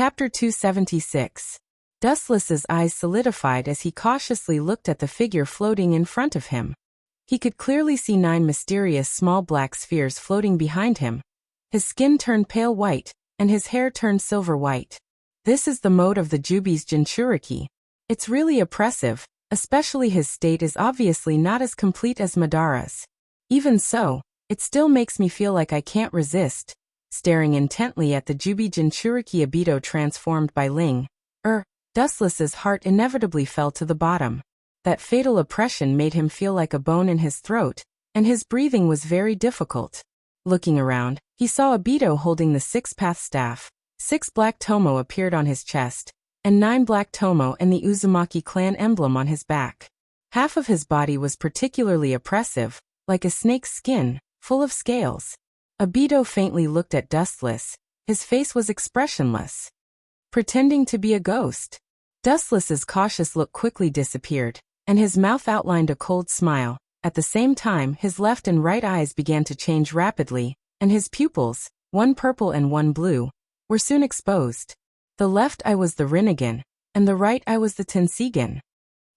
Chapter 276. Dustless's eyes solidified as he cautiously looked at the figure floating in front of him. He could clearly see 9 mysterious small black spheres floating behind him. His skin turned pale white, and his hair turned silver white. This is the mode of the Jubi's Jinchuriki. It's really oppressive, especially his state is obviously not as complete as Madara's. Even so, it still makes me feel like I can't resist. Staring intently at the Jubi Jinchuriki Obito transformed by Ling. Dustless's heart inevitably fell to the bottom. That fatal oppression made him feel like a bone in his throat, and his breathing was very difficult. Looking around, he saw Obito holding the 6-path staff. 6 black tomo appeared on his chest, and 9 black tomo and the Uzumaki clan emblem on his back. Half of his body was particularly oppressive, like a snake's skin, full of scales. Obito faintly looked at Dustless. His face was expressionless. Pretending to be a ghost. Dustless's cautious look quickly disappeared, and his mouth outlined a cold smile. At the same time, his left and right eyes began to change rapidly, and his pupils, one purple and one blue, were soon exposed. The left eye was the Rinnegan, and the right eye was the Tensegan.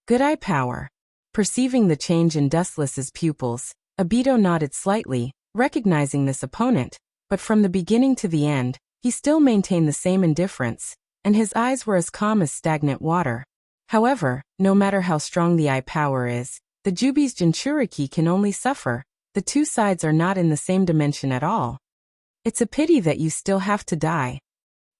Good eye power. Perceiving the change in Dustless's pupils, Obito nodded slightly, recognizing this opponent, but from the beginning to the end, he still maintained the same indifference, and his eyes were as calm as stagnant water. However, no matter how strong the eye power is, the Jubi's Jinchuriki can only suffer. The two sides are not in the same dimension at all. It's a pity that you still have to die.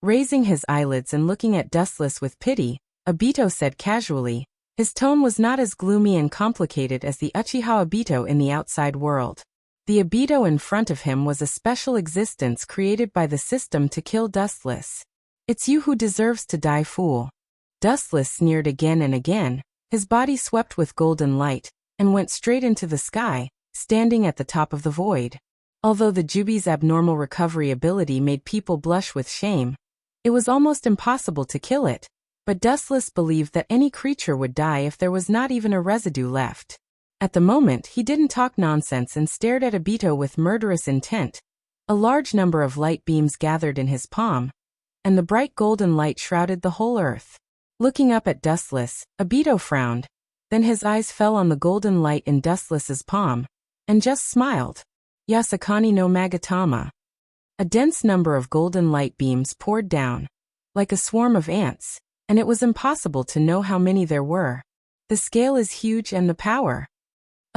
Raising his eyelids and looking at Dustless with pity, Obito said casually. His tone was not as gloomy and complicated as the Uchiha Obito in the outside world. The Obito in front of him was a special existence created by the system to kill Dustless. It's you who deserves to die, fool. Dustless sneered again and again. His body swept with golden light, and went straight into the sky, standing at the top of the void. Although the Jubi's abnormal recovery ability made people blush with shame, it was almost impossible to kill it. But Dustless believed that any creature would die if there was not even a residue left. At the moment, he didn't talk nonsense and stared at Obito with murderous intent. A large number of light beams gathered in his palm, and the bright golden light shrouded the whole earth. Looking up at Dustless, Obito frowned. Then his eyes fell on the golden light in Dustless's palm, and just smiled. Yasakani no Magatama. A dense number of golden light beams poured down, like a swarm of ants, and it was impossible to know how many there were. The scale is huge and the power.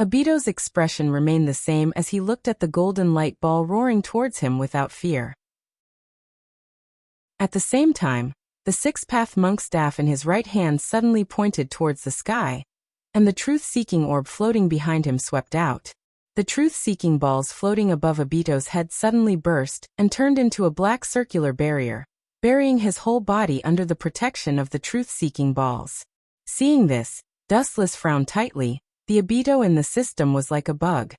Obito's expression remained the same as he looked at the golden light ball roaring towards him without fear. At the same time, the 6-path monk staff in his right hand suddenly pointed towards the sky, and the truth-seeking orb floating behind him swept out. The truth-seeking balls floating above Obito's head suddenly burst and turned into a black circular barrier, burying his whole body under the protection of the truth-seeking balls. Seeing this, Dustless frowned tightly. The Obito in the system was like a bug.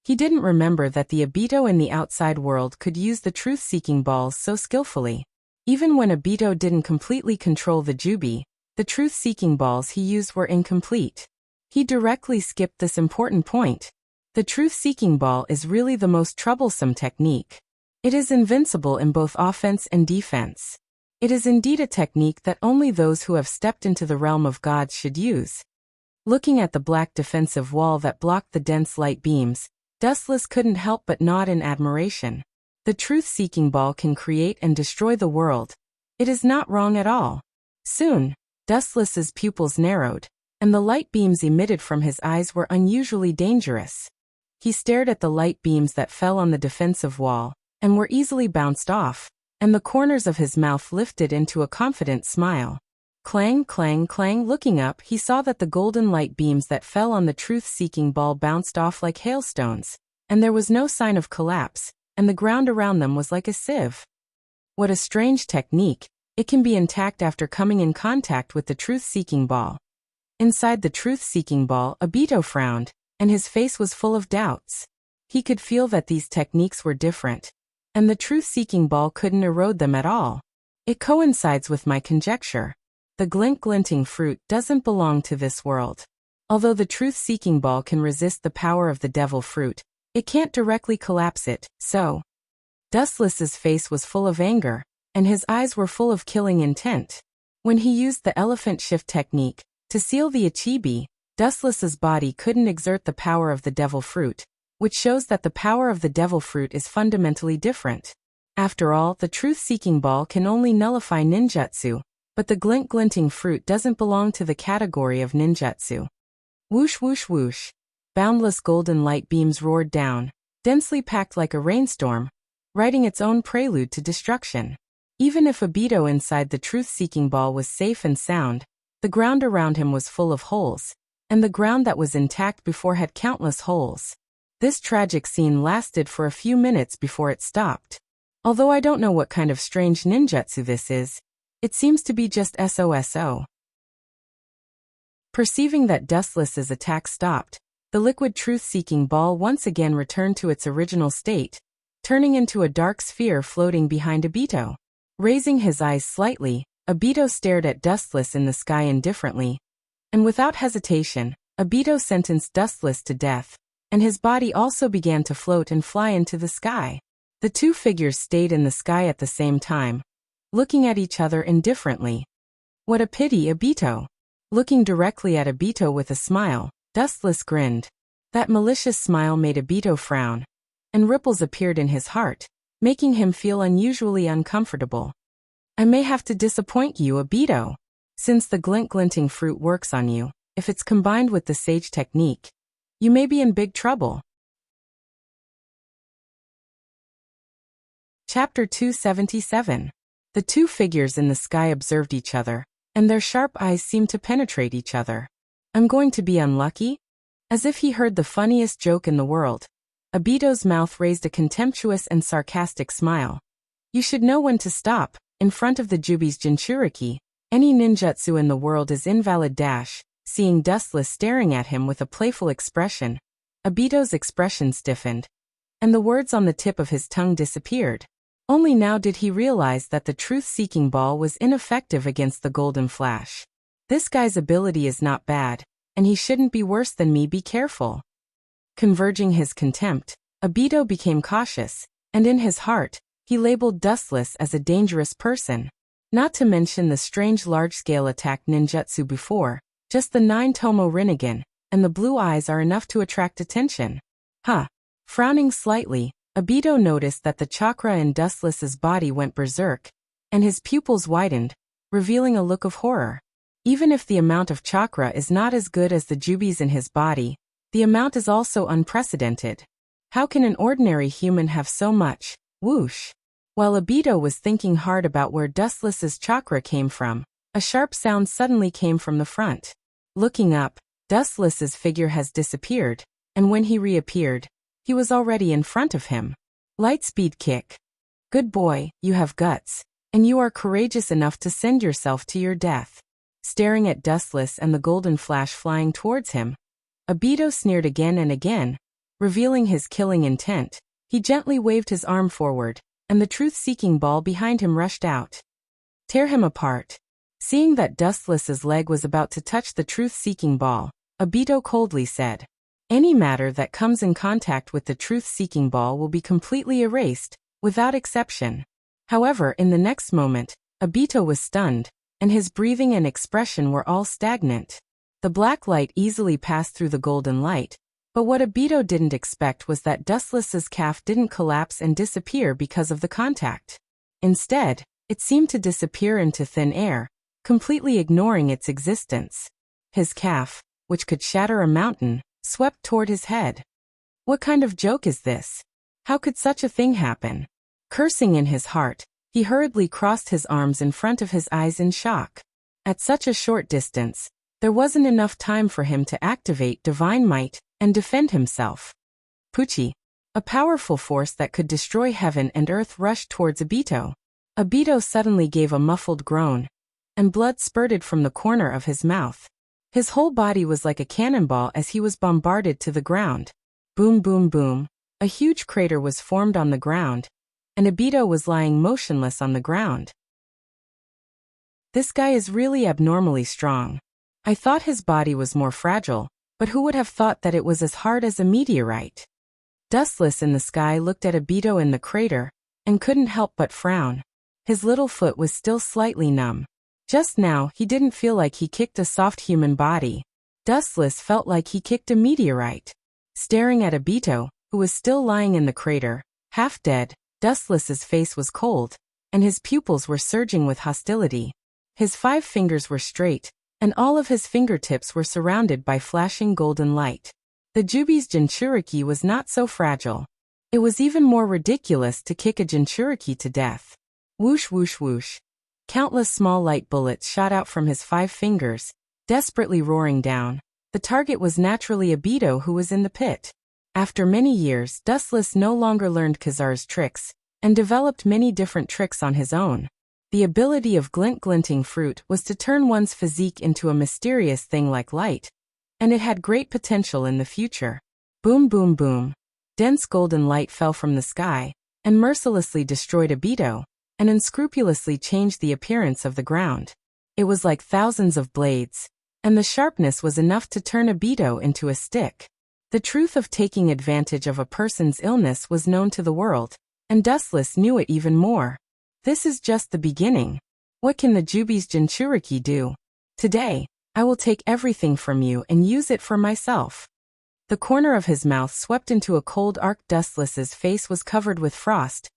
He didn't remember that the Obito in the outside world could use the truth-seeking balls so skillfully. Even when Obito didn't completely control the Jubi, the truth-seeking balls he used were incomplete. He directly skipped this important point. The truth-seeking ball is really the most troublesome technique. It is invincible in both offense and defense. It is indeed a technique that only those who have stepped into the realm of gods should use. Looking at the black defensive wall that blocked the dense light beams, Dustless couldn't help but nod in admiration. The truth-seeking ball can create and destroy the world. It is not wrong at all. Soon, Dustless's pupils narrowed, and the light beams emitted from his eyes were unusually dangerous. He stared at the light beams that fell on the defensive wall, and were easily bounced off, and the corners of his mouth lifted into a confident smile. Clang, clang, clang. Looking up, he saw that the golden light beams that fell on the truth-seeking ball bounced off like hailstones, and there was no sign of collapse, and the ground around them was like a sieve. What a strange technique. It can be intact after coming in contact with the truth-seeking ball. Inside the truth-seeking ball, Obito frowned, and his face was full of doubts. He could feel that these techniques were different, and the truth-seeking ball couldn't erode them at all. It coincides with my conjecture. The glint-glinting fruit doesn't belong to this world. Although the truth-seeking ball can resist the power of the devil fruit, it can't directly collapse it, so. Dustless's face was full of anger, and his eyes were full of killing intent. When he used the elephant shift technique to seal the Ichibi, Dustless's body couldn't exert the power of the devil fruit, which shows that the power of the devil fruit is fundamentally different. After all, the truth-seeking ball can only nullify ninjutsu, but the glinting fruit doesn't belong to the category of ninjutsu. Whoosh whoosh whoosh. Boundless golden light beams roared down, densely packed like a rainstorm, writing its own prelude to destruction. Even if Obito inside the truth-seeking ball was safe and sound, the ground around him was full of holes, and the ground that was intact before had countless holes. This tragic scene lasted for a few minutes before it stopped. Although I don't know what kind of strange ninjutsu this is, it seems to be just SOSO. Perceiving that Dustless's attack stopped, the liquid truth-seeking ball once again returned to its original state, turning into a dark sphere floating behind Obito. Raising his eyes slightly, Obito stared at Dustless in the sky indifferently, and without hesitation, Obito sentenced Dustless to death, and his body also began to float and fly into the sky. The two figures stayed in the sky at the same time, looking at each other indifferently. What a pity, Obito. Looking directly at Obito with a smile, Dustless grinned. That malicious smile made Obito frown, and ripples appeared in his heart, making him feel unusually uncomfortable. I may have to disappoint you, Obito. Since the glinting fruit works on you, if it's combined with the sage technique, you may be in big trouble. Chapter 277. The two figures in the sky observed each other, and their sharp eyes seemed to penetrate each other. I'm going to be unlucky? As if he heard the funniest joke in the world, Obito's mouth raised a contemptuous and sarcastic smile. You should know when to stop. In front of the Jubi's Jinchuriki, any ninjutsu in the world is invalid. Seeing Dustless staring at him with a playful expression, Obito's expression stiffened, and the words on the tip of his tongue disappeared. Only now did he realize that the truth-seeking ball was ineffective against the golden flash. This guy's ability is not bad, and he shouldn't be worse than me. Be careful. Converging his contempt, Obito became cautious, and in his heart, he labeled Dustless as a dangerous person. Not to mention the strange large-scale attack ninjutsu before, just the 9-tomo Rinnegan, and the blue eyes are enough to attract attention. Frowning slightly, Obito noticed that the chakra in Dustless's body went berserk, and his pupils widened, revealing a look of horror. Even if the amount of chakra is not as good as the Jubi's in his body, the amount is also unprecedented. How can an ordinary human have so much? Whoosh. While Obito was thinking hard about where Dustless's chakra came from, a sharp sound suddenly came from the front. Looking up, Dustless's figure has disappeared, and when he reappeared, he was already in front of him. Lightspeed kick. Good boy, you have guts, and you are courageous enough to send yourself to your death. Staring at Dustless and the golden flash flying towards him, Obito sneered again and again, revealing his killing intent. He gently waved his arm forward, and the truth-seeking ball behind him rushed out. Tear him apart. Seeing that Dustless's leg was about to touch the truth-seeking ball, Obito coldly said, any matter that comes in contact with the truth-seeking ball will be completely erased, without exception. However, in the next moment, Obito was stunned, and his breathing and expression were all stagnant. The black light easily passed through the golden light, but what Obito didn't expect was that Dustless's calf didn't collapse and disappear because of the contact. Instead, it seemed to disappear into thin air, completely ignoring its existence. His calf, which could shatter a mountain, swept toward his head. What kind of joke is this? How could such a thing happen? Cursing in his heart, he hurriedly crossed his arms in front of his eyes in shock. At such a short distance, there wasn't enough time for him to activate divine might and defend himself. Pucci, a powerful force that could destroy heaven and earth, rushed towards Obito. Obito suddenly gave a muffled groan, and blood spurted from the corner of his mouth. His whole body was like a cannonball as he was bombarded to the ground. Boom boom boom, a huge crater was formed on the ground, and Obito was lying motionless on the ground. This guy is really abnormally strong. I thought his body was more fragile, but who would have thought that it was as hard as a meteorite? Dustless in the sky looked at Obito in the crater, and couldn't help but frown. His little foot was still slightly numb. Just now, he didn't feel like he kicked a soft human body. Dustless felt like he kicked a meteorite. Staring at Obito, who was still lying in the crater, half dead, Dustless's face was cold, and his pupils were surging with hostility. His 5 fingers were straight, and all of his fingertips were surrounded by flashing golden light. The Jubi's Jinchuriki was not so fragile. It was even more ridiculous to kick a Jinchuriki to death. Whoosh whoosh whoosh. Countless small light bullets shot out from his 5 fingers, desperately roaring down. The target was naturally Obito, who was in the pit. After many years, Dustless no longer learned Kazar's tricks, and developed many different tricks on his own. The ability of glinting fruit was to turn one's physique into a mysterious thing like light, and it had great potential in the future. Boom boom boom. Dense golden light fell from the sky, and mercilessly destroyed Obito, and unscrupulously changed the appearance of the ground. It was like thousands of blades, and the sharpness was enough to turn Obito into a stick. The truth of taking advantage of a person's illness was known to the world, and Dustless knew it even more. This is just the beginning. What can the Jubi's Jinchuriki do? Today, I will take everything from you and use it for myself. The corner of his mouth swept into a cold arc. Dustless's face was covered with frost,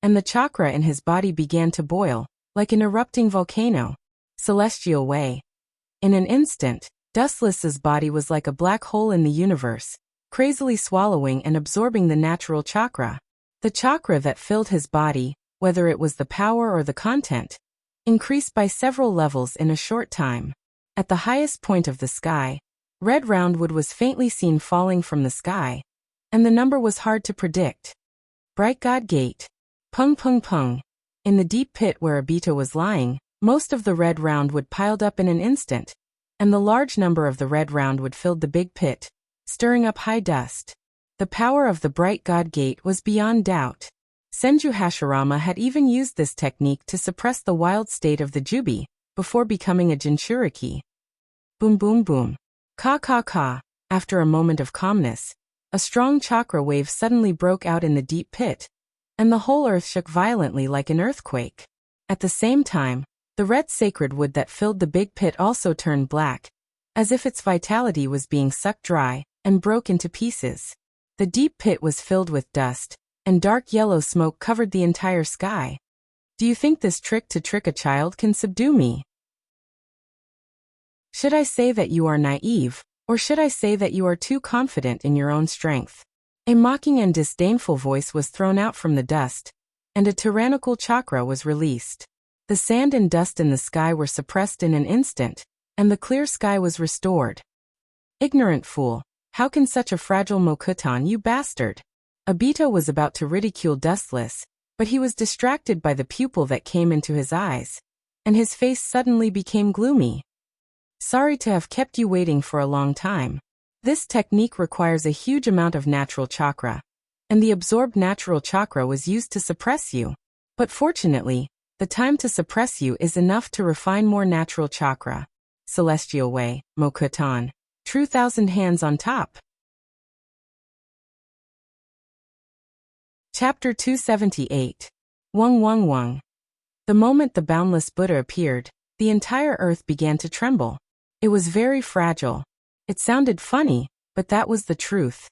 and the chakra in his body began to boil, like an erupting volcano. Celestial way. In an instant, Dustless's body was like a black hole in the universe, crazily swallowing and absorbing the natural chakra. The chakra that filled his body, whether it was the power or the content, increased by several levels in a short time. At the highest point of the sky, red roundwood was faintly seen falling from the sky, and the number was hard to predict. Bright God Gate. Pung pung pung. In the deep pit where Obito was lying, most of the red roundwood piled up in an instant, and the large number of the red roundwood filled the big pit, stirring up high dust. The power of the Bright God Gate was beyond doubt. Senju Hashirama had even used this technique to suppress the wild state of the Jubi, before becoming a Jinchuriki. Boom boom boom. Ka ka ka. After a moment of calmness, a strong chakra wave suddenly broke out in the deep pit, and the whole earth shook violently like an earthquake. At the same time, the red sacred wood that filled the big pit also turned black, as if its vitality was being sucked dry, and broke into pieces. The deep pit was filled with dust, and dark yellow smoke covered the entire sky. Do you think this trick to trick a child can subdue me? Should I say that you are naive, or should I say that you are too confident in your own strength? A mocking and disdainful voice was thrown out from the dust, and a tyrannical chakra was released. The sand and dust in the sky were suppressed in an instant, and the clear sky was restored. Ignorant fool, how can such a fragile Mokutan, you bastard? Obito was about to ridicule Dustless, but he was distracted by the pupil that came into his eyes, and his face suddenly became gloomy. Sorry to have kept you waiting for a long time. This technique requires a huge amount of natural chakra, and the absorbed natural chakra was used to suppress you. But fortunately, the time to suppress you is enough to refine more natural chakra. Celestial way, Mokutan. True thousand hands on top. Chapter 278. Wung Wung Wung. The moment the boundless Buddha appeared, the entire earth began to tremble. It was very fragile. It sounded funny, but that was the truth.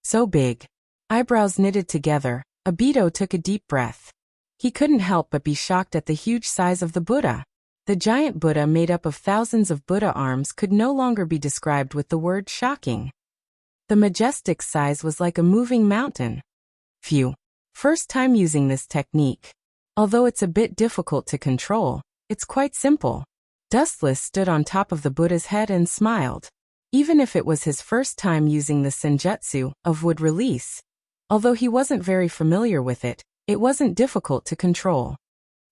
So big. Eyebrows knitted together, Obito took a deep breath. He couldn't help but be shocked at the huge size of the Buddha. The giant Buddha made up of thousands of Buddha arms could no longer be described with the word shocking. The majestic size was like a moving mountain. Phew. First time using this technique. Although it's a bit difficult to control, it's quite simple. Dustless stood on top of the Buddha's head and smiled. Even if it was his first time using the senjutsu of wood release, although he wasn't very familiar with it, it wasn't difficult to control.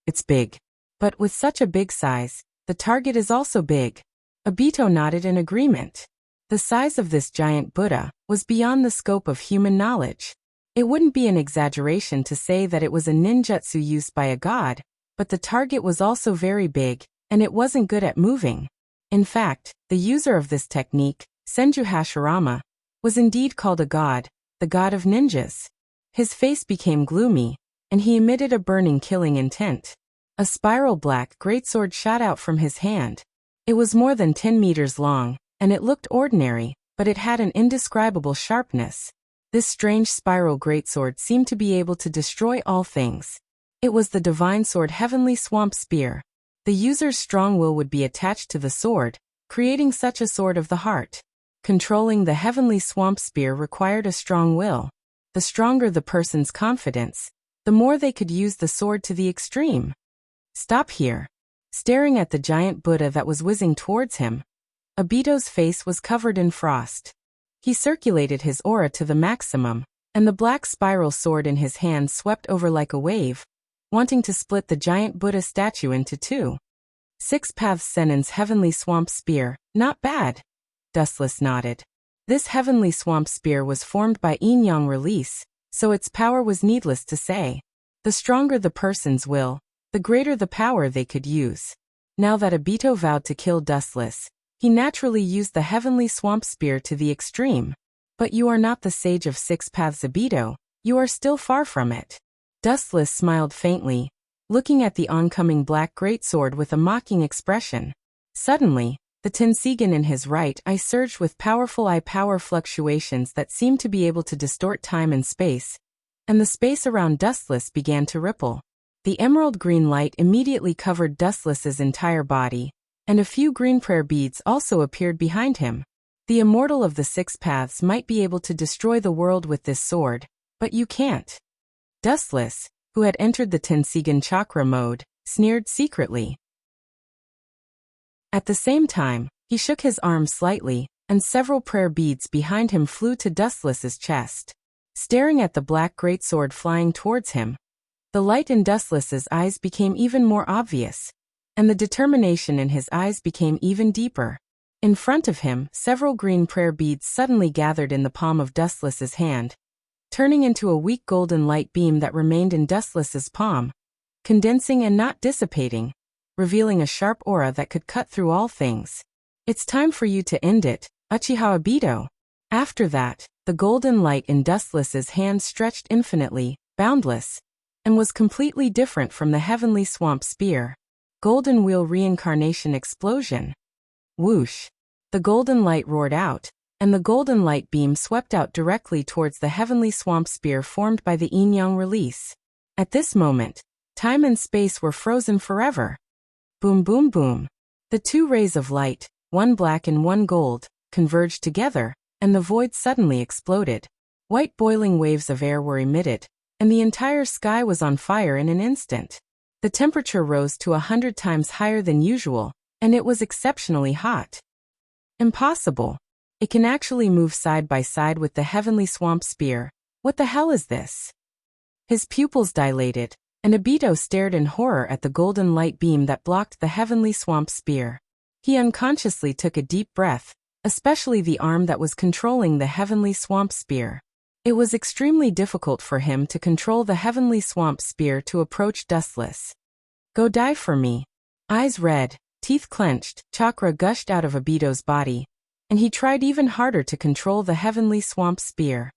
It's big. But with such a big size, the target is also big. Obito nodded in agreement. The size of this giant Buddha was beyond the scope of human knowledge. It wouldn't be an exaggeration to say that it was a ninjutsu used by a god, but the target was also very big, and it wasn't good at moving. In fact, the user of this technique, Senju Hashirama, was indeed called a god, the god of ninjas. His face became gloomy, and he emitted a burning killing intent. A spiral black greatsword shot out from his hand. It was more than 10 meters long, and it looked ordinary, but it had an indescribable sharpness. This strange spiral greatsword seemed to be able to destroy all things. It was the divine sword Heavenly Swamp Spear. The user's strong will would be attached to the sword, creating such a sword of the heart. Controlling the Heavenly Swamp Spear required a strong will. The stronger the person's confidence, the more they could use the sword to the extreme. Stop here. Staring at the giant Buddha that was whizzing towards him, Obito's face was covered in frost. He circulated his aura to the maximum, and the black spiral sword in his hand swept over like a wave, wanting to split the giant Buddha statue into two. Six Paths Senin's Heavenly Swamp Spear, not bad. Dustless nodded. This Heavenly Swamp Spear was formed by yin-yang release, so its power was needless to say. The stronger the person's will, the greater the power they could use. Now that Obito vowed to kill Dustless, he naturally used the Heavenly Swamp Spear to the extreme. But you are not the Sage of Six Paths, Obito. You are still far from it. Dustless smiled faintly, looking at the oncoming black greatsword with a mocking expression. Suddenly, the Tensigen in his right eye surged with powerful eye power fluctuations that seemed to be able to distort time and space, and the space around Dustless began to ripple. The emerald green light immediately covered Dustless's entire body, and a few green prayer beads also appeared behind him. The immortal of the Six Paths might be able to destroy the world with this sword, but you can't. Dustless, who had entered the Tensigen chakra mode, sneered secretly. At the same time, he shook his arm slightly, and several prayer beads behind him flew to Dustless's chest. Staring at the black greatsword flying towards him, the light in Dustless's eyes became even more obvious, and the determination in his eyes became even deeper. In front of him, several green prayer beads suddenly gathered in the palm of Dustless's hand, turning into a weak golden light beam that remained in Dustless's palm, condensing and not dissipating, revealing a sharp aura that could cut through all things. It's time for you to end it, Uchiha Obito. After that, the golden light in Dustless's hand stretched infinitely, boundless, and was completely different from the Heavenly Swamp Spear. Golden Wheel Reincarnation Explosion. Whoosh! The golden light roared out, and the golden light beam swept out directly towards the Heavenly Swamp Spear formed by the yin-yang release. At this moment, time and space were frozen forever. Boom boom boom. The two rays of light, one black and one gold, converged together, and the void suddenly exploded. White boiling waves of air were emitted, and the entire sky was on fire in an instant. The temperature rose to 100 times higher than usual, and it was exceptionally hot. Impossible. It can actually move side by side with the Heavenly Swamp Spear. What the hell is this? His pupils dilated, and Obito stared in horror at the golden light beam that blocked the Heavenly Swamp Spear. He unconsciously took a deep breath, especially the arm that was controlling the Heavenly Swamp Spear. It was extremely difficult for him to control the Heavenly Swamp Spear to approach Dustless. Go die for me. Eyes red, teeth clenched, chakra gushed out of Obito's body, and he tried even harder to control the Heavenly Swamp Spear.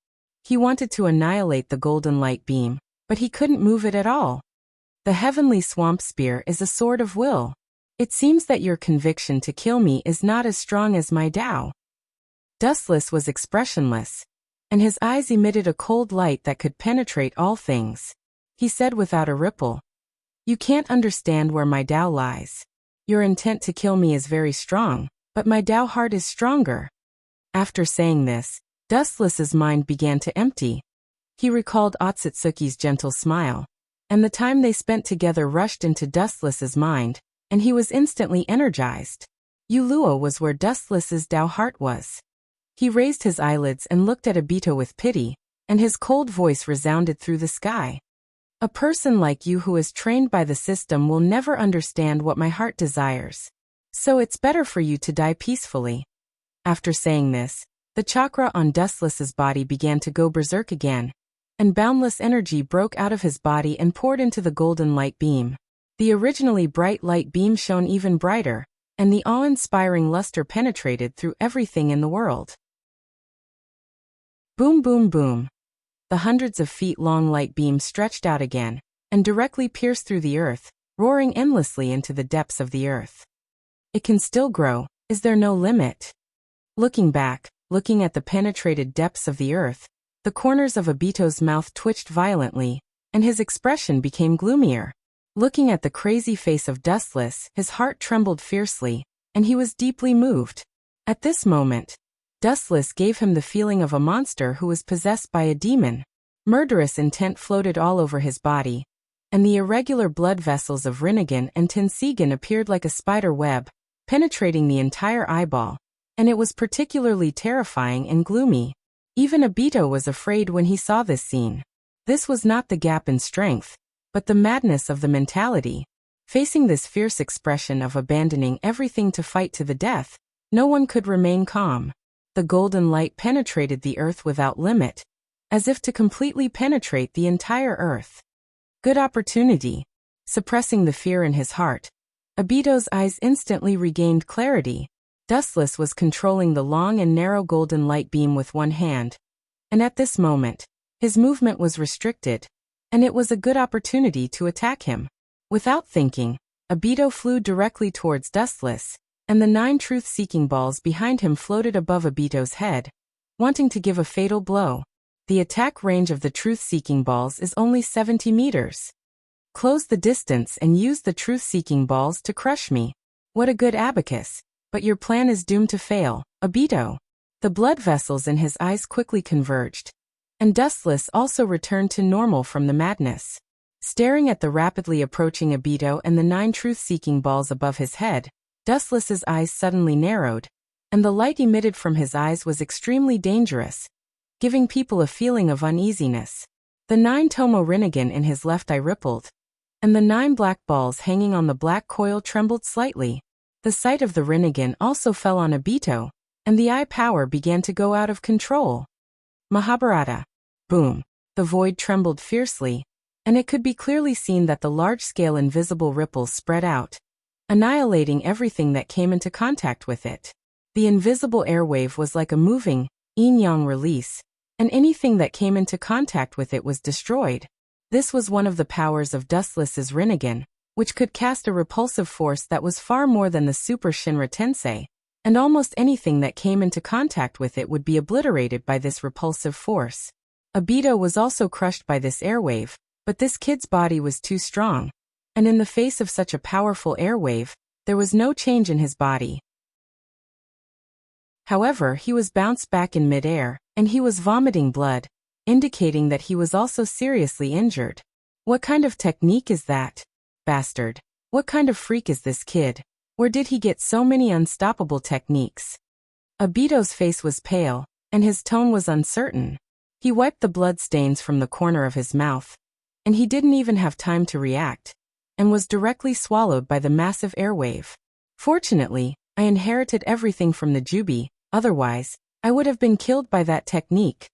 He wanted to annihilate the golden light beam, but he couldn't move it at all. The Heavenly Swamp Spear is a sword of will. It seems that your conviction to kill me is not as strong as my Tao. Dustless was expressionless, and his eyes emitted a cold light that could penetrate all things. He said without a ripple, "You can't understand where my Tao lies. Your intent to kill me is very strong, but my Tao heart is stronger." After saying this, Dustless's mind began to empty. He recalled Otsutsuki's gentle smile, and the time they spent together rushed into Dustless's mind, and he was instantly energized. Ulua was where Dustless's Tao heart was. He raised his eyelids and looked at Obito with pity, and his cold voice resounded through the sky. "A person like you who is trained by the system will never understand what my heart desires. So it's better for you to die peacefully." After saying this, the chakra on Dustless's body began to go berserk again, and boundless energy broke out of his body and poured into the golden light beam. The originally bright light beam shone even brighter, and the awe-inspiring luster penetrated through everything in the world. Boom boom boom. The hundreds of feet long light beam stretched out again, and directly pierced through the earth, roaring endlessly into the depths of the earth. It can still grow, is there no limit? Looking back, looking at the penetrated depths of the earth, the corners of Obito's mouth twitched violently, and his expression became gloomier. Looking at the crazy face of Dustless, his heart trembled fiercely, and he was deeply moved. At this moment, Dustless gave him the feeling of a monster who was possessed by a demon. Murderous intent floated all over his body, and the irregular blood vessels of Rinnegan and Tensegan appeared like a spider web, penetrating the entire eyeball, and it was particularly terrifying and gloomy. Even Obito was afraid when he saw this scene. This was not the gap in strength, but the madness of the mentality. Facing this fierce expression of abandoning everything to fight to the death, no one could remain calm. The golden light penetrated the earth without limit, as if to completely penetrate the entire earth. Good opportunity. Suppressing the fear in his heart, Obito's eyes instantly regained clarity. Dustless was controlling the long and narrow golden light beam with one hand, and at this moment, his movement was restricted, and it was a good opportunity to attack him. Without thinking, Obito flew directly towards Dustless, and the 9 truth-seeking balls behind him floated above Obito's head, wanting to give a fatal blow. The attack range of the truth-seeking balls is only 70 meters. Close the distance and use the truth-seeking balls to crush me. What a good abacus. But your plan is doomed to fail, Obito. The blood vessels in his eyes quickly converged, and Dustless also returned to normal from the madness. Staring at the rapidly approaching Obito and the 9 truth-seeking balls above his head, Dustless's eyes suddenly narrowed, and the light emitted from his eyes was extremely dangerous, giving people a feeling of uneasiness. The 9 Tomo Rinnegan in his left eye rippled, and the 9 black balls hanging on the black coil trembled slightly. The sight of the Rinnegan also fell on Obito, and the eye power began to go out of control. Mahabharata. Boom. The void trembled fiercely, and it could be clearly seen that the large-scale invisible ripples spread out, annihilating everything that came into contact with it. The invisible airwave was like a moving, yin-yang release, and anything that came into contact with it was destroyed. This was one of the powers of Dustless's Rinnegan, which could cast a repulsive force that was far more than the Super Shinra Tensei, and almost anything that came into contact with it would be obliterated by this repulsive force. Obito was also crushed by this airwave, but this kid's body was too strong, and in the face of such a powerful airwave, there was no change in his body. However, he was bounced back in midair, and he was vomiting blood, indicating that he was also seriously injured. What kind of technique is that? Bastard. What kind of freak is this kid? Where did he get so many unstoppable techniques? Obito's face was pale, and his tone was uncertain. He wiped the blood stains from the corner of his mouth, and he didn't even have time to react, and was directly swallowed by the massive airwave. Fortunately, I inherited everything from the Jubi, otherwise, I would have been killed by that technique.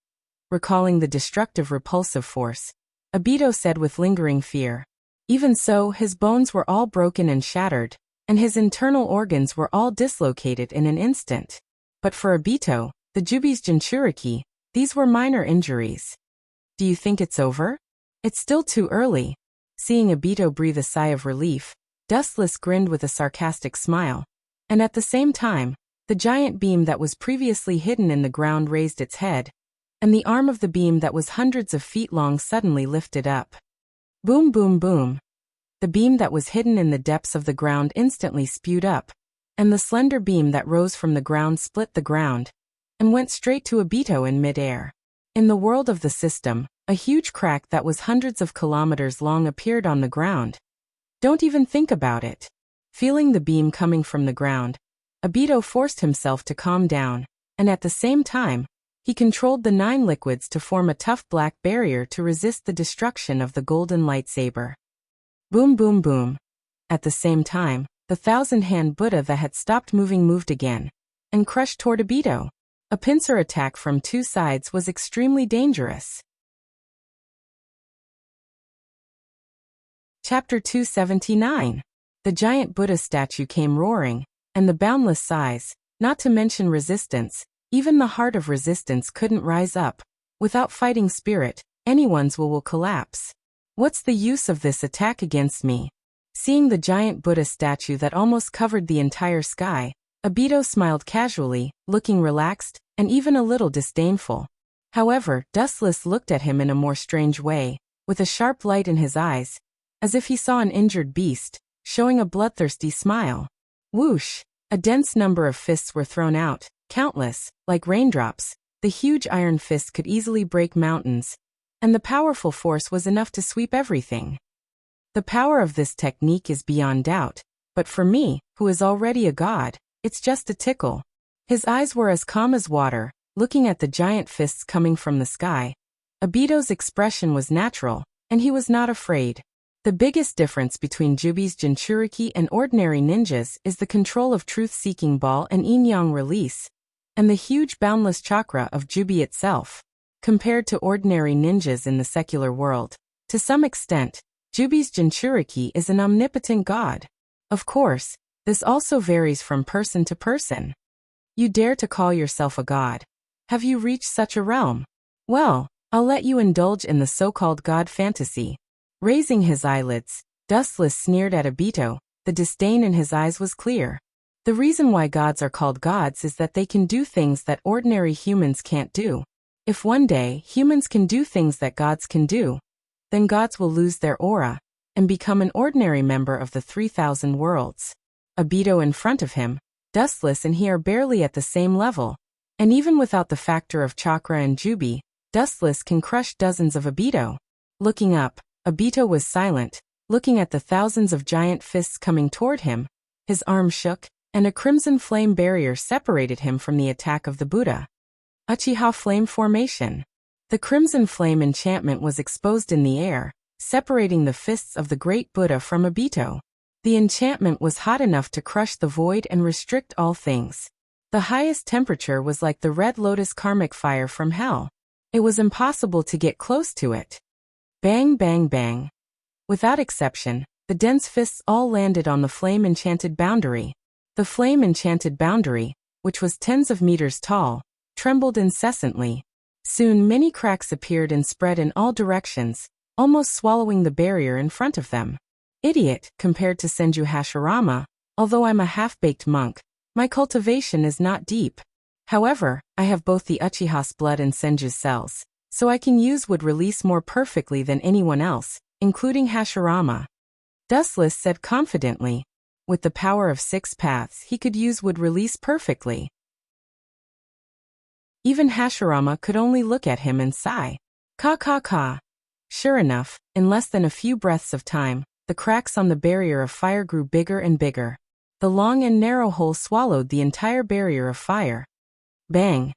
Recalling the destructive repulsive force, Obito said with lingering fear. Even so, his bones were all broken and shattered, and his internal organs were all dislocated in an instant. But for Obito, the Jubi's Jinchuriki, these were minor injuries. Do you think it's over? It's still too early. Seeing Obito breathe a sigh of relief, Dustless grinned with a sarcastic smile, and at the same time, the giant beam that was previously hidden in the ground raised its head, and the arm of the beam that was hundreds of feet long suddenly lifted up. Boom, boom, boom. The beam that was hidden in the depths of the ground instantly spewed up, and the slender beam that rose from the ground split the ground, and went straight to Obito in midair. In the world of the system, a huge crack that was hundreds of kilometers long appeared on the ground. Don't even think about it. Feeling the beam coming from the ground, Obito forced himself to calm down, and at the same time, he controlled the 9 liquids to form a tough black barrier to resist the destruction of the golden lightsaber. Boom, boom, boom. At the same time, the 1,000-hand Buddha that had stopped moving moved again, and crushed toward Obito. A pincer attack from 2 sides was extremely dangerous. Chapter 279. The giant Buddha statue came roaring, and the boundless size, not to mention resistance, even the heart of resistance couldn't rise up. Without fighting spirit, anyone's will collapse. What's the use of this attack against me? Seeing the giant Buddha statue that almost covered the entire sky, Obito smiled casually, looking relaxed, and even a little disdainful. However, Dustless looked at him in a more strange way, with a sharp light in his eyes, as if he saw an injured beast, showing a bloodthirsty smile. Whoosh! A dense number of fists were thrown out, countless, like raindrops. The huge iron fist could easily break mountains, and the powerful force was enough to sweep everything. The power of this technique is beyond doubt, but for me, who is already a god, it's just a tickle. His eyes were as calm as water, looking at the giant fists coming from the sky. Obito's expression was natural, and he was not afraid. The biggest difference between Jubi's Jinchuriki and ordinary ninjas is the control of truth-seeking ball and yin-yang release, and the huge boundless chakra of Jubi itself. Compared to ordinary ninjas in the secular world, to some extent, Jubi's Jinchuriki is an omnipotent god. Of course, this also varies from person to person. You dare to call yourself a god? Have you reached such a realm? Well, I'll let you indulge in the so-called god fantasy. Raising his eyelids, Dustless sneered at Obito. The disdain in his eyes was clear. The reason why gods are called gods is that they can do things that ordinary humans can't do. If one day humans can do things that gods can do, then gods will lose their aura and become an ordinary member of the 3,000 worlds. Obito in front of him, Dustless and he are barely at the same level, and even without the factor of chakra and Jubi, Dustless can crush dozens of Obito. Looking up, Obito was silent, looking at the thousands of giant fists coming toward him. His arm shook, and a crimson flame barrier separated him from the attack of the Buddha. Uchiha Flame Formation. The crimson flame enchantment was exposed in the air, separating the fists of the great Buddha from Obito. The enchantment was hot enough to crush the void and restrict all things. The highest temperature was like the red lotus karmic fire from hell. It was impossible to get close to it. Bang bang bang. Without exception, the dense fists all landed on the flame-enchanted boundary. The flame-enchanted boundary, which was tens of meters tall, trembled incessantly. Soon many cracks appeared and spread in all directions, almost swallowing the barrier in front of them. Idiot, compared to Senju Hashirama, although I'm a half-baked monk, my cultivation is not deep. However, I have both the Uchiha's blood and Senju's cells, so I can use wood release more perfectly than anyone else, including Hashirama. Dustless said confidently. With the power of 6 paths he could use wood release perfectly. Even Hashirama could only look at him and sigh. Ka ka ka. Sure enough, in less than a few breaths of time, the cracks on the barrier of fire grew bigger and bigger. The long and narrow hole swallowed the entire barrier of fire. Bang!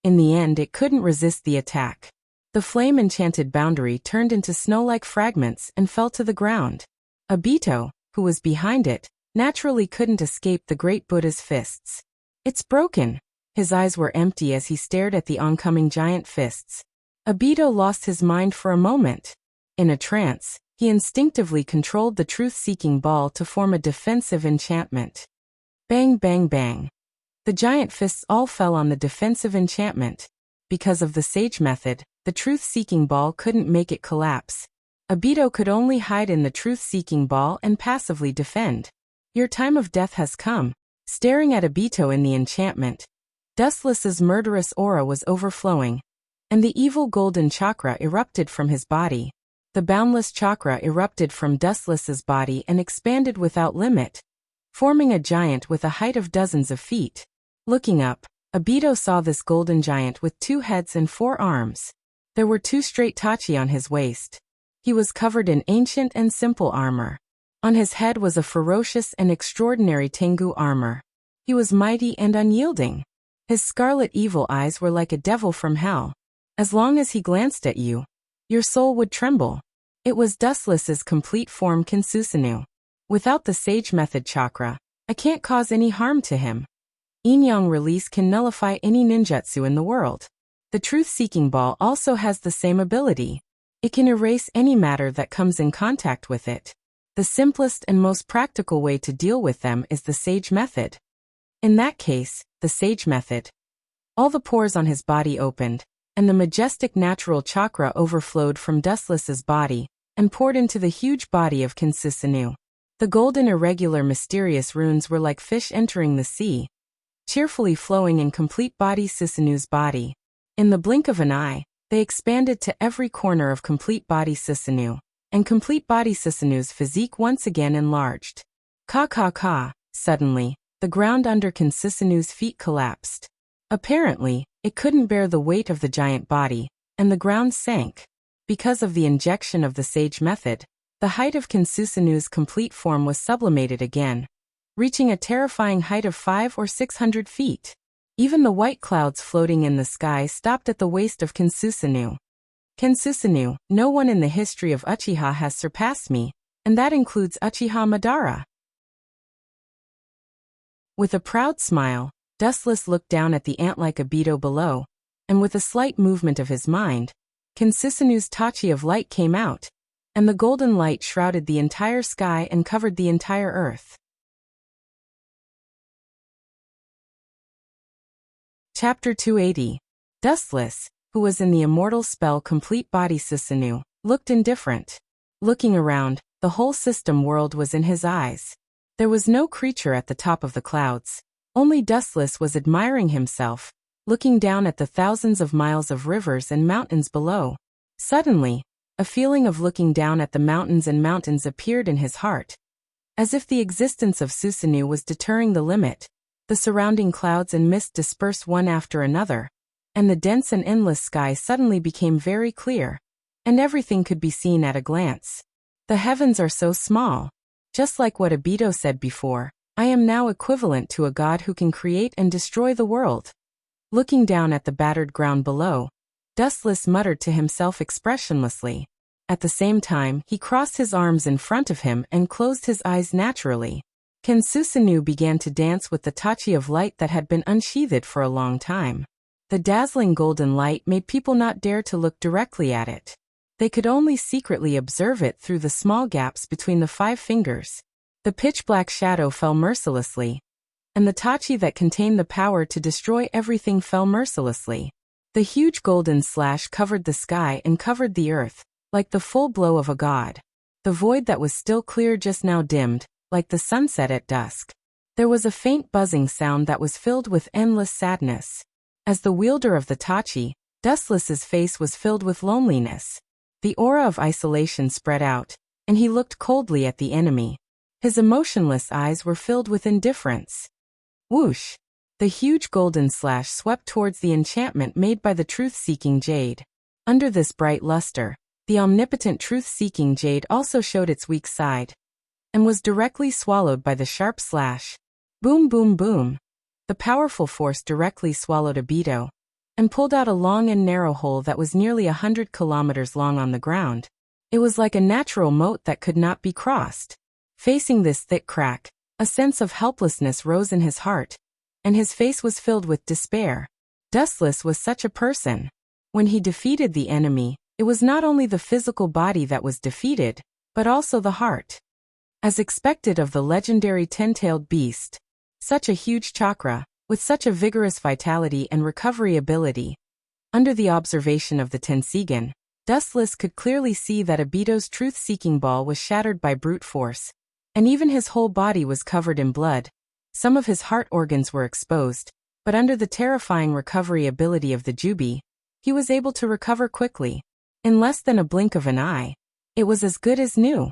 In the end it couldn't resist the attack. The flame-enchanted boundary turned into snow-like fragments and fell to the ground. Obito, who was behind it, naturally couldn't escape the great Buddha's fists. It's broken! His eyes were empty as he stared at the oncoming giant fists. Obito lost his mind for a moment. In a trance, he instinctively controlled the truth-seeking ball to form a defensive enchantment. Bang bang bang. The giant fists all fell on the defensive enchantment. Because of the sage method, the truth-seeking ball couldn't make it collapse. Obito could only hide in the truth-seeking ball and passively defend. Your time of death has come. Staring at Obito in the enchantment, Dustless's murderous aura was overflowing, and the evil golden chakra erupted from his body. The boundless chakra erupted from Dustless's body and expanded without limit, forming a giant with a height of dozens of feet. Looking up, Obito saw this golden giant with 2 heads and 4 arms. There were 2 straight tachi on his waist. He was covered in ancient and simple armor. On his head was a ferocious and extraordinary Tengu armor. He was mighty and unyielding. His scarlet evil eyes were like a devil from hell. As long as he glanced at you, your soul would tremble. It was Dustless's complete form Kinsusinu. Without the sage method chakra, I can't cause any harm to him. Yin-yang release can nullify any ninjutsu in the world. The truth-seeking ball also has the same ability. It can erase any matter that comes in contact with it. The simplest and most practical way to deal with them is the sage method. In that case, the sage method. All the pores on his body opened, and the majestic natural chakra overflowed from Dustless's body and poured into the huge body of Kinsusinu. The golden irregular mysterious runes were like fish entering the sea, cheerfully flowing in complete body Susanu's body. In the blink of an eye, they expanded to every corner of complete body Susanu, and complete body Susanu's physique once again enlarged. Ka. Suddenly, the ground under Susanu's feet collapsed. Apparently, it couldn't bear the weight of the giant body, and the ground sank. Because of the injection of the sage method, the height of Susanu's complete form was sublimated again, reaching a terrifying height of 500 or 600 feet. Even the white clouds floating in the sky stopped at the waist of Susanu. Susanu, no one in the history of Uchiha has surpassed me, and that includes Uchiha Madara. With a proud smile, Dustless looked down at the ant-like Obito below, and with a slight movement of his mind, Susanu's Tachi of light came out, and the golden light shrouded the entire sky and covered the entire earth. Chapter 280. Dustless, who was in the immortal spell Complete Body Susanu, looked indifferent. Looking around, the whole system world was in his eyes. There was no creature at the top of the clouds. Only Dustless was admiring himself, looking down at the thousands of miles of rivers and mountains below. Suddenly, a feeling of looking down at the mountains and mountains appeared in his heart. As if the existence of Susanu was deterring the limit, the surrounding clouds and mist dispersed one after another, and the dense and endless sky suddenly became very clear, and everything could be seen at a glance. The heavens are so small. Just like what Obito said before, I am now equivalent to a god who can create and destroy the world. Looking down at the battered ground below, Dustless muttered to himself expressionlessly. At the same time, he crossed his arms in front of him and closed his eyes naturally. Susanu began to dance with the Tachi of light that had been unsheathed for a long time. The dazzling golden light made people not dare to look directly at it. They could only secretly observe it through the small gaps between the 5 fingers. The pitch-black shadow fell mercilessly, and the Tachi that contained the power to destroy everything fell mercilessly. The huge golden slash covered the sky and covered the earth, like the full blow of a god. The void that was still clear just now dimmed, like the sunset at dusk. There was a faint buzzing sound that was filled with endless sadness. As the wielder of the Tachi, Dustless's face was filled with loneliness. The aura of isolation spread out, and he looked coldly at the enemy. His emotionless eyes were filled with indifference. Whoosh! The huge golden slash swept towards the enchantment made by the truth-seeking jade. Under this bright luster, the omnipotent truth-seeking jade also showed its weak side, and was directly swallowed by the sharp slash. Boom boom boom. The powerful force directly swallowed Obito, and pulled out a long and narrow hole that was nearly 100 kilometers long on the ground. It was like a natural moat that could not be crossed. Facing this thick crack, a sense of helplessness rose in his heart, and his face was filled with despair. Dustless was such a person. When he defeated the enemy, it was not only the physical body that was defeated, but also the heart. As expected of the legendary 10-tailed beast, such a huge chakra, with such a vigorous vitality and recovery ability. Under the observation of the Tensigan, Dustless could clearly see that Obito's truth-seeking ball was shattered by brute force, and even his whole body was covered in blood. Some of his heart organs were exposed, but under the terrifying recovery ability of the Jubi, he was able to recover quickly. In less than a blink of an eye, it was as good as new.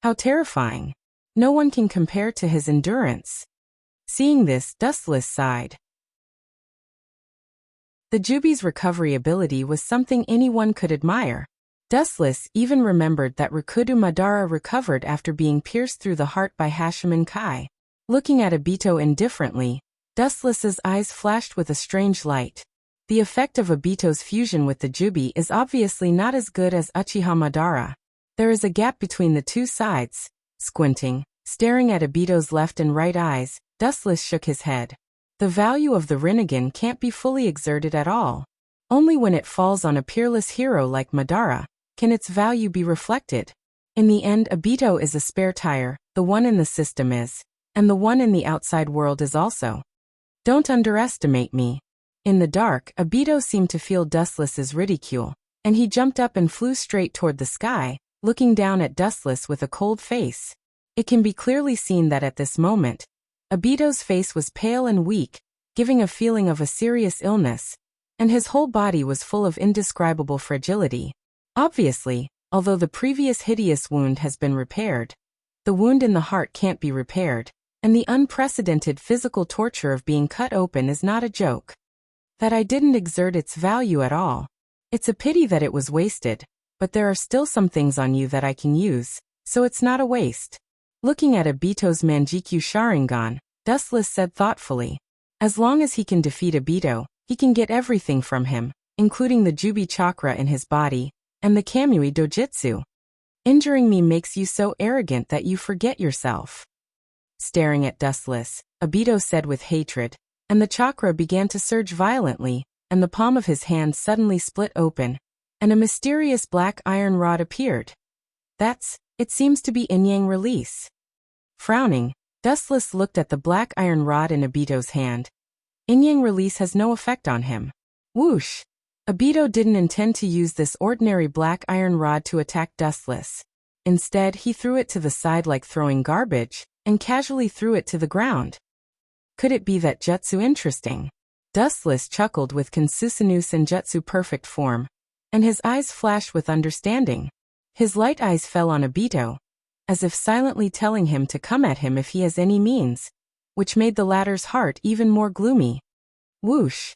How terrifying! No one can compare to his endurance. Seeing this, Dustless sighed. The Jubi's recovery ability was something anyone could admire. Dustless even remembered that Rikudo Madara recovered after being pierced through the heart by Hashiman Kai. Looking at Obito indifferently, Dustless's eyes flashed with a strange light. The effect of Obito's fusion with the Jubi is obviously not as good as Uchiha Madara. There is a gap between the two sides. Squinting, staring at Obito's left and right eyes, Dustless shook his head. The value of the Rinnegan can't be fully exerted at all. Only when it falls on a peerless hero like Madara can its value be reflected. In the end, Obito is a spare tire, the one in the system is, and the one in the outside world is also. Don't underestimate me. In the dark, Obito seemed to feel Dustless's ridicule, and he jumped up and flew straight toward the sky, looking down at Dustless with a cold face. It can be clearly seen that at this moment, Obito's face was pale and weak, giving a feeling of a serious illness, and his whole body was full of indescribable fragility. Obviously, although the previous hideous wound has been repaired, the wound in the heart can't be repaired, and the unprecedented physical torture of being cut open is not a joke. That I didn't exert its value at all. It's a pity that it was wasted, but there are still some things on you that I can use, so it's not a waste. Looking at Obito's Manjikyu Sharingan, Dustless said thoughtfully, as long as he can defeat Obito, he can get everything from him, including the Jubi chakra in his body, and the Kamui dojutsu. Injuring me makes you so arrogant that you forget yourself. Staring at Dustless, Obito said with hatred, and the chakra began to surge violently, and the palm of his hand suddenly split open, and a mysterious black iron rod appeared. It seems to be yin-yang release. Frowning, Dustless looked at the black iron rod in Obito's hand. Yin-yang release has no effect on him. Whoosh! Obito didn't intend to use this ordinary black iron rod to attack Dustless. Instead, he threw it to the side like throwing garbage, and casually threw it to the ground. Could it be that jutsu interesting? Dustless chuckled with Kensusunu Senjutsu perfect form, and his eyes flashed with understanding. His light eyes fell on Obito, as if silently telling him to come at him if he has any means, which made the latter's heart even more gloomy. Whoosh!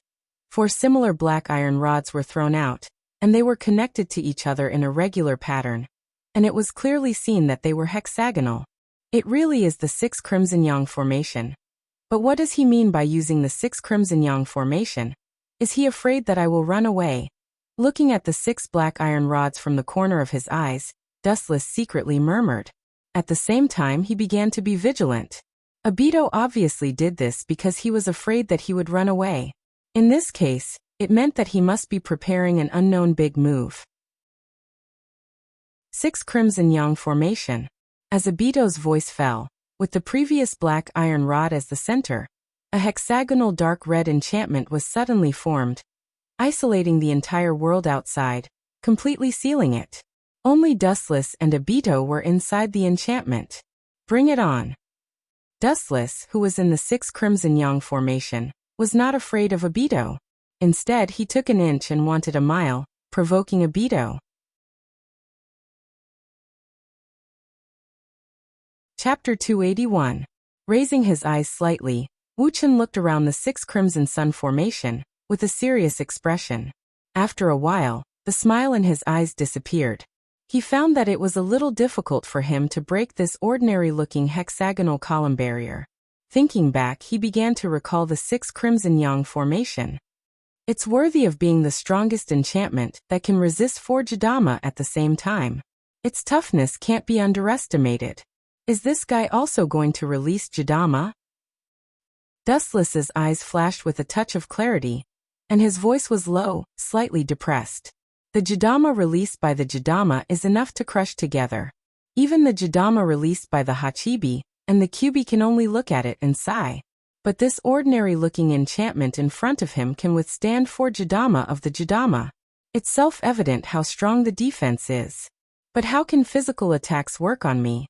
4 similar black iron rods were thrown out, and they were connected to each other in a regular pattern, and it was clearly seen that they were hexagonal. It really is the 6 Crimson Yang formation. But what does he mean by using the 6 Crimson Yang formation? Is he afraid that I will run away? Looking at the 6 black iron rods from the corner of his eyes, Dustless secretly murmured. At the same time he began to be vigilant. Obito obviously did this because he was afraid that he would run away. In this case, it meant that he must be preparing an unknown big move. 6 Crimson Yang formation. As Obito's voice fell, with the previous black iron rod as the center, a hexagonal dark red enchantment was suddenly formed, isolating the entire world outside, completely sealing it. Only Dustless and Obito were inside the enchantment. Bring it on. Dustless, who was in the 6 Crimson Yang formation, was not afraid of Obito. Instead, he took an inch and wanted a mile, provoking Obito. Chapter 281. Raising his eyes slightly, Wuchen looked around the 6 Crimson Sun formation, with a serious expression. After a while, the smile in his eyes disappeared. He found that it was a little difficult for him to break this ordinary-looking hexagonal column barrier. Thinking back, he began to recall the 6 Crimson Yang formation. It's worthy of being the strongest enchantment that can resist 4 Jidama at the same time. Its toughness can't be underestimated. Is this guy also going to release Jidama? Dustless's eyes flashed with a touch of clarity, and his voice was low, slightly depressed. The Jidama released by the Jidama is enough to crush together. Even the Jidama released by the Hachibi and the Kyubi can only look at it and sigh. But this ordinary-looking enchantment in front of him can withstand 4 Jidama of the Jidama. It's self-evident how strong the defense is. But how can physical attacks work on me?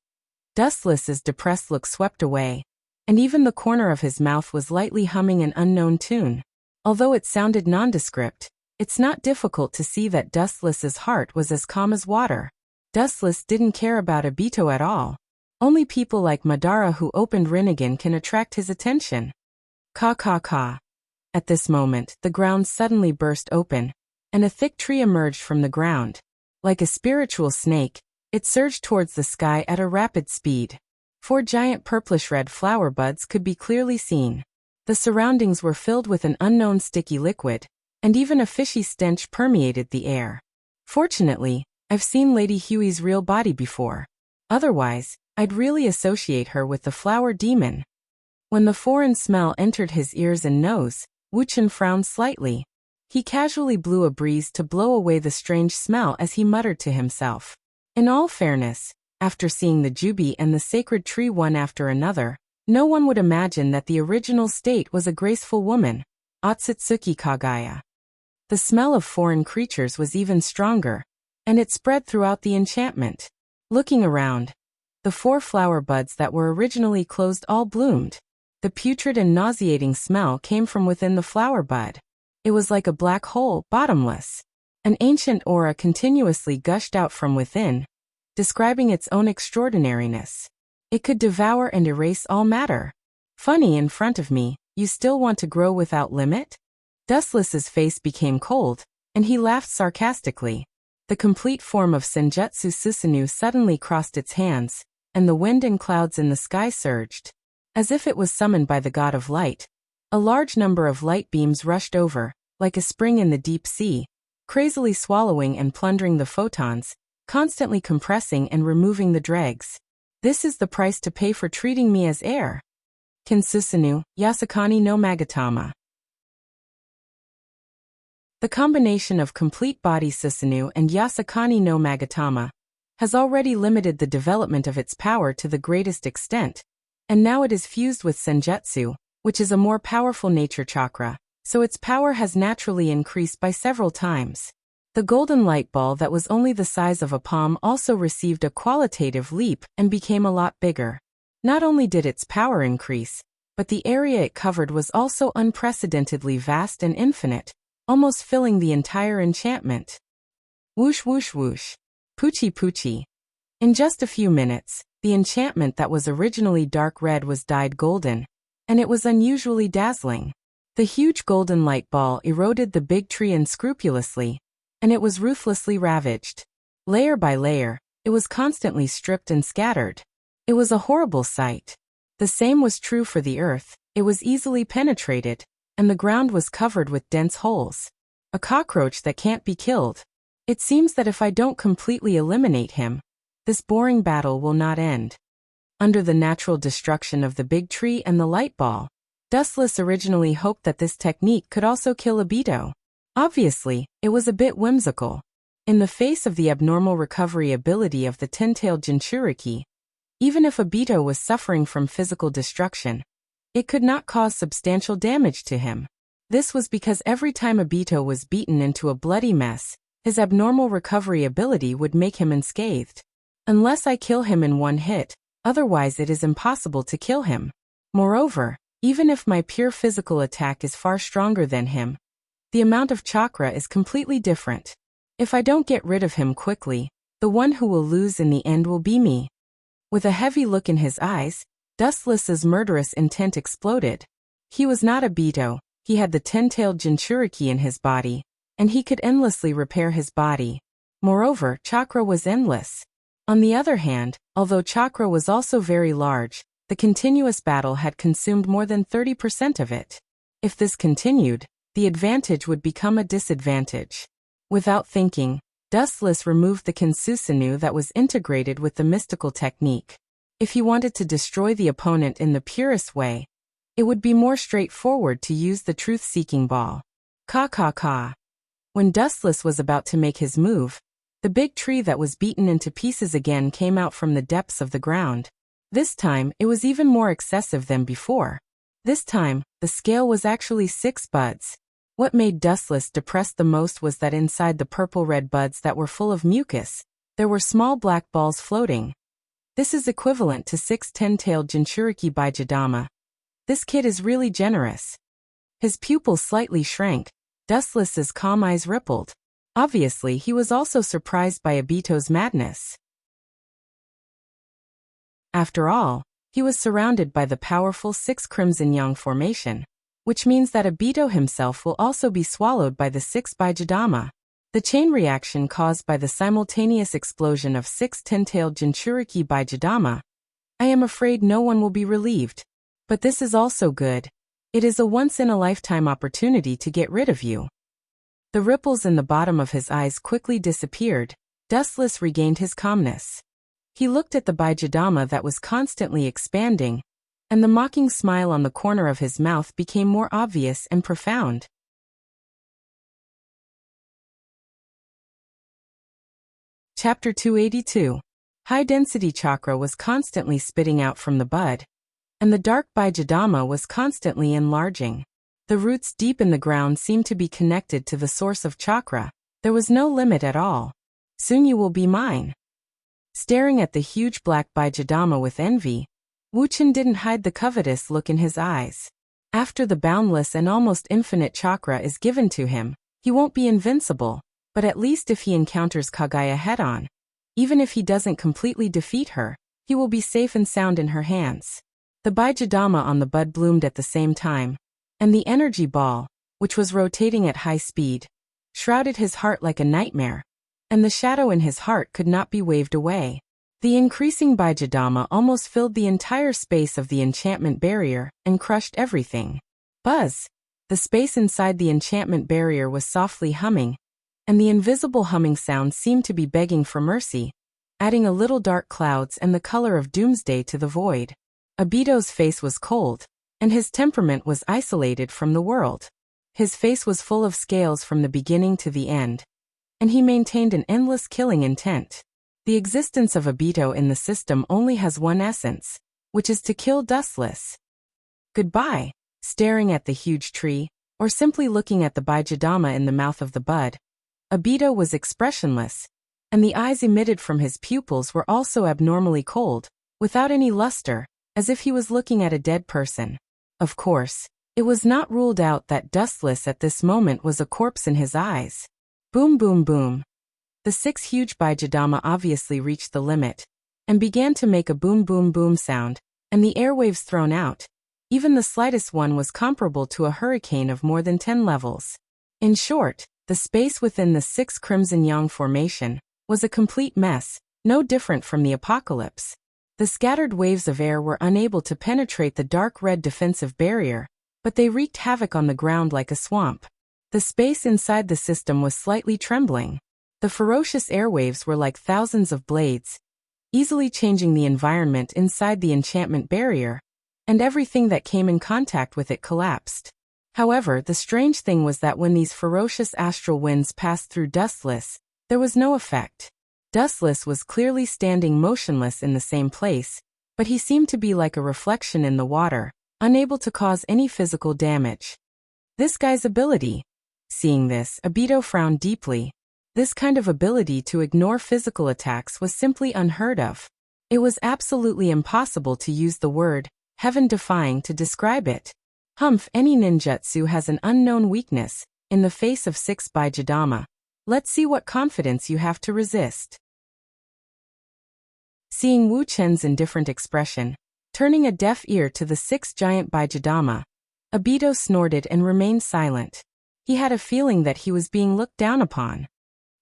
Dustless's depressed look swept away, and even the corner of his mouth was lightly humming an unknown tune. Although it sounded nondescript, it's not difficult to see that Dustless's heart was as calm as water. Dustless didn't care about Obito at all. Only people like Madara who opened Rinnegan can attract his attention. Ka. At this moment, the ground suddenly burst open, and a thick tree emerged from the ground. Like a spiritual snake, it surged towards the sky at a rapid speed. 4 giant purplish-red flower buds could be clearly seen. The surroundings were filled with an unknown sticky liquid, and even a fishy stench permeated the air. Fortunately, I've seen Lady Huey's real body before. Otherwise, I'd really associate her with the flower demon. When the foreign smell entered his ears and nose, Wuchen frowned slightly. He casually blew a breeze to blow away the strange smell as he muttered to himself. In all fairness, after seeing the Jubi and the sacred tree one after another, no one would imagine that the original state was a graceful woman, Otsutsuki Kagaya. The smell of foreign creatures was even stronger, and it spread throughout the enchantment. Looking around, The 4 flower buds that were originally closed all bloomed. The putrid and nauseating smell came from within the flower bud. It was like a black hole, bottomless. An ancient aura continuously gushed out from within, describing its own extraordinariness. It could devour and erase all matter. Funny, in front of me, you still want to grow without limit? Dustless's face became cold, and he laughed sarcastically. The complete form of Senjutsu Susanoo suddenly crossed its hands, and the wind and clouds in the sky surged. As if it was summoned by the god of light, a large number of light beams rushed over, like a spring in the deep sea, crazily swallowing and plundering the photons, constantly compressing and removing the dregs. This is the price to pay for treating me as air. Kin Susanoo, Yasakani no Magatama. The combination of complete body Susanoo and Yasakani no Magatama has already limited the development of its power to the greatest extent, and now it is fused with Senjutsu, which is a more powerful nature chakra, so its power has naturally increased by several times. The golden light ball that was only the size of a palm also received a qualitative leap and became a lot bigger. Not only did its power increase, but the area it covered was also unprecedentedly vast and infinite, almost filling the entire enchantment. Whoosh whoosh whoosh. Poochie poochie. In just a few minutes, the enchantment that was originally dark red was dyed golden, and it was unusually dazzling. The huge golden light ball eroded the big tree unscrupulously, and it was ruthlessly ravaged. Layer by layer, it was constantly stripped and scattered. It was a horrible sight. The same was true for the earth. It was easily penetrated, and the ground was covered with dense holes. A cockroach that can't be killed. It seems that if I don't completely eliminate him, this boring battle will not end. Under the natural destruction of the big tree and the light ball, Dustless originally hoped that this technique could also kill Obito. Obviously, it was a bit whimsical. In the face of the abnormal recovery ability of the ten-tailed Jinchuriki, even if Obito was suffering from physical destruction, it could not cause substantial damage to him. This was because every time Obito was beaten into a bloody mess, his abnormal recovery ability would make him unscathed. Unless I kill him in one hit, otherwise it is impossible to kill him. Moreover, even if my pure physical attack is far stronger than him, the amount of chakra is completely different. If I don't get rid of him quickly, the one who will lose in the end will be me. With a heavy look in his eyes, Dustless's murderous intent exploded. He was not Obito, he had the ten-tailed Jinchuriki in his body, and he could endlessly repair his body. Moreover, chakra was endless. On the other hand, although chakra was also very large, the continuous battle had consumed more than 30% of it. If this continued, the advantage would become a disadvantage. Without thinking, Dustless removed the Kin Susanoo that was integrated with the mystical technique. If he wanted to destroy the opponent in the purest way, it would be more straightforward to use the truth-seeking ball. Ka ka ka. When Dustless was about to make his move, the big tree that was beaten into pieces again came out from the depths of the ground. This time, it was even more excessive than before. This time, the scale was actually 6 buds. What made Dustless depressed the most was that inside the purple-red buds that were full of mucus, there were small black balls floating. This is equivalent to 6 ten-tailed Jinchuriki by Jidama. This kid is really generous. His pupils slightly shrank. Dustless's calm eyes rippled. Obviously, he was also surprised by Obito's madness. After all, he was surrounded by the powerful 6 Crimson Yang formation, which means that Obito himself will also be swallowed by the 6 by Jidama. The chain reaction caused by the simultaneous explosion of 6 ten-tailed Jinchuriki by Jidama. I am afraid no one will be relieved. But this is also good. It is a once-in-a-lifetime opportunity to get rid of you. The ripples in the bottom of his eyes quickly disappeared. Dustless regained his calmness. He looked at the Baijidama that was constantly expanding, and the mocking smile on the corner of his mouth became more obvious and profound. Chapter 282. High-density chakra was constantly spitting out from the bud, and the dark Baijidama was constantly enlarging. The roots deep in the ground seemed to be connected to the source of chakra. There was no limit at all. Soon you will be mine. Staring at the huge black Baijadama with envy, Wuchen didn't hide the covetous look in his eyes. After the boundless and almost infinite chakra is given to him, he won't be invincible, but at least if he encounters Kaguya head-on, even if he doesn't completely defeat her, he will be safe and sound in her hands. The Baijadama on the bud bloomed at the same time, and the energy ball, which was rotating at high speed, shrouded his heart like a nightmare, and the shadow in his heart could not be waved away. The increasing Baijadama almost filled the entire space of the enchantment barrier and crushed everything. Buzz! The space inside the enchantment barrier was softly humming, and the invisible humming sound seemed to be begging for mercy, adding a little dark clouds and the color of doomsday to the void. Obito's face was cold, and his temperament was isolated from the world. His face was full of scales from the beginning to the end, and he maintained an endless killing intent. The existence of Obito in the system only has one essence, which is to kill Dustless. Goodbye. Staring at the huge tree, or simply looking at the Baijadama in the mouth of the bud, Obito was expressionless, and the eyes emitted from his pupils were also abnormally cold, without any luster, as if he was looking at a dead person. Of course, it was not ruled out that Dustless at this moment was a corpse in his eyes. Boom boom boom. The 6 huge Baijadama obviously reached the limit, and began to make a boom boom boom sound, and the airwaves thrown out. Even the slightest one was comparable to a hurricane of more than 10 levels. In short, the space within the 6 Crimson Yang formation was a complete mess, no different from the apocalypse. The scattered waves of air were unable to penetrate the dark red defensive barrier, but they wreaked havoc on the ground like a swamp. The space inside the system was slightly trembling. The ferocious airwaves were like thousands of blades, easily changing the environment inside the enchantment barrier, and everything that came in contact with it collapsed. However, the strange thing was that when these ferocious astral winds passed through Dustless, there was no effect. Dustless was clearly standing motionless in the same place, but he seemed to be like a reflection in the water, unable to cause any physical damage. This guy's ability. Seeing this, Obito frowned deeply. This kind of ability to ignore physical attacks was simply unheard of. It was absolutely impossible to use the word heaven-defying to describe it. Humph, any ninjutsu has an unknown weakness. In the face of 6 Baijadama, let's see what confidence you have to resist. Seeing Wu Chen's indifferent expression, turning a deaf ear to the 6 giant Baijadama, Obito snorted and remained silent. He had a feeling that he was being looked down upon.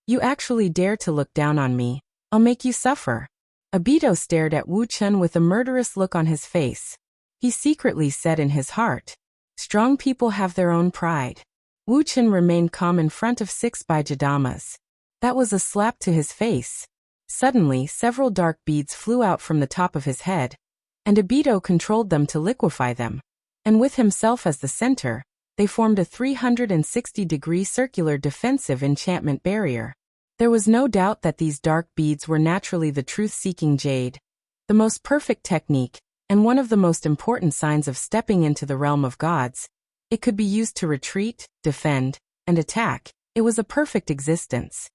You actually dare to look down on me? I'll make you suffer. Obito stared at Wu Chen with a murderous look on his face. He secretly said in his heart, strong people have their own pride. Wu Chen remained calm in front of 6 Baijadamas. That was a slap to his face. Suddenly, several dark beads flew out from the top of his head, and Obito controlled them to liquefy them. And with himself as the center, they formed a 360-degree circular defensive enchantment barrier. There was no doubt that these dark beads were naturally the truth-seeking jade, the most perfect technique, and one of the most important signs of stepping into the realm of gods. It could be used to retreat, defend, and attack. It was a perfect existence.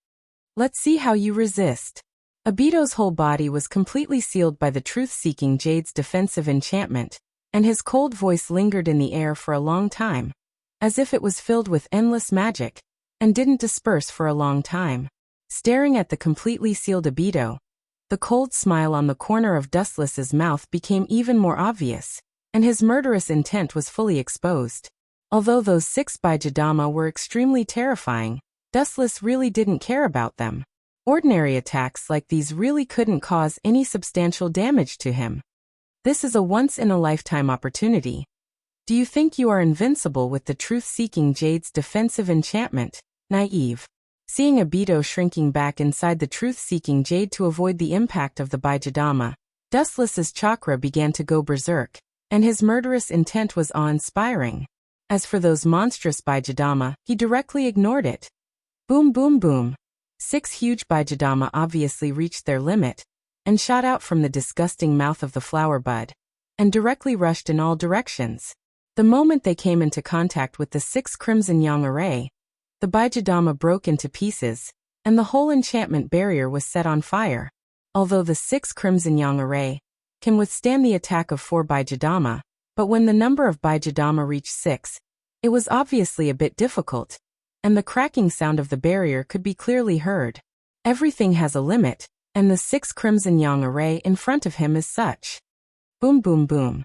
Let's see how you resist. Obito's whole body was completely sealed by the truth-seeking jade's defensive enchantment, and his cold voice lingered in the air for a long time, as if it was filled with endless magic, and didn't disperse for a long time. Staring at the completely sealed Obito, the cold smile on the corner of Dustless's mouth became even more obvious, and his murderous intent was fully exposed. Although those 6 Baijadama were extremely terrifying, Dustless really didn't care about them. Ordinary attacks like these really couldn't cause any substantial damage to him. This is a once-in-a-lifetime opportunity. Do you think you are invincible with the truth-seeking jade's defensive enchantment? Naive. Seeing Obito shrinking back inside the truth-seeking jade to avoid the impact of the Baijadama, Dustless's chakra began to go berserk, and his murderous intent was awe-inspiring. As for those monstrous Baijadama, he directly ignored it. Boom boom boom. 6 huge Baijadama obviously reached their limit, and shot out from the disgusting mouth of the flower bud, and directly rushed in all directions. The moment they came into contact with the 6 Crimson Yang array, the Baijadama broke into pieces, and the whole enchantment barrier was set on fire. although the 6 Crimson Yang array can withstand the attack of 4 Baijidama, but when the number of Baijidama reached 6, it was obviously a bit difficult, and the cracking sound of the barrier could be clearly heard. Everything has a limit, and the 6 Crimson Yang array in front of him is such. Boom boom boom.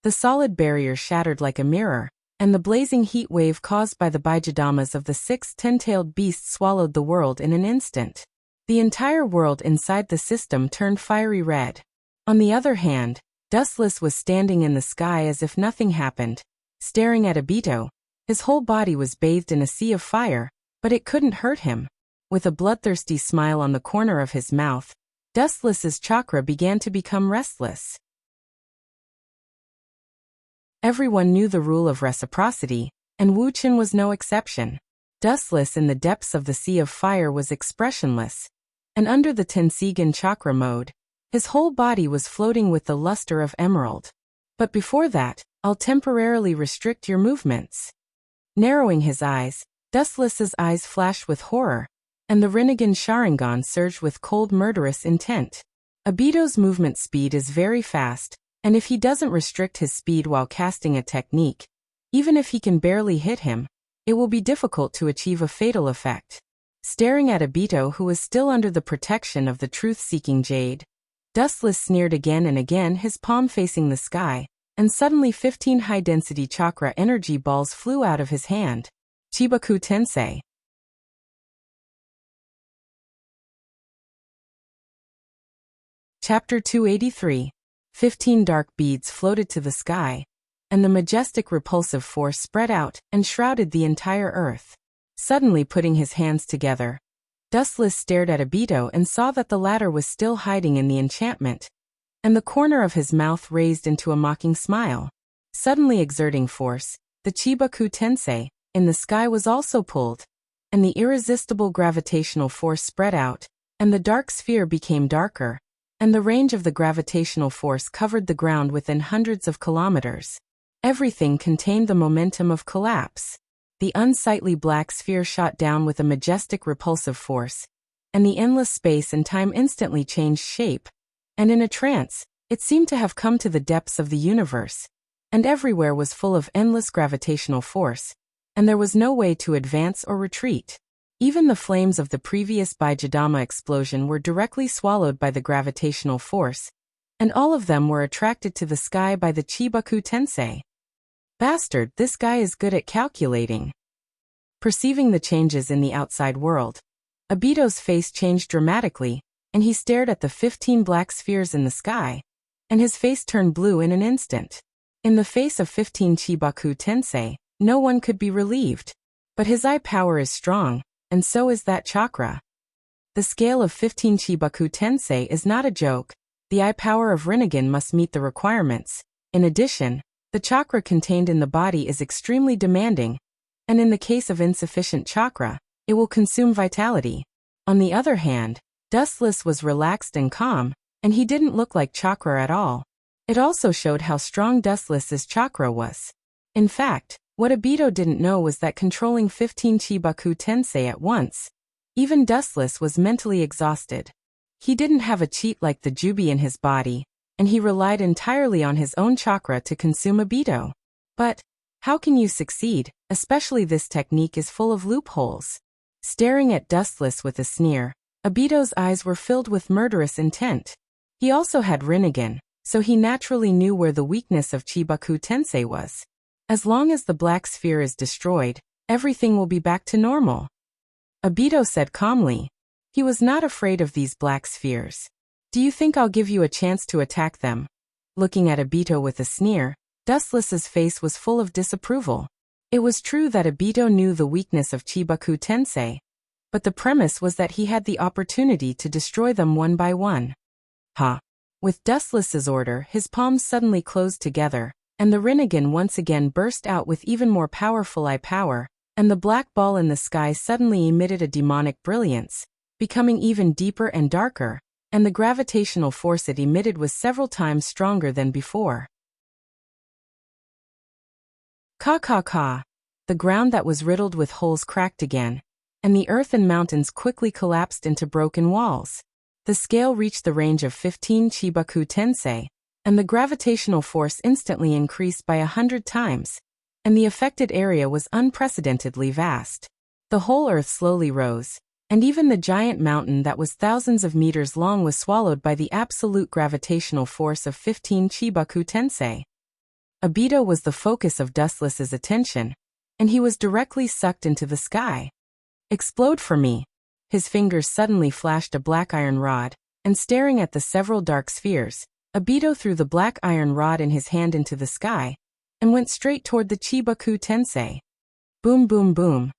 The solid barrier shattered like a mirror, and the blazing heat wave caused by the Baijidamas of the 6 ten-tailed beasts swallowed the world in an instant. The entire world inside the system turned fiery red. On the other hand, Dustless was standing in the sky as if nothing happened, staring at Obito. His whole body was bathed in a sea of fire, but it couldn't hurt him. With a bloodthirsty smile on the corner of his mouth, Dustless's chakra began to become restless. Everyone knew the rule of reciprocity, and Wuxia was no exception. Dustless in the depths of the sea of fire was expressionless, and under the Tensigan chakra mode, his whole body was floating with the luster of emerald. But before that, I'll temporarily restrict your movements. Narrowing his eyes, Dustless's eyes flashed with horror, and the Rinnegan Sharingan surged with cold murderous intent. Obito's movement speed is very fast, and if he doesn't restrict his speed while casting a technique, even if he can barely hit him, it will be difficult to achieve a fatal effect. Staring at Obito, who was still under the protection of the truth-seeking jade, Dustless sneered again and again, his palm facing the sky, and suddenly 15 high-density chakra energy balls flew out of his hand. Chibaku Tensei. Chapter 283. 15 dark beads floated to the sky, and the majestic repulsive force spread out and shrouded the entire earth. Suddenly putting his hands together, Dustless stared at Obito and saw that the latter was still hiding in the enchantment, and the corner of his mouth raised into a mocking smile. Suddenly exerting force, the Chibaku Tensei in the sky was also pulled, and the irresistible gravitational force spread out, and the dark sphere became darker, and the range of the gravitational force covered the ground within hundreds of kilometers. Everything contained the momentum of collapse. The unsightly black sphere shot down with a majestic repulsive force, and the endless space and time instantly changed shape, and in a trance, it seemed to have come to the depths of the universe, and everywhere was full of endless gravitational force, and there was no way to advance or retreat. Even the flames of the previous Baijidama explosion were directly swallowed by the gravitational force, and all of them were attracted to the sky by the Chibaku Tensei. Bastard, this guy is good at calculating. Perceiving the changes in the outside world, Obito's face changed dramatically, and he stared at the 15 black spheres in the sky, and his face turned blue in an instant. In the face of 15 Chibaku Tensei, no one could be relieved. But his eye power is strong, and so is that chakra. The scale of 15 Chibaku Tensei is not a joke. The eye power of Rinnegan must meet the requirements. In addition, the chakra contained in the body is extremely demanding, and in the case of insufficient chakra, it will consume vitality. On the other hand, Dustless was relaxed and calm, and he didn't look like chakra at all. It also showed how strong Dustless's chakra was. In fact, what Obito didn't know was that controlling 15 Chibaku Tensei at once, even Dustless was mentally exhausted. He didn't have a cheat like the Jubi in his body, and he relied entirely on his own chakra to consume Obito. But how can you succeed, especially this technique is full of loopholes? Staring at Dustless with a sneer, Obito's eyes were filled with murderous intent. He also had Rinnegan, so he naturally knew where the weakness of Chibaku Tensei was. As long as the black sphere is destroyed, everything will be back to normal. Obito said calmly. He was not afraid of these black spheres. Do you think I'll give you a chance to attack them? Looking at Obito with a sneer, Dustless's face was full of disapproval. It was true that Obito knew the weakness of Chibaku Tensei, but the premise was that he had the opportunity to destroy them one by one. Ha! With Dustless's order, his palms suddenly closed together, and the Rinnegan once again burst out with even more powerful eye power, and the black ball in the sky suddenly emitted a demonic brilliance, becoming even deeper and darker, and the gravitational force it emitted was several times stronger than before. Ka ka ka! The ground that was riddled with holes cracked again, and the earth and mountains quickly collapsed into broken walls. The scale reached the range of 15 Chibaku tensei, and the gravitational force instantly increased by 100 times, and the affected area was unprecedentedly vast. The whole Earth slowly rose, and even the giant mountain that was thousands of meters long was swallowed by the absolute gravitational force of 15 Chibaku tensei. Obito was the focus of Dustless's attention, and he was directly sucked into the sky. Explode for me. His fingers suddenly flashed a black iron rod, and staring at the several dark spheres, Obito threw the black iron rod in his hand into the sky, and went straight toward the Chibaku tensei. Boom boom boom.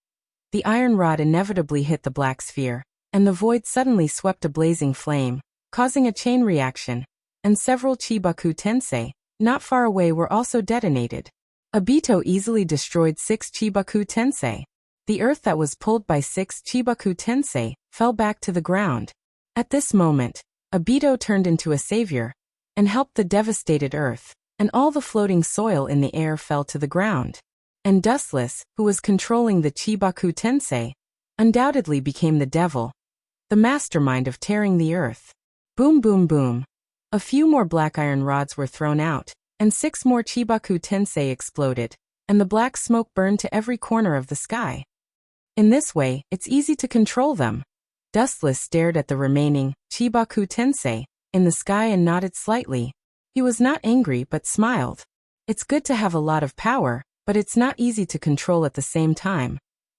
The iron rod inevitably hit the black sphere, and the void suddenly swept a blazing flame, causing a chain reaction, and several Chibaku tensei, not far away, were also detonated. Obito easily destroyed 6 Chibaku tensei. The earth that was pulled by 6 Chibaku tensei fell back to the ground. At this moment, Obito turned into a savior, and helped the devastated earth, and all the floating soil in the air fell to the ground. And Dustless, who was controlling the Chibaku tensei, undoubtedly became the devil, the mastermind of tearing the earth. Boom boom boom. A few more black iron rods were thrown out, and 6 more Chibaku tensei exploded, and the black smoke burned to every corner of the sky. In this way, it's easy to control them. Dustless stared at the remaining Chibaku tensei in the sky and nodded slightly. He was not angry but smiled. It's good to have a lot of power, but it's not easy to control at the same time,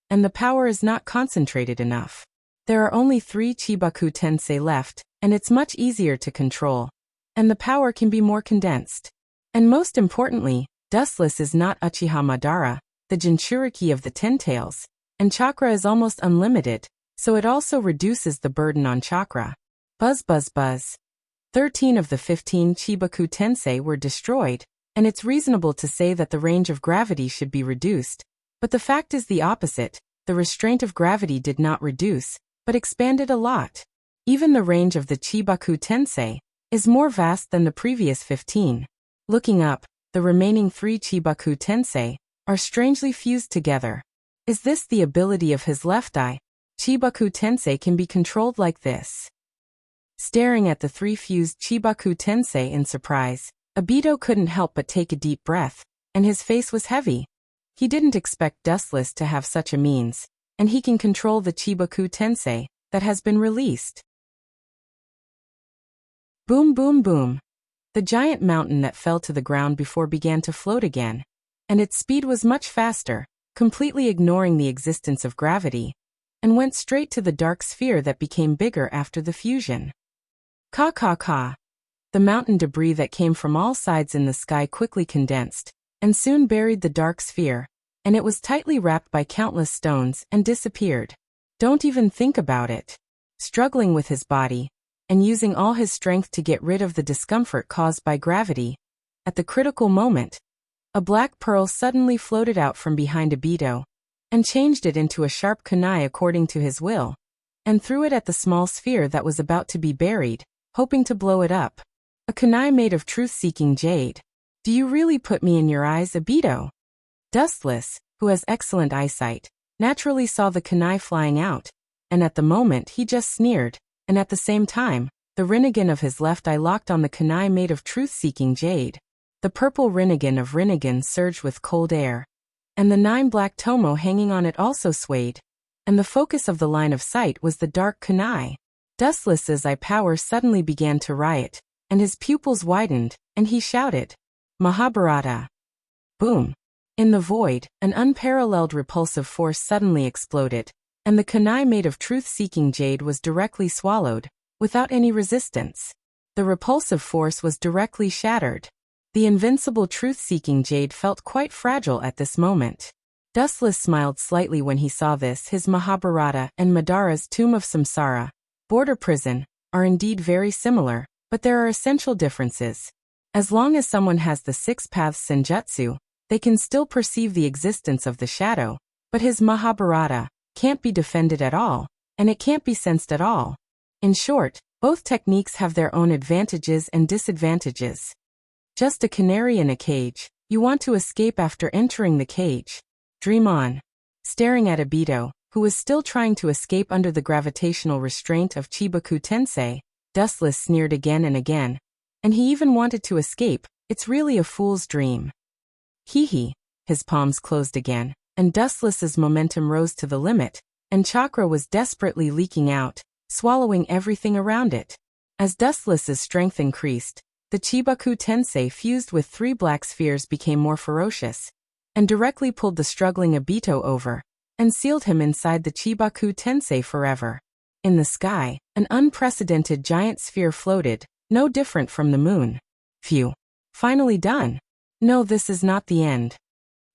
and the power is not concentrated enough. There are only 3 Chibaku tensei left, and it's much easier to control, and the power can be more condensed. And most importantly, Dustless is not Uchiha Madara, the Jinchuriki of the Ten Tails, and chakra is almost unlimited, so it also reduces the burden on chakra. Buzz buzz buzz. 13 of the 15 Chibaku tensei were destroyed, and it's reasonable to say that the range of gravity should be reduced, but the fact is the opposite. The restraint of gravity did not reduce, but expanded a lot. Even the range of the Chibaku tensei is more vast than the previous 15. Looking up, the remaining 3 Chibaku tensei are strangely fused together. Is this the ability of his left eye? Chibaku tensei can be controlled like this. Staring at the 3 fused Chibaku tensei in surprise, Obito couldn't help but take a deep breath, and his face was heavy. He didn't expect Dustless to have such a means, and he can control the Chibaku tensei that has been released. Boom boom boom. The giant mountain that fell to the ground before began to float again, and its speed was much faster, completely ignoring the existence of gravity, and went straight to the dark sphere that became bigger after the fusion. Ka ka ka. The mountain debris that came from all sides in the sky quickly condensed, and soon buried the dark sphere, and it was tightly wrapped by countless stones and disappeared. Don't even think about it. Struggling with his body, and using all his strength to get rid of the discomfort caused by gravity, at the critical moment, a black pearl suddenly floated out from behind Obito, and changed it into a sharp kunai according to his will, and threw it at the small sphere that was about to be buried, hoping to blow it up. A kunai made of truth-seeking jade. Do you really put me in your eyes, Obito? Dustless, who has excellent eyesight, naturally saw the kunai flying out, and at the moment he just sneered, and at the same time, the rinnegan of his left eye locked on the kunai made of truth-seeking jade. The purple rinnegan of rinnegan surged with cold air, and the 9 black tomo hanging on it also swayed, and the focus of the line of sight was the dark kunai. Dustless's eye power suddenly began to riot, and his pupils widened, and he shouted, Mahabharata! Boom! In the void, an unparalleled repulsive force suddenly exploded, and the kunai made of truth-seeking jade was directly swallowed, without any resistance. The repulsive force was directly shattered. The invincible truth-seeking jade felt quite fragile at this moment. Dustless smiled slightly when he saw this. His Mahabharata and Madara's Tomb of Samsara, border prison, are indeed very similar, but there are essential differences. As long as someone has the 6 paths senjutsu, they can still perceive the existence of the shadow, but his Mahabharata can't be defended at all, and it can't be sensed at all. In short, both techniques have their own advantages and disadvantages. Just a canary in a cage, you want to escape after entering the cage. Dream on. Staring at Obito, who was still trying to escape under the gravitational restraint of Chibaku tensei, Dustless sneered again and again. And he even wanted to escape. It's really a fool's dream. Hee hee. His palms closed again, and Dustless's momentum rose to the limit, and chakra was desperately leaking out, swallowing everything around it. As Dustless's strength increased, the Chibaku Tensei fused with 3 black spheres became more ferocious, and directly pulled the struggling Obito over, and sealed him inside the Chibaku Tensei forever. In the sky, an unprecedented giant sphere floated, no different from the moon. Phew. Finally done. No, this is not the end.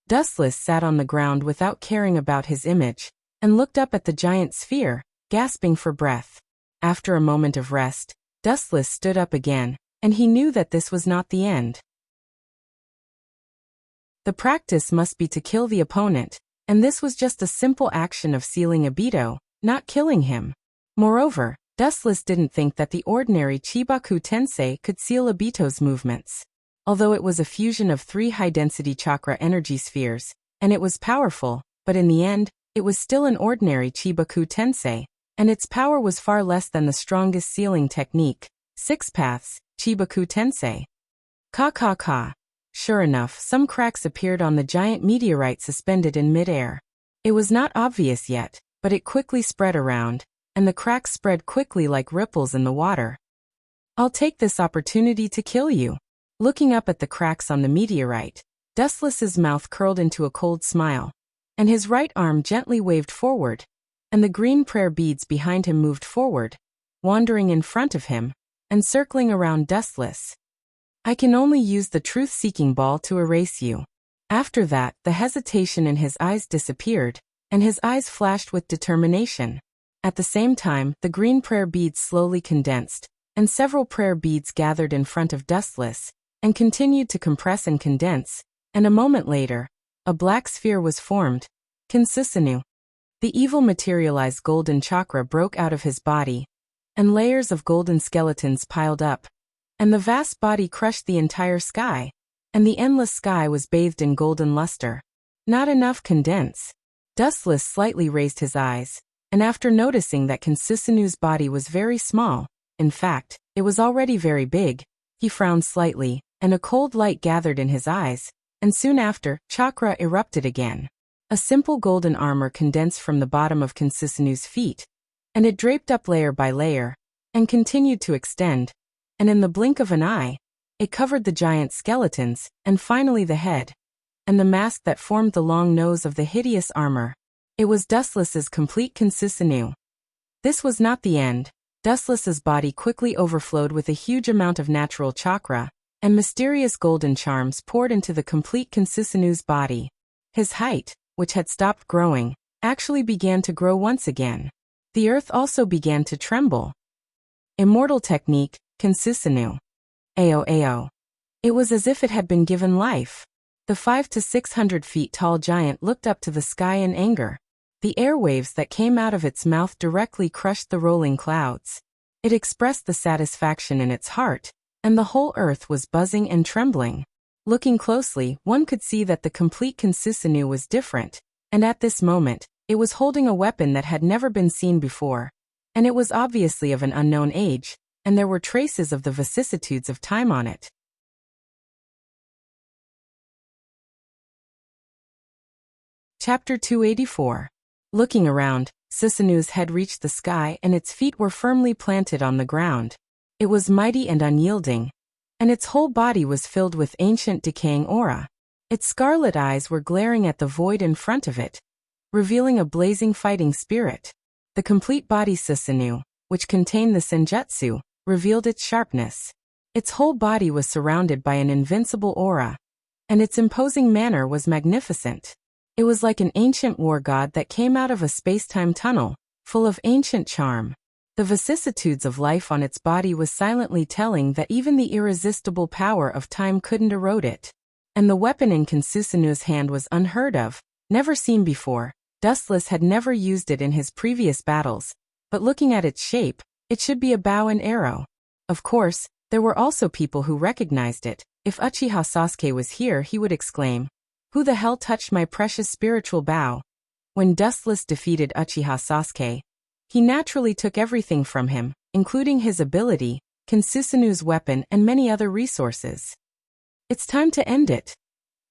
Dustless sat on the ground without caring about his image, and looked up at the giant sphere, gasping for breath. After a moment of rest, Dustless stood up again, and he knew that this was not the end. The practice must be to kill the opponent, and this was just a simple action of sealing Obito, not killing him. Moreover, Dustless didn't think that the ordinary Chibaku Tensei could seal Obito's movements. Although it was a fusion of 3 high-density chakra energy spheres, and it was powerful, but in the end, it was still an ordinary Chibaku Tensei, and its power was far less than the strongest sealing technique, 6 paths, Chibaku Tensei. Ka. Sure enough, some cracks appeared on the giant meteorite suspended in midair. It was not obvious yet, but it quickly spread around, and the cracks spread quickly like ripples in the water. I'll take this opportunity to kill you. Looking up at the cracks on the meteorite, Dustless's mouth curled into a cold smile, and his right arm gently waved forward, and the green prayer beads behind him moved forward, wandering in front of him, and circling around Dustless. I can only use the truth-seeking ball to erase you. After that, the hesitation in his eyes disappeared, and his eyes flashed with determination. At the same time, the green prayer beads slowly condensed, and several prayer beads gathered in front of Dustless, and continued to compress and condense, and a moment later, a black sphere was formed, Kinsusanu. The evil materialized golden chakra broke out of his body, and layers of golden skeletons piled up, and the vast body crushed the entire sky, and the endless sky was bathed in golden luster. Not enough condense. Dustless slightly raised his eyes, and after noticing that Kinsusanu's body was very small, in fact, it was already very big, he frowned slightly, and a cold light gathered in his eyes, and soon after, chakra erupted again. A simple golden armor condensed from the bottom of Kinsusanu's feet, and it draped up layer by layer, and continued to extend, and in the blink of an eye, it covered the giant skeletons, and finally the head, and the mask that formed the long nose of the hideous armor. It was Dustless's complete Kinsusanu. This was not the end. Dustless's body quickly overflowed with a huge amount of natural chakra, and mysterious golden charms poured into the complete Kinsusanu's body. His height, which had stopped growing, actually began to grow once again. The earth also began to tremble. Immortal technique, Kinsusanu. Ao. It was as if it had been given life. The 500 to 600 feet tall giant looked up to the sky in anger. The airwaves that came out of its mouth directly crushed the rolling clouds. It expressed the satisfaction in its heart, and the whole earth was buzzing and trembling. Looking closely, one could see that the complete Kinsusanu was different, and at this moment, it was holding a weapon that had never been seen before, and it was obviously of an unknown age, and there were traces of the vicissitudes of time on it. Chapter 284. Looking around, Susanu's head reached the sky and its feet were firmly planted on the ground. It was mighty and unyielding, and its whole body was filled with ancient decaying aura. Its scarlet eyes were glaring at the void in front of it, revealing a blazing fighting spirit. The complete body Susanu, which contained the senjutsu, revealed its sharpness. Its whole body was surrounded by an invincible aura, and its imposing manner was magnificent. It was like an ancient war god that came out of a space-time tunnel, full of ancient charm. The vicissitudes of life on its body was silently telling that even the irresistible power of time couldn't erode it. And the weapon in Kinsusanu's hand was unheard of, never seen before. Dustless had never used it in his previous battles, but looking at its shape, it should be a bow and arrow. Of course, there were also people who recognized it. If Uchiha Sasuke was here, he would exclaim, "Who the hell touched my precious spiritual bow?" When Dustless defeated Uchiha Sasuke, he naturally took everything from him, including his ability, Kinsusanu's weapon and many other resources. It's time to end it.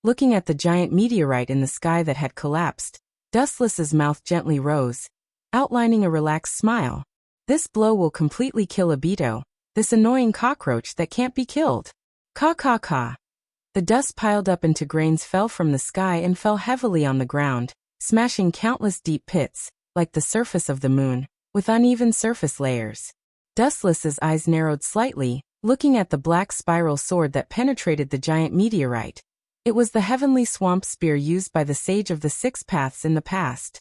Looking at the giant meteorite in the sky that had collapsed, Dustless's mouth gently rose, outlining a relaxed smile. This blow will completely kill Obito, this annoying cockroach that can't be killed. Ka ka ka. The dust piled up into grains fell from the sky and fell heavily on the ground, smashing countless deep pits, like the surface of the moon, with uneven surface layers. Dustless's eyes narrowed slightly, looking at the black spiral sword that penetrated the giant meteorite. It was the heavenly swamp spear used by the sage of the Six Paths in the past.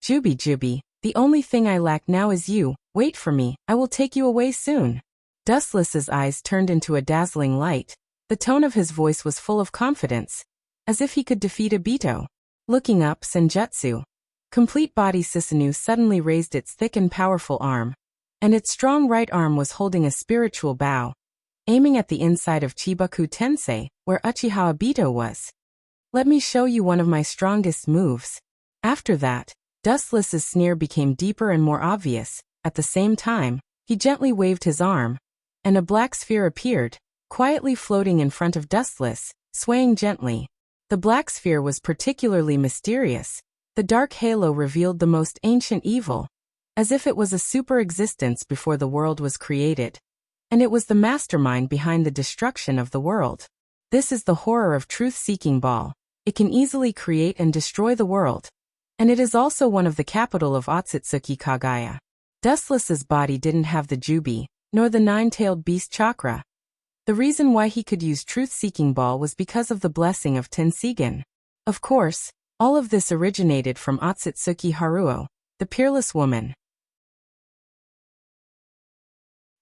Jubi Jubi, the only thing I lack now is you. Wait for me, I will take you away soon. Dustless's eyes turned into a dazzling light. The tone of his voice was full of confidence, as if he could defeat Obito. Looking up, Senjutsu. Complete body Susanoo suddenly raised its thick and powerful arm, and its strong right arm was holding a spiritual bow, aiming at the inside of Chibaku Tensei, where Uchiha Obito was. Let me show you one of my strongest moves. After that, Dustless's sneer became deeper and more obvious. At the same time, he gently waved his arm, and a black sphere appeared, quietly floating in front of Dustless, swaying gently. The black sphere was particularly mysterious. The dark halo revealed the most ancient evil, as if it was a super existence before the world was created. And it was the mastermind behind the destruction of the world. This is the horror of truth-seeking ball. It can easily create and destroy the world. And it is also one of the capital of Otsutsuki Kagaya. Dustless's body didn't have the Jubi, nor the nine-tailed beast chakra. The reason why he could use truth-seeking ball was because of the blessing of Tensigen. Of course, all of this originated from Otsutsuki Haruo, the peerless woman.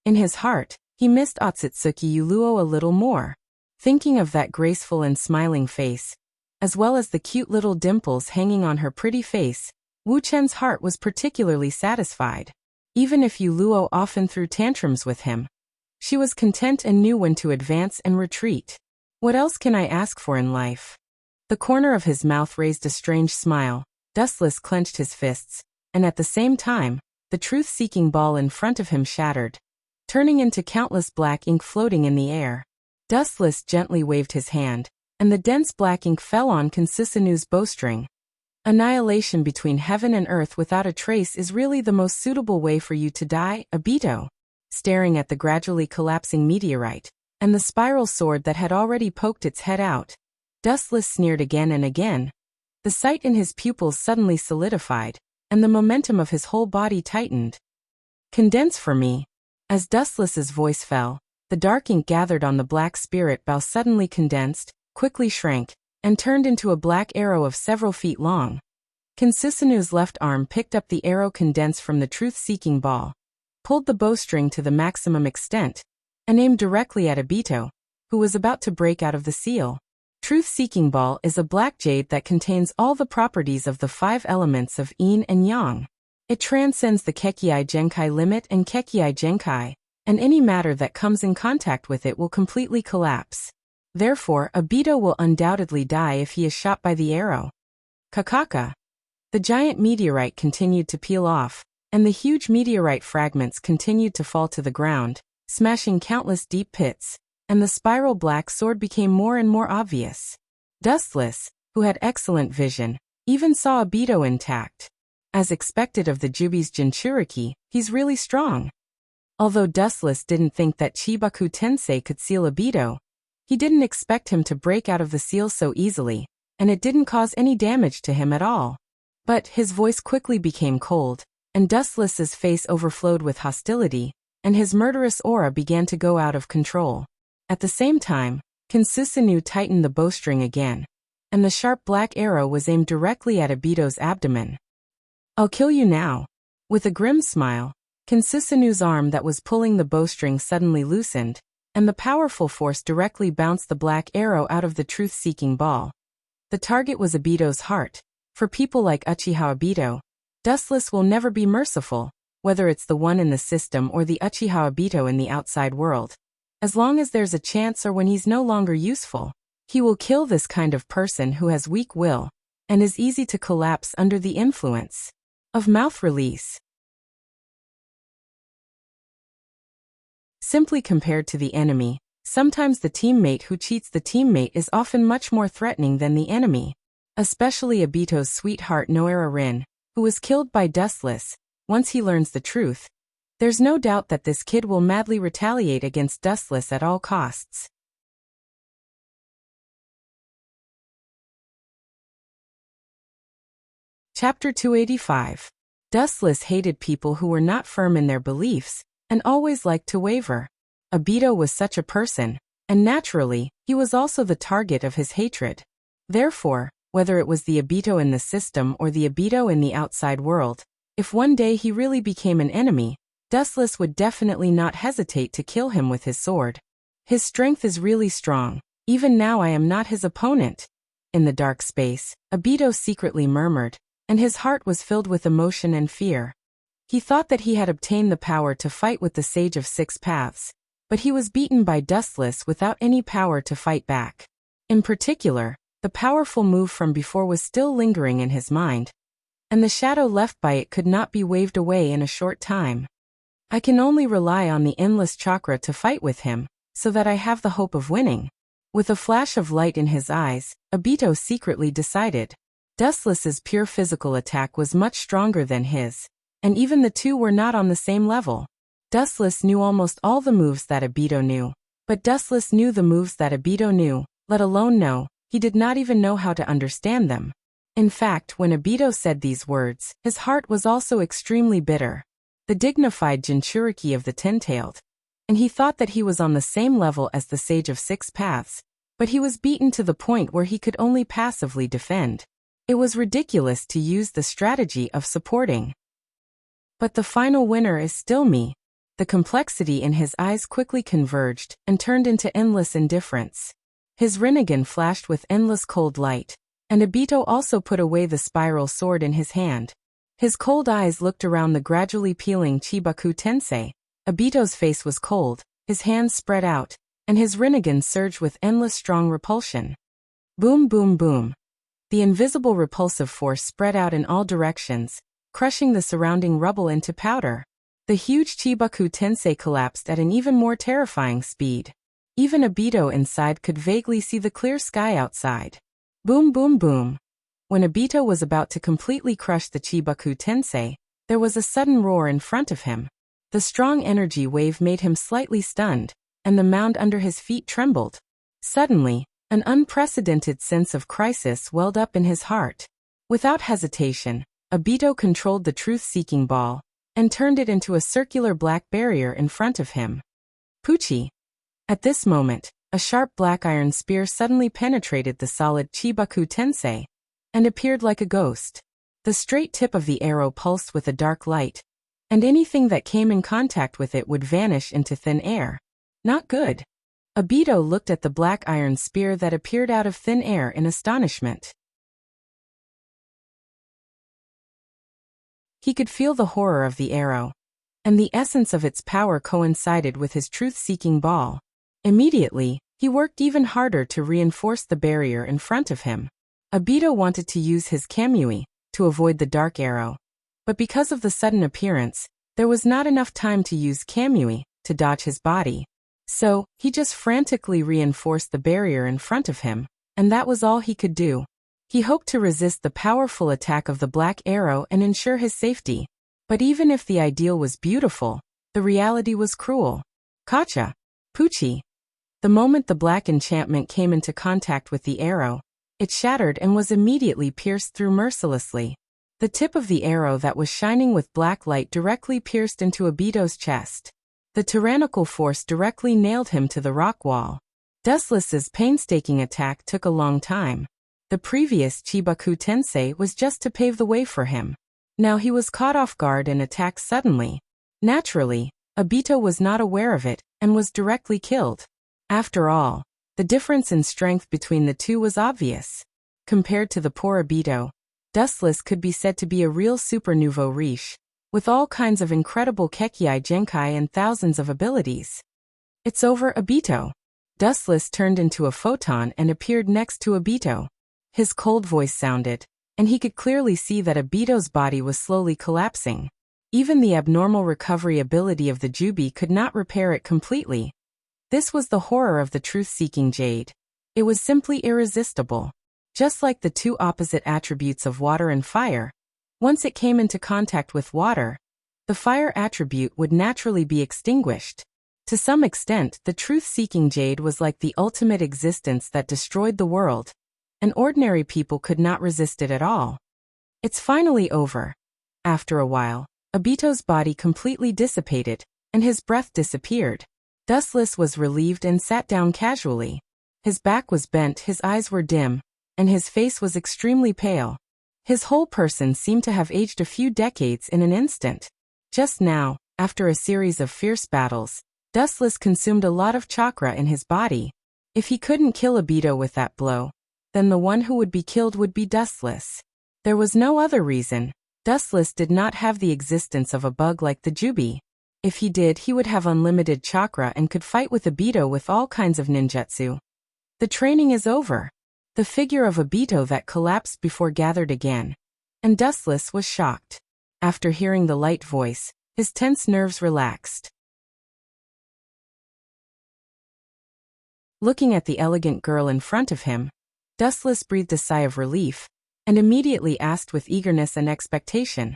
In his heart, he missed Otsutsuki Uluo a little more. Thinking of that graceful and smiling face, as well as the cute little dimples hanging on her pretty face, Wu Chen's heart was particularly satisfied. Even if Uluo often threw tantrums with him, she was content and knew when to advance and retreat. What else can I ask for in life? The corner of his mouth raised a strange smile. Dustless clenched his fists, and at the same time, the truth-seeking ball in front of him shattered, turning into countless black ink floating in the air. Dustless gently waved his hand, and the dense black ink fell on Kinsusanu's bowstring. Annihilation between heaven and earth without a trace is really the most suitable way for you to die, Obito. Staring at the gradually collapsing meteorite, and the spiral sword that had already poked its head out, Dustless sneered again and again. The sight in his pupils suddenly solidified, and the momentum of his whole body tightened. Condense for me. As Dustless's voice fell, the dark ink gathered on the black spirit bow suddenly condensed, quickly shrank, and turned into a black arrow of several feet long. Kinsusanu's left arm picked up the arrow condensed from the truth-seeking ball, pulled the bowstring to the maximum extent, and aimed directly at Obito, who was about to break out of the seal. Truth-seeking ball is a black jade that contains all the properties of the 5 elements of yin and yang. It transcends the Kekkei Genkai limit and Kekkei Genkai, and any matter that comes in contact with it will completely collapse. Therefore, Obito will undoubtedly die if he is shot by the arrow. Kakaka. The giant meteorite continued to peel off, and the huge meteorite fragments continued to fall to the ground, smashing countless deep pits, and the spiral black sword became more and more obvious. Dustless, who had excellent vision, even saw Obito intact. As expected of the Jubi's Jinchuriki, he's really strong. Although Dustless didn't think that Chibaku Tensei could seal Obito, he didn't expect him to break out of the seal so easily, and it didn't cause any damage to him at all. But his voice quickly became cold, and Dustless's face overflowed with hostility, and his murderous aura began to go out of control. At the same time, Kinsusanu tightened the bowstring again, and the sharp black arrow was aimed directly at Obito's abdomen. I'll kill you now. With a grim smile, Kinsusanu's arm that was pulling the bowstring suddenly loosened, and the powerful force directly bounced the black arrow out of the truth-seeking ball. The target was Obito's heart. For people like Uchiha Obito, Dustless will never be merciful, whether it's the one in the system or the Uchiha Obito in the outside world. As long as there's a chance or when he's no longer useful, he will kill this kind of person who has weak will, and is easy to collapse under the influence of mouth release. Simply compared to the enemy, sometimes the teammate who cheats the teammate is often much more threatening than the enemy. Especially Obito's sweetheart Noara Rin, who was killed by Dustless. Once he learns the truth, there's no doubt that this kid will madly retaliate against Dustless at all costs. Chapter 285. Dustless hated people who were not firm in their beliefs, and always liked to waver. Obito was such a person, and naturally, he was also the target of his hatred. Therefore, whether it was the Obito in the system or the Obito in the outside world, if one day he really became an enemy, Dustless would definitely not hesitate to kill him with his sword. His strength is really strong. Even now I am not his opponent. In the dark space, Obito secretly murmured, and his heart was filled with emotion and fear. He thought that he had obtained the power to fight with the Sage of Six Paths, but he was beaten by Dustless without any power to fight back. In particular, the powerful move from before was still lingering in his mind, and the shadow left by it could not be waved away in a short time. I can only rely on the endless chakra to fight with him, so that I have the hope of winning. With a flash of light in his eyes, Obito secretly decided. Dustless's pure physical attack was much stronger than his, and even the two were not on the same level. Dustless knew almost all the moves that Obito knew, but Dustless knew the moves that Obito knew, let alone know, he did not even know how to understand them. In fact, when Obito said these words, his heart was also extremely bitter. The dignified Jinchuriki of the Ten-Tailed, and he thought that he was on the same level as the Sage of Six Paths, but he was beaten to the point where he could only passively defend. It was ridiculous to use the strategy of supporting. But the final winner is still me. The complexity in his eyes quickly converged and turned into endless indifference. His Rinnegan flashed with endless cold light, and Obito also put away the spiral sword in his hand. His cold eyes looked around the gradually peeling Chibaku Tensei. Obito's face was cold, his hands spread out, and his Rinnegan surged with endless strong repulsion. Boom boom boom. The invisible repulsive force spread out in all directions, crushing the surrounding rubble into powder. The huge Chibaku Tensei collapsed at an even more terrifying speed. Even Obito inside could vaguely see the clear sky outside. Boom boom boom. When Obito was about to completely crush the Chibaku Tensei, there was a sudden roar in front of him. The strong energy wave made him slightly stunned, and the mound under his feet trembled. Suddenly, an unprecedented sense of crisis welled up in his heart. Without hesitation, Obito controlled the truth-seeking ball, and turned it into a circular black barrier in front of him. Pucci. At this moment, a sharp black iron spear suddenly penetrated the solid Chibaku Tensei, and appeared like a ghost. The straight tip of the arrow pulsed with a dark light, and anything that came in contact with it would vanish into thin air. Not good. Obito looked at the black iron spear that appeared out of thin air in astonishment. He could feel the horror of the arrow, and the essence of its power coincided with his truth-seeking ball. Immediately, he worked even harder to reinforce the barrier in front of him. Obito wanted to use his Kamui to avoid the dark arrow, but because of the sudden appearance, there was not enough time to use Kamui to dodge his body. So, he just frantically reinforced the barrier in front of him, and that was all he could do. He hoped to resist the powerful attack of the black arrow and ensure his safety. But even if the ideal was beautiful, the reality was cruel. Kacha. Pucci. The moment the black enchantment came into contact with the arrow, it shattered and was immediately pierced through mercilessly. The tip of the arrow that was shining with black light directly pierced into Obito's chest. The tyrannical force directly nailed him to the rock wall. Dustless's painstaking attack took a long time. The previous Chibaku Tensei was just to pave the way for him. Now he was caught off guard and attacked suddenly. Naturally, Obito was not aware of it, and was directly killed. After all, the difference in strength between the two was obvious. Compared to the poor Obito, Dustless could be said to be a real super nouveau riche, with all kinds of incredible Kekkei Genkai and thousands of abilities. It's over, Obito. Dustless turned into a photon and appeared next to Obito. His cold voice sounded, and he could clearly see that Obito's body was slowly collapsing. Even the abnormal recovery ability of the Jubi could not repair it completely. This was the horror of the truth-seeking jade. It was simply irresistible. Just like the two opposite attributes of water and fire, once it came into contact with water, the fire attribute would naturally be extinguished. To some extent, the truth-seeking jade was like the ultimate existence that destroyed the world, and ordinary people could not resist it at all. It's finally over. After a while, Obito's body completely dissipated, and his breath disappeared. Dustless was relieved and sat down casually. His back was bent, his eyes were dim, and his face was extremely pale. His whole person seemed to have aged a few decades in an instant. Just now, after a series of fierce battles, Dustless consumed a lot of chakra in his body. If he couldn't kill Obito with that blow, then the one who would be killed would be Dustless. There was no other reason. Dustless did not have the existence of a bug like the Jubi. If he did, he would have unlimited chakra and could fight with Obito with all kinds of ninjutsu. The training is over. The figure of Obito that collapsed before gathered again, and Dustless was shocked. After hearing the light voice, his tense nerves relaxed. Looking at the elegant girl in front of him, Dustless breathed a sigh of relief, and immediately asked with eagerness and expectation,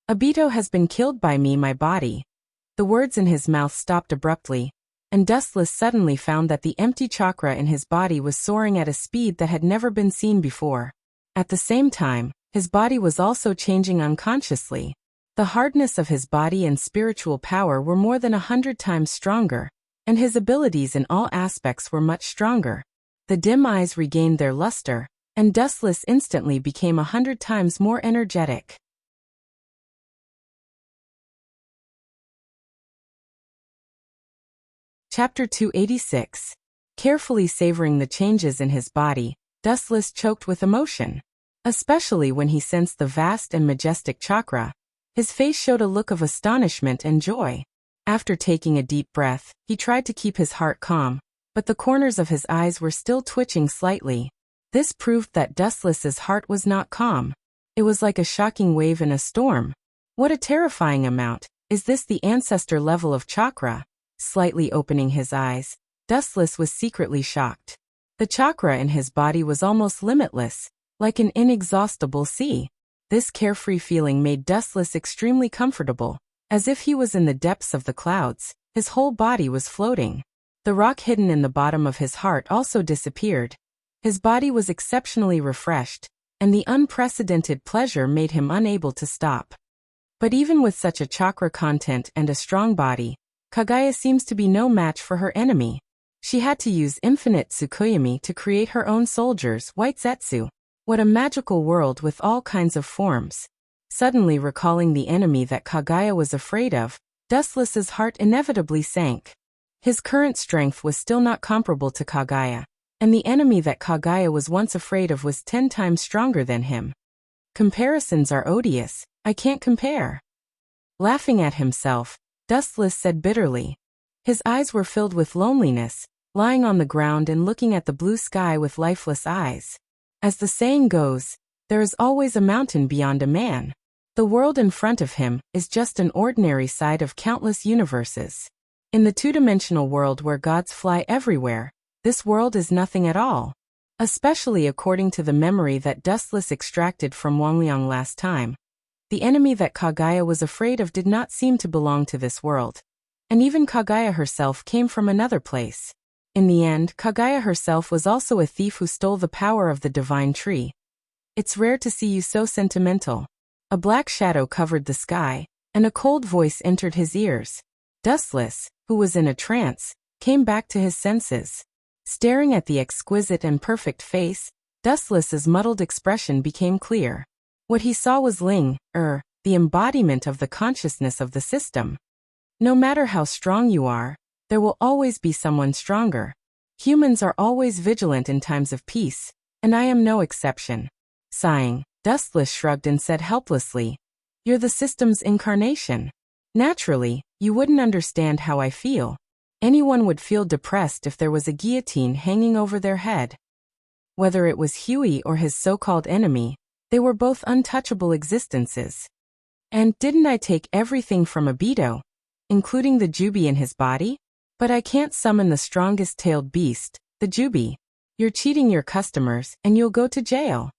"Obito has been killed by me, my body." The words in his mouth stopped abruptly, and Dustless suddenly found that the empty chakra in his body was soaring at a speed that had never been seen before. At the same time, his body was also changing unconsciously. The hardness of his body and spiritual power were more than 100 times stronger, and his abilities in all aspects were much stronger. The dim eyes regained their luster, and Dustless instantly became 100 times more energetic. Chapter 286. Carefully savoring the changes in his body, Dustless choked with emotion. Especially when he sensed the vast and majestic chakra, his face showed a look of astonishment and joy. After taking a deep breath, he tried to keep his heart calm, but the corners of his eyes were still twitching slightly. This proved that Dustless's heart was not calm. It was like a shocking wave in a storm. What a terrifying amount! Is this the ancestor level of chakra? Slightly opening his eyes, Dustless was secretly shocked. The chakra in his body was almost limitless, like an inexhaustible sea. This carefree feeling made Dustless extremely comfortable. As if he was in the depths of the clouds, his whole body was floating. The rock hidden in the bottom of his heart also disappeared. His body was exceptionally refreshed, and the unprecedented pleasure made him unable to stop. But even with such a chakra content and a strong body, Kaguya seems to be no match for her enemy. She had to use infinite Tsukuyomi to create her own soldiers, White Zetsu. What a magical world with all kinds of forms. Suddenly recalling the enemy that Kaguya was afraid of, Dustless's heart inevitably sank. His current strength was still not comparable to Kaguya, and the enemy that Kaguya was once afraid of was 10 times stronger than him. Comparisons are odious, I can't compare. Laughing at himself, Dustless said bitterly. His eyes were filled with loneliness, lying on the ground and looking at the blue sky with lifeless eyes. As the saying goes, there is always a mountain beyond a man. The world in front of him is just an ordinary side of countless universes. In the two-dimensional world where gods fly everywhere, this world is nothing at all. Especially according to the memory that Dustless extracted from Wangliang last time. The enemy that Kaguya was afraid of did not seem to belong to this world. And even Kaguya herself came from another place. In the end, Kaguya herself was also a thief who stole the power of the divine tree. It's rare to see you so sentimental. A black shadow covered the sky, and a cold voice entered his ears. Dustless, who was in a trance, came back to his senses. Staring at the exquisite and perfect face, Dustless's muddled expression became clear. What he saw was Ling, the embodiment of the consciousness of the system. No matter how strong you are, there will always be someone stronger. Humans are always vigilant in times of peace, and I am no exception. Sighing, Dustless shrugged and said helplessly, "You're the system's incarnation. Naturally, you wouldn't understand how I feel. Anyone would feel depressed if there was a guillotine hanging over their head." Whether it was Huey or his so-called enemy, they were both untouchable existences. And didn't I take everything from Obito, including the Jubi in his body? But I can't summon the strongest tailed beast, the Jubi. You're cheating your customers, and you'll go to jail.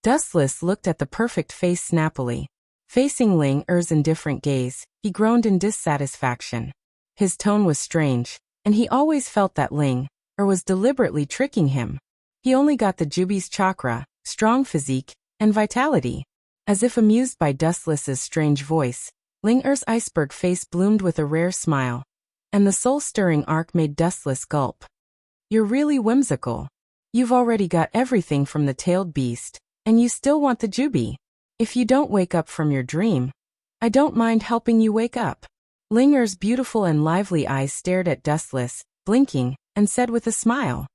Dustless looked at the perfect face snappily. Facing Ling Er's indifferent gaze, he groaned in dissatisfaction. His tone was strange, and he always felt that Ling Er was deliberately tricking him. He only got the Jubi's chakra, strong physique, and vitality. As if amused by Dustless's strange voice, Ling Er's iceberg face bloomed with a rare smile, and the soul-stirring arc made Dustless gulp. You're really whimsical. You've already got everything from the tailed beast, and you still want the Jubi. If you don't wake up from your dream, I don't mind helping you wake up. Ling Er's beautiful and lively eyes stared at Dustless, blinking, and said with a smile.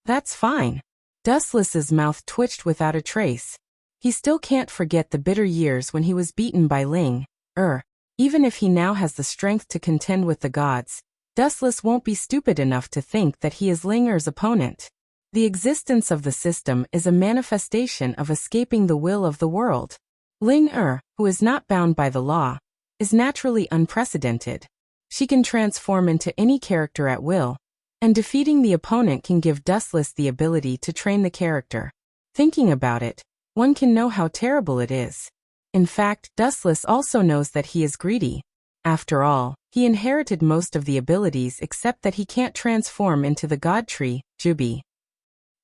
That's fine. Dustless's mouth twitched without a trace. He still can't forget the bitter years when he was beaten by Ling Er. Even if he now has the strength to contend with the gods, Dustless won't be stupid enough to think that he is Ling Er's opponent. The existence of the system is a manifestation of escaping the will of the world. Ling Er, who is not bound by the law, is naturally unprecedented. She can transform into any character at will, and defeating the opponent can give Dustless the ability to train the character. Thinking about it, one can know how terrible it is. In fact, Dustless also knows that he is greedy. After all, he inherited most of the abilities except that he can't transform into the god tree, Jubi.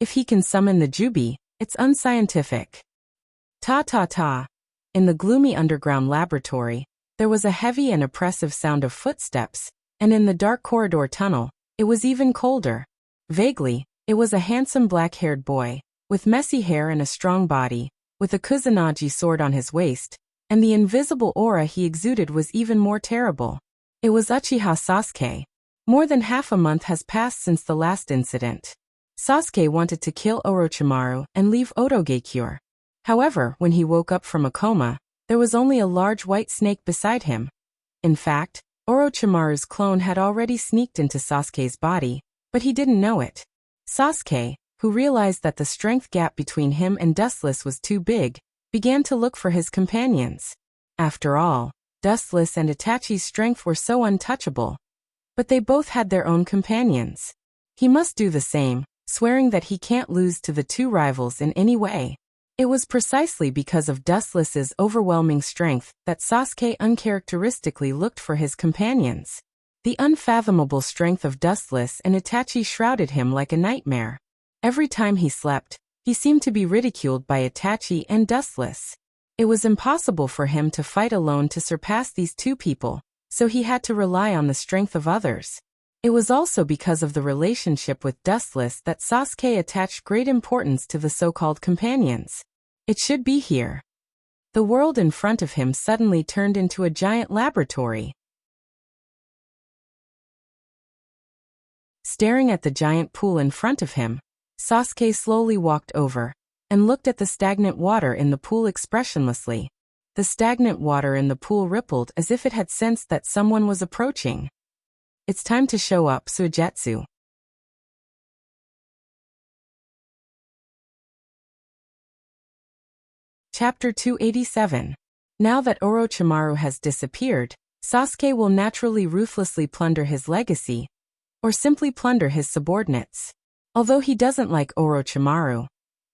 If he can summon the Jubi, it's unscientific. Ta-ta-ta. In the gloomy underground laboratory, there was a heavy and oppressive sound of footsteps, and in the dark corridor tunnel, it was even colder. Vaguely, it was a handsome black-haired boy, with messy hair and a strong body, with a Kusanagi sword on his waist, and the invisible aura he exuded was even more terrible. It was Uchiha Sasuke. More than half a month has passed since the last incident. Sasuke wanted to kill Orochimaru and leave Otogekyure. However, when he woke up from a coma, there was only a large white snake beside him. In fact, Orochimaru's clone had already sneaked into Sasuke's body, but he didn't know it. Sasuke, who realized that the strength gap between him and Dustless was too big, began to look for his companions. After all, Dustless and Itachi's strength were so untouchable. But they both had their own companions. He must do the same, swearing that he can't lose to the two rivals in any way. It was precisely because of Dustless's overwhelming strength that Sasuke uncharacteristically looked for his companions. The unfathomable strength of Dustless and Itachi shrouded him like a nightmare. Every time he slept, he seemed to be ridiculed by Itachi and Dustless. It was impossible for him to fight alone to surpass these two people, so he had to rely on the strength of others. It was also because of the relationship with Dustless that Sasuke attached great importance to the so-called companions. It should be here. The world in front of him suddenly turned into a giant laboratory. Staring at the giant pool in front of him, Sasuke slowly walked over and looked at the stagnant water in the pool expressionlessly. The stagnant water in the pool rippled as if it had sensed that someone was approaching. It's time to show up, Suigetsu. Chapter 287. Now that Orochimaru has disappeared, Sasuke will naturally ruthlessly plunder his legacy, or simply plunder his subordinates. Although he doesn't like Orochimaru,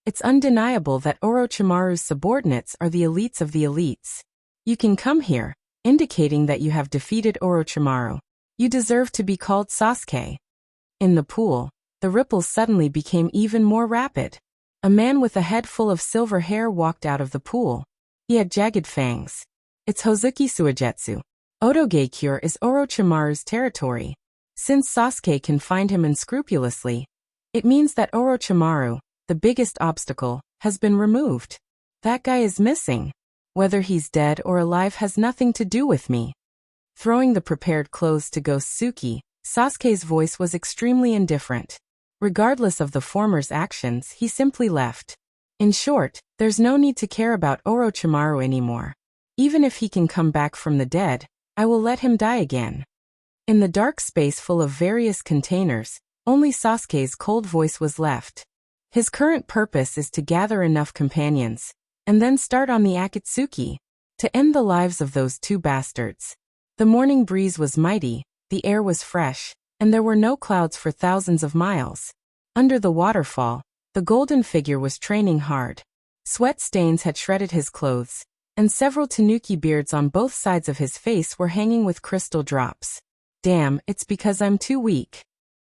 it's undeniable that Orochimaru's subordinates are the elites of the elites. You can come here, indicating that you have defeated Orochimaru. You deserve to be called Sasuke. In the pool, the ripples suddenly became even more rapid. A man with a head full of silver hair walked out of the pool. He had jagged fangs. It's Hozuki Suigetsu. Otogekyure is Orochimaru's territory. Since Sasuke can find him unscrupulously, it means that Orochimaru, the biggest obstacle, has been removed. That guy is missing. Whether he's dead or alive has nothing to do with me. Throwing the prepared clothes to Ghost Suki, Sasuke's voice was extremely indifferent. Regardless of the former's actions, he simply left. In short, there's no need to care about Orochimaru anymore. Even if he can come back from the dead, I will let him die again. In the dark space full of various containers, only Sasuke's cold voice was left. His current purpose is to gather enough companions, and then start on the Akatsuki, to end the lives of those two bastards. The morning breeze was mighty, the air was fresh, and there were no clouds for thousands of miles. Under the waterfall, the golden figure was training hard. Sweat stains had shredded his clothes, and several tanuki beards on both sides of his face were hanging with crystal drops. Damn, it's because I'm too weak.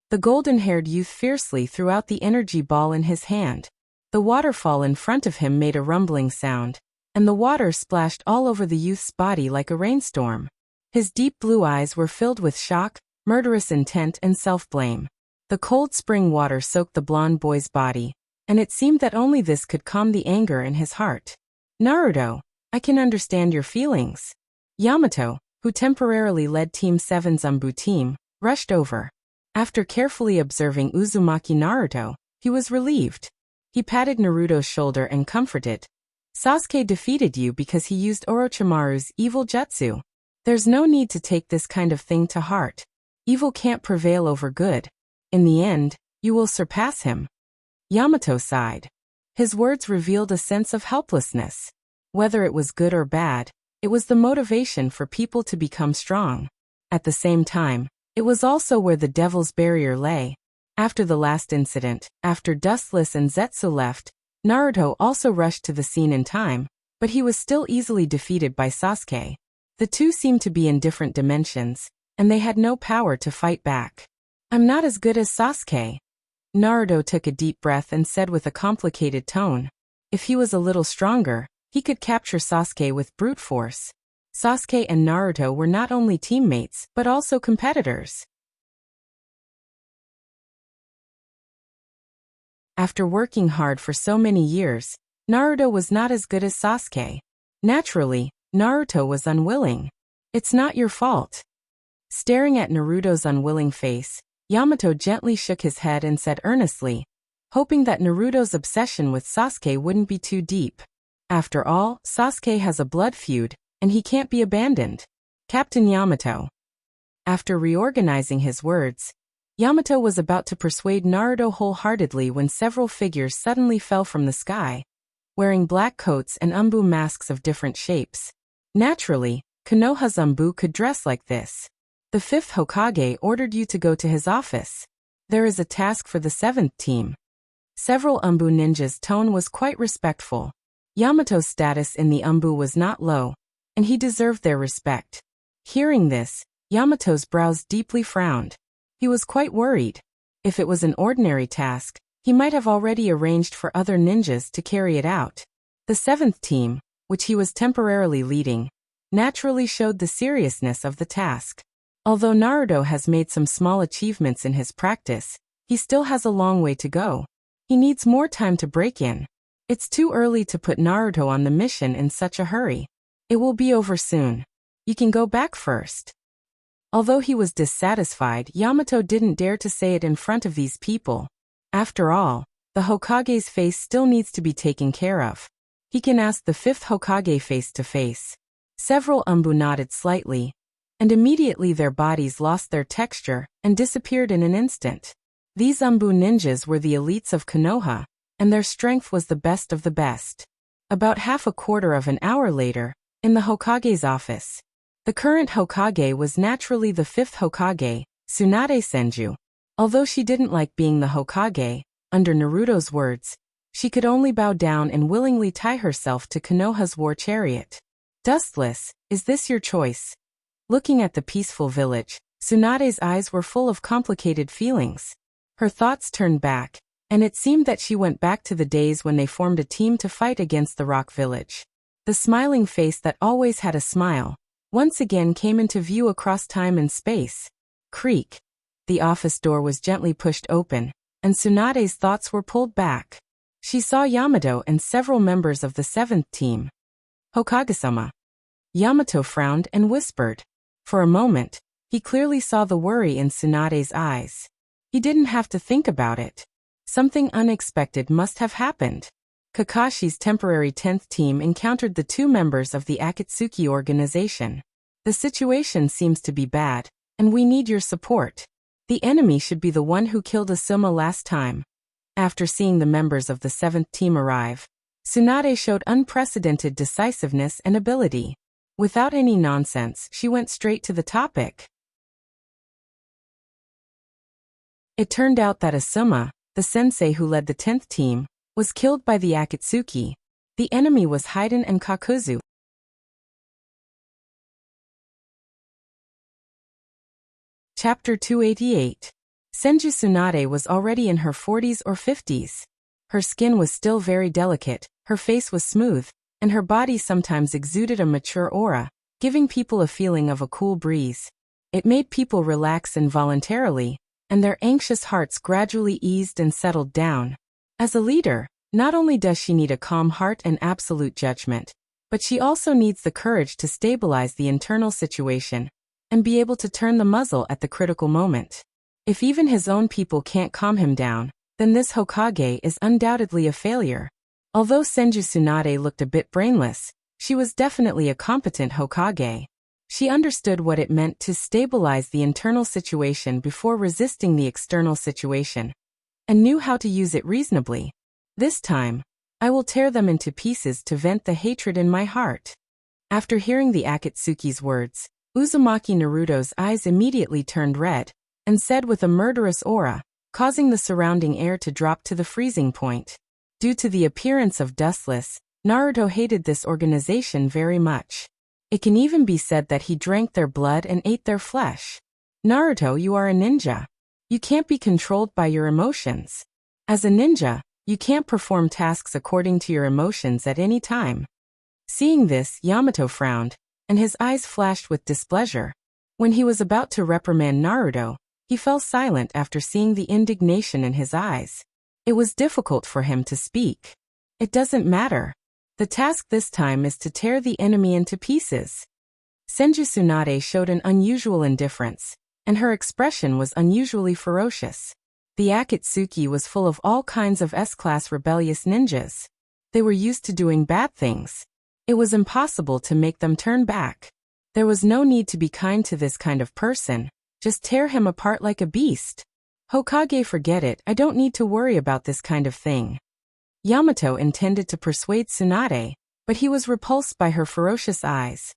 The golden-haired youth fiercely threw out the energy ball in his hand. The waterfall in front of him made a rumbling sound, and the water splashed all over the youth's body like a rainstorm. His deep blue eyes were filled with shock, murderous intent, and self-blame. The cold spring water soaked the blonde boy's body, and it seemed that only this could calm the anger in his heart. Naruto, I can understand your feelings. Yamato, who temporarily led Team 7's Umbu team, rushed over. After carefully observing Uzumaki Naruto, he was relieved. He patted Naruto's shoulder and comforted. Sasuke defeated you because he used Orochimaru's evil jutsu. There's no need to take this kind of thing to heart. Evil can't prevail over good. In the end, you will surpass him. Yamato sighed. His words revealed a sense of helplessness. Whether it was good or bad, it was the motivation for people to become strong. At the same time, it was also where the Devil's Barrier lay. After the last incident, after Dustless and Zetsu left, Naruto also rushed to the scene in time, but he was still easily defeated by Sasuke. The two seemed to be in different dimensions, and they had no power to fight back. I'm not as good as Sasuke. Naruto took a deep breath and said with a complicated tone. If he was a little stronger, he could capture Sasuke with brute force. Sasuke and Naruto were not only teammates, but also competitors. After working hard for so many years, Naruto was not as good as Sasuke. Naturally, Naruto was unwilling. It's not your fault. Staring at Naruto's unwilling face, Yamato gently shook his head and said earnestly, hoping that Naruto's obsession with Sasuke wouldn't be too deep. After all, Sasuke has a blood feud, and he can't be abandoned. Captain Yamato. After reorganizing his words, Yamato was about to persuade Naruto wholeheartedly when several figures suddenly fell from the sky, wearing black coats and Umbu masks of different shapes. Naturally, Konoha's Umbu could dress like this. The 5th Hokage ordered you to go to his office. There is a task for the 7th team. Several Umbu ninjas' tone was quite respectful. Yamato's status in the Umbu was not low, and he deserved their respect. Hearing this, Yamato's brows deeply frowned. He was quite worried. If it was an ordinary task, he might have already arranged for other ninjas to carry it out. The 7th team, which he was temporarily leading, naturally showed the seriousness of the task. Although Naruto has made some small achievements in his practice, he still has a long way to go. He needs more time to break in. It's too early to put Naruto on the mission in such a hurry. It will be over soon. You can go back first. Although he was dissatisfied, Yamato didn't dare to say it in front of these people. After all, the Hokage's face still needs to be taken care of. He can ask the 5th Hokage face to face. Several Umbu nodded slightly, and immediately their bodies lost their texture and disappeared in an instant. These Umbu ninjas were the elites of Konoha, and their strength was the best of the best. About half a quarter of an hour later, in the Hokage's office, the current Hokage was naturally the 5th Hokage, Tsunade Senju. Although she didn't like being the Hokage, under Naruto's words, she could only bow down and willingly tie herself to Konoha's war chariot. Dustless, is this your choice? Looking at the peaceful village, Tsunade's eyes were full of complicated feelings. Her thoughts turned back, and it seemed that she went back to the days when they formed a team to fight against the Rock Village. The smiling face that always had a smile, once again came into view across time and space. Creak. The office door was gently pushed open, and Tsunade's thoughts were pulled back. She saw Yamato and several members of the 7th team. Hokage-sama. Yamato frowned and whispered. For a moment, he clearly saw the worry in Tsunade's eyes. He didn't have to think about it. Something unexpected must have happened. Kakashi's temporary 10th team encountered the 2 members of the Akatsuki organization. The situation seems to be bad, and we need your support. The enemy should be the one who killed Asuma last time. After seeing the members of the 7th team arrive, Tsunade showed unprecedented decisiveness and ability. Without any nonsense, she went straight to the topic. It turned out that Asuma, the sensei who led the 10th team, was killed by the Akatsuki. The enemy was Haiden and Kakuzu. Chapter 288. Senju Tsunade was already in her 40s or 50s. Her skin was still very delicate, her face was smooth, and her body sometimes exuded a mature aura, giving people a feeling of a cool breeze. It made people relax involuntarily, and their anxious hearts gradually eased and settled down. As a leader, not only does she need a calm heart and absolute judgment, but she also needs the courage to stabilize the internal situation and be able to turn the muzzle at the critical moment. If even his own people can't calm him down, then this Hokage is undoubtedly a failure. Although Senju Tsunade looked a bit brainless, she was definitely a competent Hokage. She understood what it meant to stabilize the internal situation before resisting the external situation, and knew how to use it reasonably. This time, I will tear them into pieces to vent the hatred in my heart. After hearing the Akatsuki's words, Uzumaki Naruto's eyes immediately turned red, and said with a murderous aura, causing the surrounding air to drop to the freezing point. Due to the appearance of Dustless, Naruto hated this organization very much. It can even be said that he drank their blood and ate their flesh. Naruto, you are a ninja. You can't be controlled by your emotions. As a ninja, you can't perform tasks according to your emotions at any time. Seeing this, Yamato frowned, and his eyes flashed with displeasure. When he was about to reprimand Naruto, he fell silent after seeing the indignation in his eyes. It was difficult for him to speak. It doesn't matter. The task this time is to tear the enemy into pieces. Senju Tsunade showed an unusual indifference, and her expression was unusually ferocious. The Akatsuki was full of all kinds of S-class rebellious ninjas. They were used to doing bad things. It was impossible to make them turn back. There was no need to be kind to this kind of person, just tear him apart like a beast. Hokage, forget it, I don't need to worry about this kind of thing. Yamato intended to persuade Tsunade, but he was repulsed by her ferocious eyes.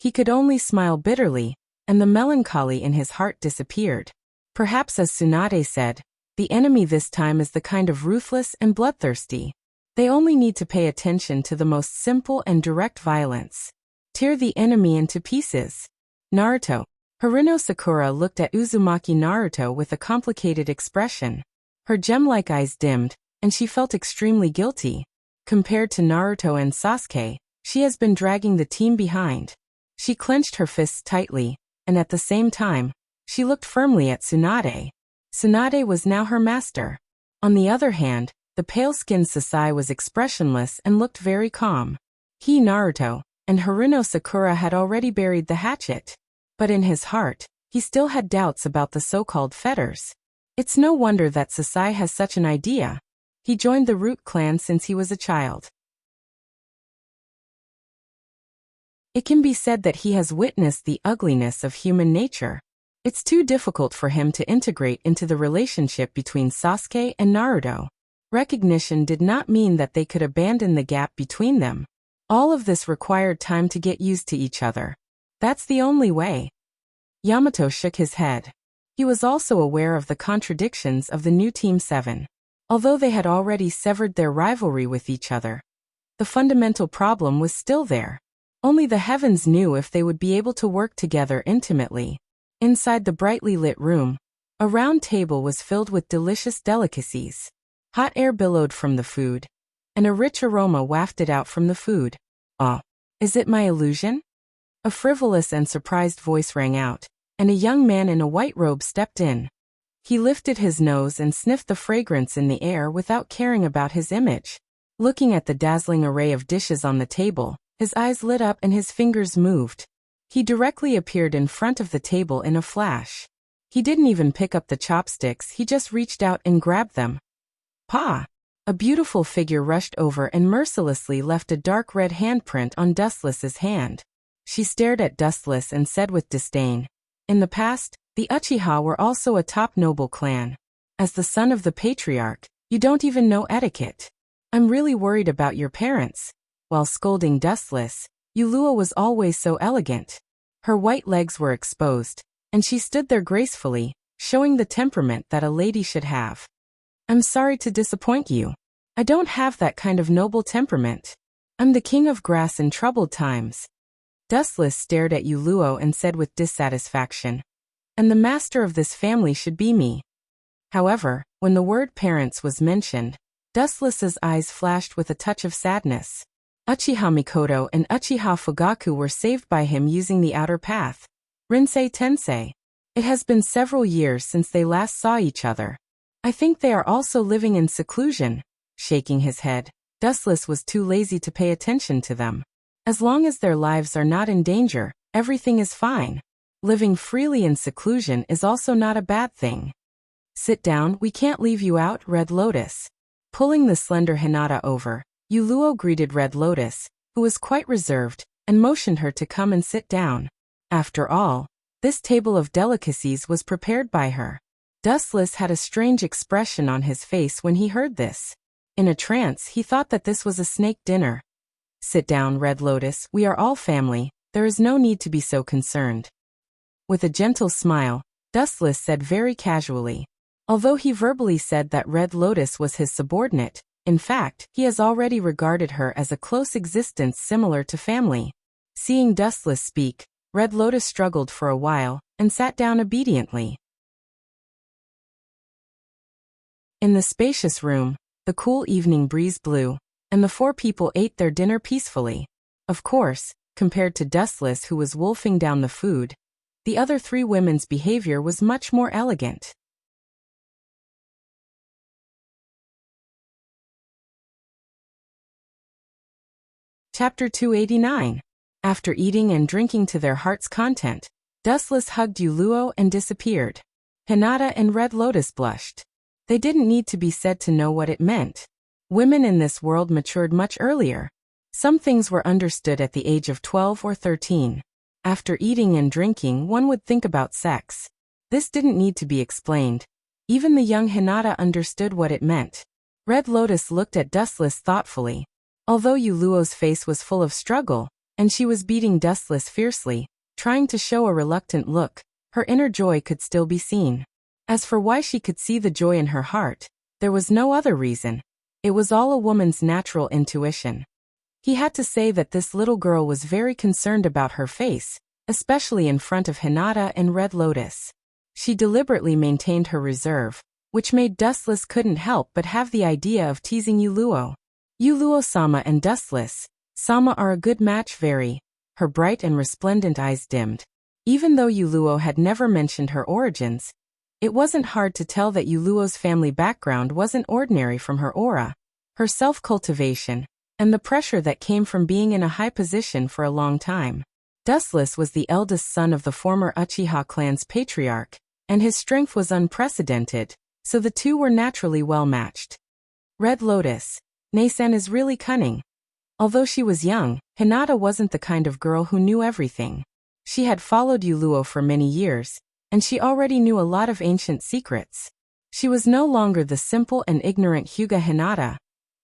He could only smile bitterly, and the melancholy in his heart disappeared. Perhaps, as Tsunade said, the enemy this time is the kind of ruthless and bloodthirsty. They only need to pay attention to the most simple and direct violence. Tear the enemy into pieces. Naruto. Haruno Sakura looked at Uzumaki Naruto with a complicated expression. Her gem-like eyes dimmed, and she felt extremely guilty. Compared to Naruto and Sasuke, she has been dragging the team behind. She clenched her fists tightly, and at the same time, she looked firmly at Tsunade. Tsunade was now her master. On the other hand, the pale-skinned Sasai was expressionless and looked very calm. He, Naruto, and Haruno Sakura had already buried the hatchet. But in his heart, he still had doubts about the so-called fetters. It's no wonder that Sasai has such an idea. He joined the Root clan since he was a child. It can be said that he has witnessed the ugliness of human nature. It's too difficult for him to integrate into the relationship between Sasuke and Naruto. Recognition did not mean that they could abandon the gap between them. All of this required time to get used to each other. That's the only way. Yamato shook his head. He was also aware of the contradictions of the new Team 7. Although they had already severed their rivalry with each other, the fundamental problem was still there. Only the heavens knew if they would be able to work together intimately. Inside the brightly lit room, a round table was filled with delicious delicacies. Hot air billowed from the food, and a rich aroma wafted out from the food. "Ah, is it my illusion?" A frivolous and surprised voice rang out, and a young man in a white robe stepped in. He lifted his nose and sniffed the fragrance in the air without caring about his image. Looking at the dazzling array of dishes on the table, his eyes lit up and his fingers moved. He directly appeared in front of the table in a flash. He didn't even pick up the chopsticks, he just reached out and grabbed them. "Pa!" A beautiful figure rushed over and mercilessly left a dark red handprint on Dustless's hand. She stared at Dustless and said with disdain, "In the past, the Uchiha were also a top noble clan. As the son of the patriarch, You don't even know etiquette. I'm really worried about your parents. While scolding Dustless, Yuluo was always so elegant. Her white legs were exposed, and she stood there gracefully, showing the temperament that a lady should have. I'm sorry to disappoint you. I don't have that kind of noble temperament. I'm the king of grass in troubled times. Dustless stared at Yuluo and said with dissatisfaction, and the master of this family should be me. However, when the word parents was mentioned, Dustless's eyes flashed with a touch of sadness. Uchiha Mikoto and Uchiha Fugaku were saved by him using the outer path. Rinsei Tensei. It has been several years since they last saw each other. I think they are also living in seclusion. Shaking his head, Dustless was too lazy to pay attention to them. As long as their lives are not in danger, everything is fine. Living freely in seclusion is also not a bad thing. Sit down, we can't leave you out, Red Lotus. Pulling the slender Hinata over, Yuluo greeted Red Lotus, who was quite reserved, and motioned her to come and sit down. After all, this table of delicacies was prepared by her. Dustless had a strange expression on his face when he heard this. In a trance, he thought that this was a snake dinner. Sit down, Red Lotus, we are all family, there is no need to be so concerned. With a gentle smile, Dustless said very casually. Although he verbally said that Red Lotus was his subordinate, in fact, he has already regarded her as a close existence similar to family. Seeing Dustless speak, Red Lotus struggled for a while, and sat down obediently. In the spacious room, the cool evening breeze blew, and the four people ate their dinner peacefully. Of course, compared to Dustless who was wolfing down the food, the other three women's behavior was much more elegant. Chapter 289. After eating and drinking to their heart's content, Dustless hugged Yuluo and disappeared. Hinata and Red Lotus blushed. They didn't need to be said to know what it meant. Women in this world matured much earlier. Some things were understood at the age of 12 or 13. After eating and drinking, one would think about sex. This didn't need to be explained. Even the young Hinata understood what it meant. Red Lotus looked at Dustless thoughtfully. Although Yuluo's face was full of struggle, and she was beating Dustless fiercely, trying to show a reluctant look, her inner joy could still be seen. As for why she could see the joy in her heart, there was no other reason. It was all a woman's natural intuition. He had to say that this little girl was very concerned about her face, especially in front of Hinata and Red Lotus. She deliberately maintained her reserve, which made Dustless couldn't help but have the idea of teasing Yuluo. Yuluo-sama and Dustless-sama are a good match. Her bright and resplendent eyes dimmed. Even though Yuluo had never mentioned her origins, it wasn't hard to tell that Yuluo's family background wasn't ordinary from her aura, her self-cultivation, and the pressure that came from being in a high position for a long time. Dustless was the eldest son of the former Uchiha clan's patriarch, and his strength was unprecedented, so the two were naturally well matched. Red Lotus, Nei-san is really cunning. Although she was young, Hinata wasn't the kind of girl who knew everything. She had followed Yuluo for many years, and she already knew a lot of ancient secrets. She was no longer the simple and ignorant Hyuga Hinata,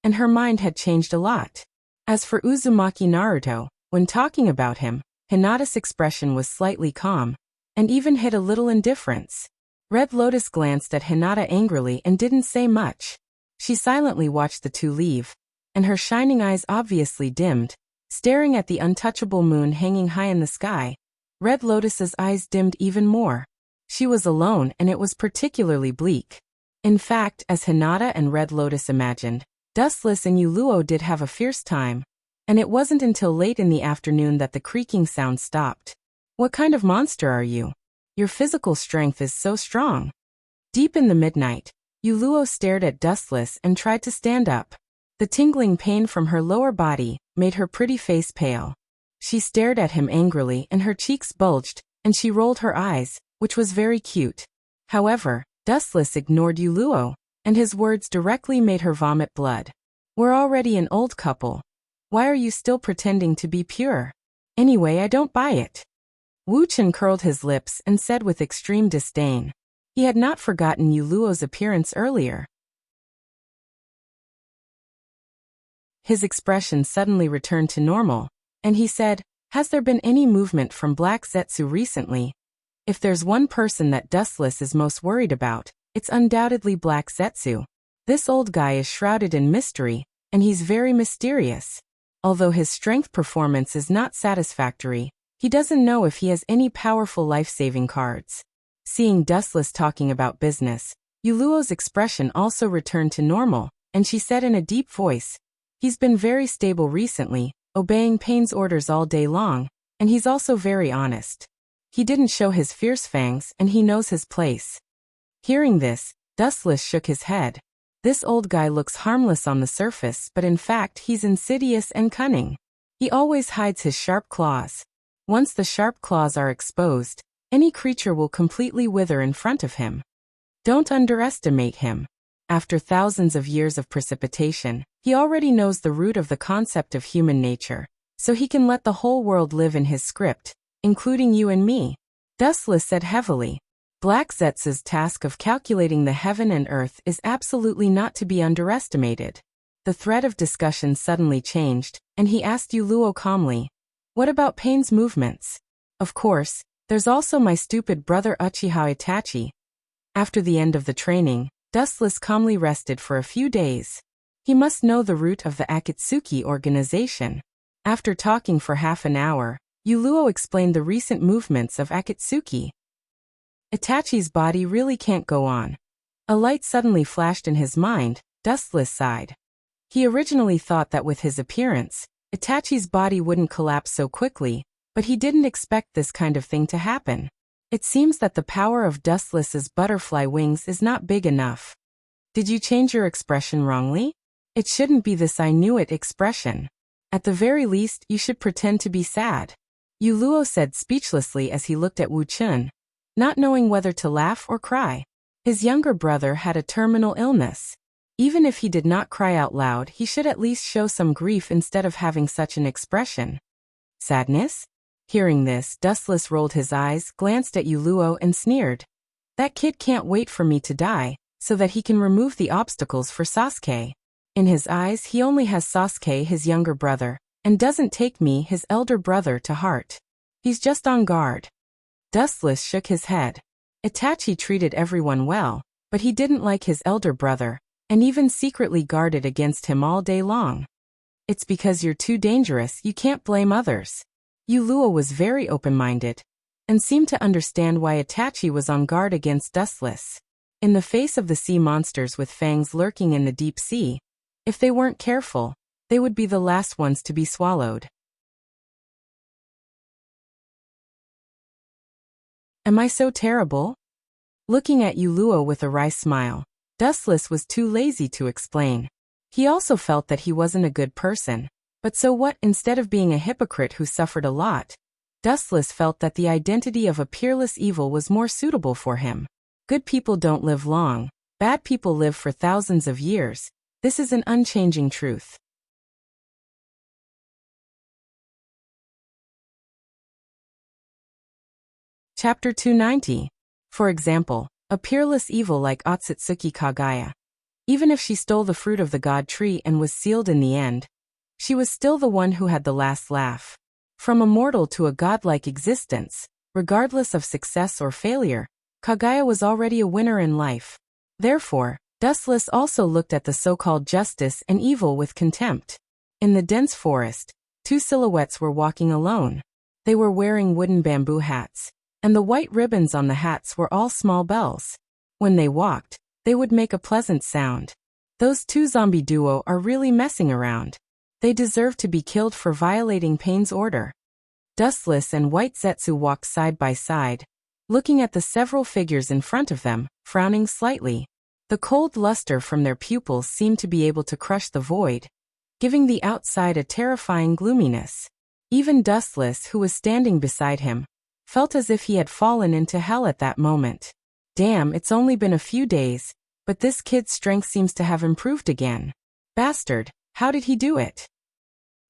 and her mind had changed a lot. As for Uzumaki Naruto, when talking about him, Hinata's expression was slightly calm, and even hid a little indifference. Red Lotus glanced at Hinata angrily and didn't say much. She silently watched the two leave, and her shining eyes obviously dimmed, staring at the untouchable moon hanging high in the sky. Red Lotus's eyes dimmed even more. She was alone and it was particularly bleak. In fact, as Hinata and Red Lotus imagined, Dustless and Yuluo did have a fierce time, and it wasn't until late in the afternoon that the creaking sound stopped. What kind of monster are you? Your physical strength is so strong. Deep in the midnight, Yuluo stared at Dustless and tried to stand up. The tingling pain from her lower body made her pretty face pale. She stared at him angrily and her cheeks bulged, and she rolled her eyes, which was very cute. However, Dustless ignored Yuluo, and his words directly made her vomit blood. We're already an old couple. Why are you still pretending to be pure? Anyway, I don't buy it. Wuchen curled his lips and said with extreme disdain. He had not forgotten Yuluo's appearance earlier. His expression suddenly returned to normal, and he said, "Has there been any movement from Black Zetsu recently? If there's one person that Dustless is most worried about, it's undoubtedly Black Zetsu. This old guy is shrouded in mystery, and he's very mysterious. Although his strength performance is not satisfactory, he doesn't know if he has any powerful life-saving cards." Seeing Dustless talking about business, Yuluo's expression also returned to normal, and she said in a deep voice, "He's been very stable recently, obeying Pain's orders all day long, and he's also very honest. He didn't show his fierce fangs and he knows his place." Hearing this, Dustless shook his head. This old guy looks harmless on the surface, but in fact he's insidious and cunning. He always hides his sharp claws. Once the sharp claws are exposed, any creature will completely wither in front of him. Don't underestimate him. After thousands of years of precipitation, he already knows the root of the concept of human nature, so he can let the whole world live in his script, including you and me. Dustless said heavily. Black Zetsu's task of calculating the heaven and earth is absolutely not to be underestimated. The thread of discussion suddenly changed, and he asked Yuluo calmly, "What about Pain's movements? Of course, there's also my stupid brother Uchiha Itachi." After the end of the training, Dustless calmly rested for a few days. He must know the root of the Akatsuki organization. After talking for half an hour, Yuluo explained the recent movements of Akatsuki. Itachi's body really can't go on. A light suddenly flashed in his mind. Dustless sighed. He originally thought that with his appearance, Itachi's body wouldn't collapse so quickly, but he didn't expect this kind of thing to happen. It seems that the power of Dustless's butterfly wings is not big enough. Did you change your expression wrongly? It shouldn't be this "I knew it" expression. At the very least, you should pretend to be sad. Yuluo said speechlessly as he looked at Wu Chun, not knowing whether to laugh or cry. His younger brother had a terminal illness. Even if he did not cry out loud, he should at least show some grief instead of having such an expression. Sadness? Hearing this, Dustless rolled his eyes, glanced at Yuluo and sneered. That kid can't wait for me to die, so that he can remove the obstacles for Sasuke. In his eyes he only has Sasuke, his younger brother, and doesn't take me, his elder brother, to heart. He's just on guard. Dustless shook his head. Itachi treated everyone well, but he didn't like his elder brother, and even secretly guarded against him all day long. It's because you're too dangerous, you can't blame others. Yuluo was very open-minded, and seemed to understand why Itachi was on guard against Dustless. In the face of the sea monsters with fangs lurking in the deep sea, if they weren't careful, they would be the last ones to be swallowed. Am I so terrible? Looking at Yuluo with a wry smile, Dustless was too lazy to explain. He also felt that he wasn't a good person. But so what? Instead of being a hypocrite who suffered a lot, Dustless felt that the identity of a peerless evil was more suitable for him. Good people don't live long, bad people live for thousands of years. This is an unchanging truth. Chapter 290. For example, a peerless evil like Otsutsuki Kagaya. Even if she stole the fruit of the god tree and was sealed in the end, she was still the one who had the last laugh. From a mortal to a godlike existence, regardless of success or failure, Kagaya was already a winner in life. Therefore, Dustless also looked at the so-called justice and evil with contempt. In the dense forest, two silhouettes were walking alone. They were wearing wooden bamboo hats, and the white ribbons on the hats were all small bells. When they walked, they would make a pleasant sound. Those two zombie duo are really messing around. They deserve to be killed for violating Pain's order. Dustless and White Zetsu walked side by side, looking at the several figures in front of them, frowning slightly. The cold luster from their pupils seemed to be able to crush the void, giving the outside a terrifying gloominess. Even Dustless, who was standing beside him, felt as if he had fallen into hell at that moment. Damn, it's only been a few days, but this kid's strength seems to have improved again. Bastard, how did he do it?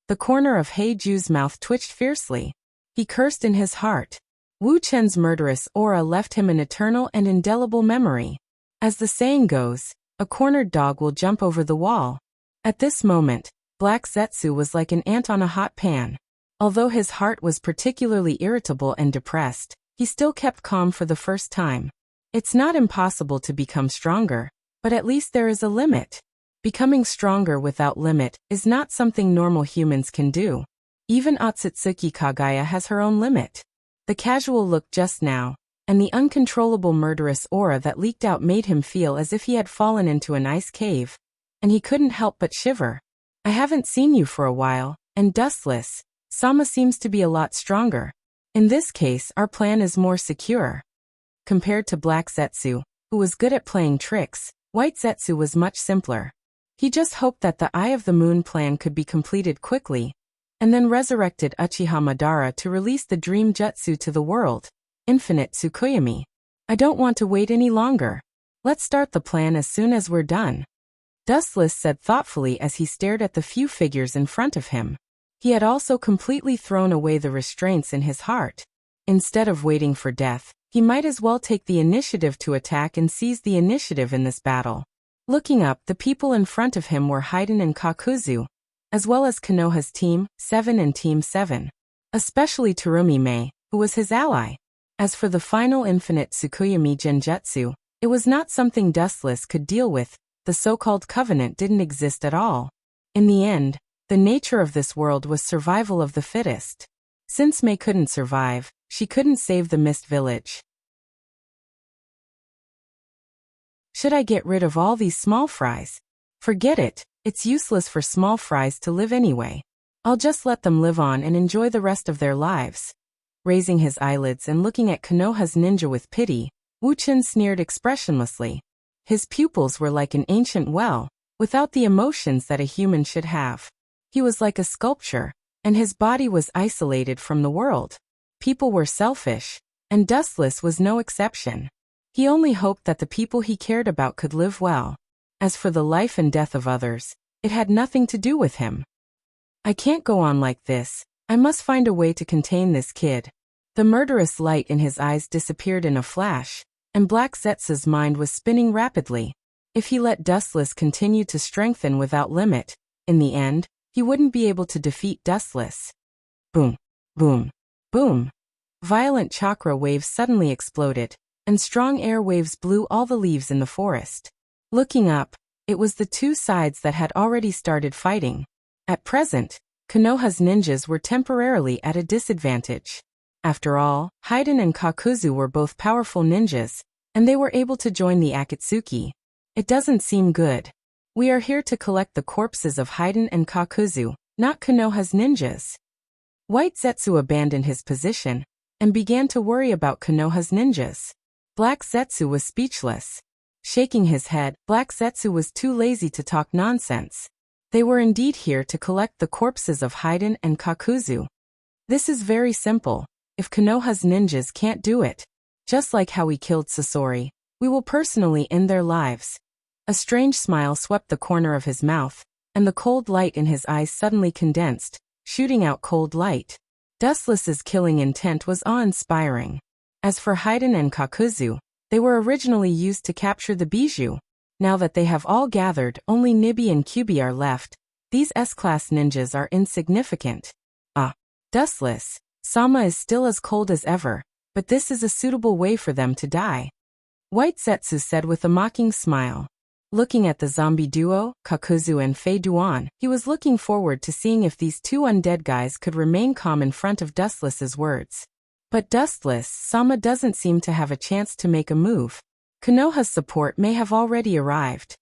The corner of Heiju's mouth twitched fiercely. He cursed in his heart. Wu Chen's murderous aura left him an eternal and indelible memory. As the saying goes, a cornered dog will jump over the wall. At this moment, Black Zetsu was like an ant on a hot pan. Although his heart was particularly irritable and depressed, he still kept calm for the first time. It's not impossible to become stronger, but at least there is a limit. Becoming stronger without limit is not something normal humans can do. Even Otsutsuki Kagaya has her own limit. The casual look just now, and the uncontrollable murderous aura that leaked out made him feel as if he had fallen into an ice cave, and he couldn't help but shiver. I haven't seen you for a while, and Dustless, Sama seems to be a lot stronger. In this case, our plan is more secure. Compared to Black Zetsu, who was good at playing tricks, White Zetsu was much simpler. He just hoped that the Eye of the Moon plan could be completed quickly, and then resurrected Uchiha Madara to release the dream jutsu to the world, Infinite Tsukuyomi. I don't want to wait any longer. Let's start the plan as soon as we're done. Dustless said thoughtfully as he stared at the few figures in front of him. He had also completely thrown away the restraints in his heart. Instead of waiting for death, he might as well take the initiative to attack and seize the initiative in this battle. Looking up, the people in front of him were Haiden and Kakuzu, as well as Konoha's Team 7 and Team 7. Especially Terumi Mei, who was his ally. As for the final Infinite Tsukuyomi Genjutsu, it was not something Dustless could deal with. The so-called covenant didn't exist at all. In the end, the nature of this world was survival of the fittest. Since Mei couldn't survive, she couldn't save the Mist Village. Should I get rid of all these small fries? Forget it, it's useless for small fries to live anyway. I'll just let them live on and enjoy the rest of their lives. Raising his eyelids and looking at Konoha's ninja with pity, Wuchen sneered expressionlessly. His pupils were like an ancient well, without the emotions that a human should have. He was like a sculpture, and his body was isolated from the world. People were selfish, and Dustless was no exception. He only hoped that the people he cared about could live well. As for the life and death of others, it had nothing to do with him. I can't go on like this. I must find a way to contain this kid. The murderous light in his eyes disappeared in a flash, and Black Zetsu's mind was spinning rapidly. If he let Dustless continue to strengthen without limit, in the end, he wouldn't be able to defeat Dustless. Boom, boom, boom. Violent chakra waves suddenly exploded, and strong air waves blew all the leaves in the forest. Looking up, it was the two sides that had already started fighting. At present, Konoha's ninjas were temporarily at a disadvantage. After all, Haiden and Kakuzu were both powerful ninjas, and they were able to join the Akatsuki. It doesn't seem good. We are here to collect the corpses of Haiden and Kakuzu, not Konoha's ninjas. White Zetsu abandoned his position, and began to worry about Konoha's ninjas. Black Zetsu was speechless. Shaking his head, Black Zetsu was too lazy to talk nonsense. They were indeed here to collect the corpses of Haiden and Kakuzu. This is very simple. If Konoha's ninjas can't do it, just like how we killed Sasori, we will personally end their lives. A strange smile swept the corner of his mouth, and the cold light in his eyes suddenly condensed, shooting out cold light. Dustless's killing intent was awe-inspiring. As for Haiden and Kakuzu, they were originally used to capture the bijou. Now that they have all gathered, only Nibi and Kyubi are left. These S-class ninjas are insignificant. Dustless, Sama is still as cold as ever, but this is a suitable way for them to die. White Zetsu said with a mocking smile. Looking at the zombie duo, Kakuzu and Fei Duan, he was looking forward to seeing if these two undead guys could remain calm in front of Dustless's words. But Dustless, Sama doesn't seem to have a chance to make a move. Konoha's support may have already arrived.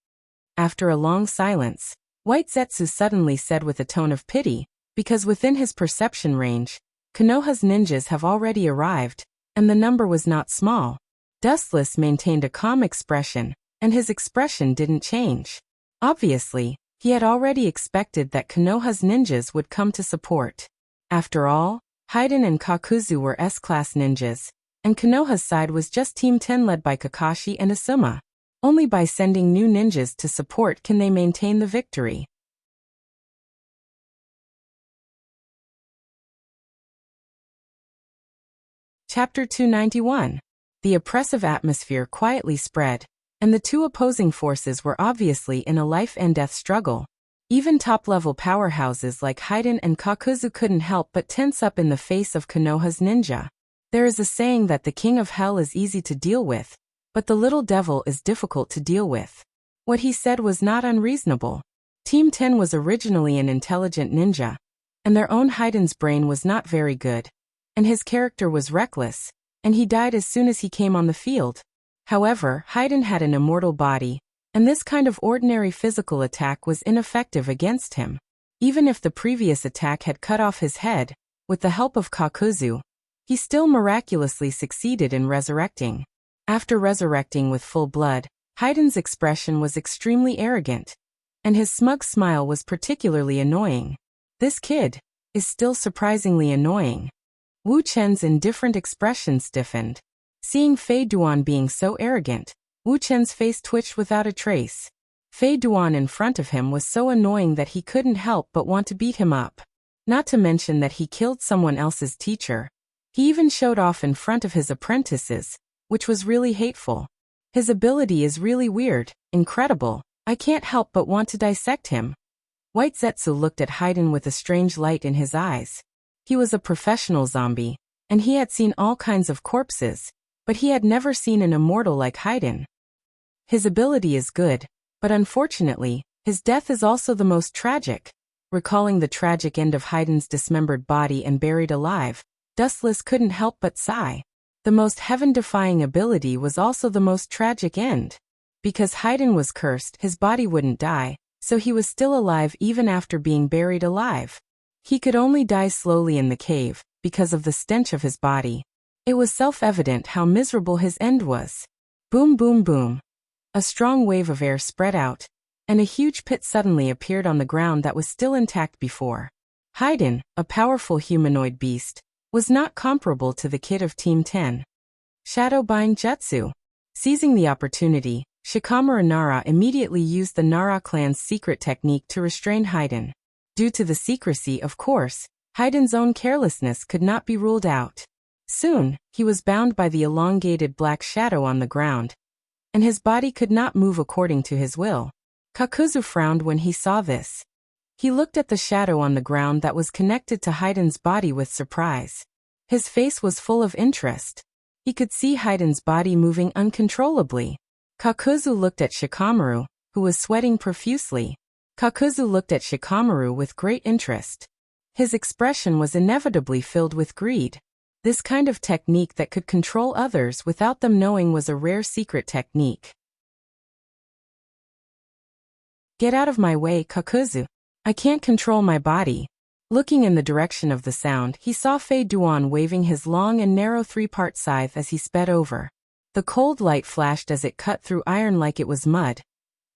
After a long silence, White Zetsu suddenly said with a tone of pity, because within his perception range, Konoha's ninjas have already arrived, and the number was not small. Dustless maintained a calm expression, and his expression didn't change. Obviously, he had already expected that Konoha's ninjas would come to support. After all, Haiden and Kakuzu were S-class ninjas, and Konoha's side was just Team 10 led by Kakashi and Asuma. Only by sending new ninjas to support can they maintain the victory. Chapter 291. The oppressive atmosphere quietly spread, and the two opposing forces were obviously in a life-and-death struggle. Even top-level powerhouses like Haiden and Kakuzu couldn't help but tense up in the face of Konoha's ninja. There is a saying that the king of hell is easy to deal with, but the little devil is difficult to deal with. What he said was not unreasonable. Team 10 was originally an intelligent ninja, and their own Haiden's brain was not very good, and his character was reckless, and he died as soon as he came on the field. However, Haiden had an immortal body, and this kind of ordinary physical attack was ineffective against him. Even if the previous attack had cut off his head, with the help of Kakuzu, he still miraculously succeeded in resurrecting. After resurrecting with full blood, Haiden's expression was extremely arrogant, and his smug smile was particularly annoying. This kid is still surprisingly annoying. Wu Chen's indifferent expression stiffened. Seeing Fei Duan being so arrogant, Wu Chen's face twitched without a trace. Fei Duan in front of him was so annoying that he couldn't help but want to beat him up. Not to mention that he killed someone else's teacher. He even showed off in front of his apprentices, which was really hateful. His ability is really weird, incredible. I can't help but want to dissect him. White Zetsu looked at Haiden with a strange light in his eyes. He was a professional zombie, and he had seen all kinds of corpses, but he had never seen an immortal like Haiden. His ability is good, but unfortunately, his death is also the most tragic. Recalling the tragic end of Haiden's dismembered body and buried alive, Dustless couldn't help but sigh. The most heaven-defying ability was also the most tragic end. Because Haiden was cursed, his body wouldn't die, so he was still alive even after being buried alive. He could only die slowly in the cave, because of the stench of his body. It was self-evident how miserable his end was. Boom boom boom. A strong wave of air spread out, and a huge pit suddenly appeared on the ground that was still intact before. Haiden, a powerful humanoid beast, was not comparable to the kid of Team 10. Shadow Bind Jutsu. Seizing the opportunity, Shikamaru Nara immediately used the Nara clan's secret technique to restrain Haiden. Due to the secrecy, of course, Haiden's own carelessness could not be ruled out. Soon, he was bound by the elongated black shadow on the ground, and his body could not move according to his will. Kakuzu frowned when he saw this. He looked at the shadow on the ground that was connected to Haiden's body with surprise. His face was full of interest. He could see Haiden's body moving uncontrollably. Kakuzu looked at Shikamaru, who was sweating profusely. Kakuzu looked at Shikamaru with great interest. His expression was inevitably filled with greed. This kind of technique that could control others without them knowing was a rare secret technique. Get out of my way, Kakuzu. I can't control my body. Looking in the direction of the sound, he saw Fei Duan waving his long and narrow three-part scythe as he sped over. The cold light flashed as it cut through iron like it was mud,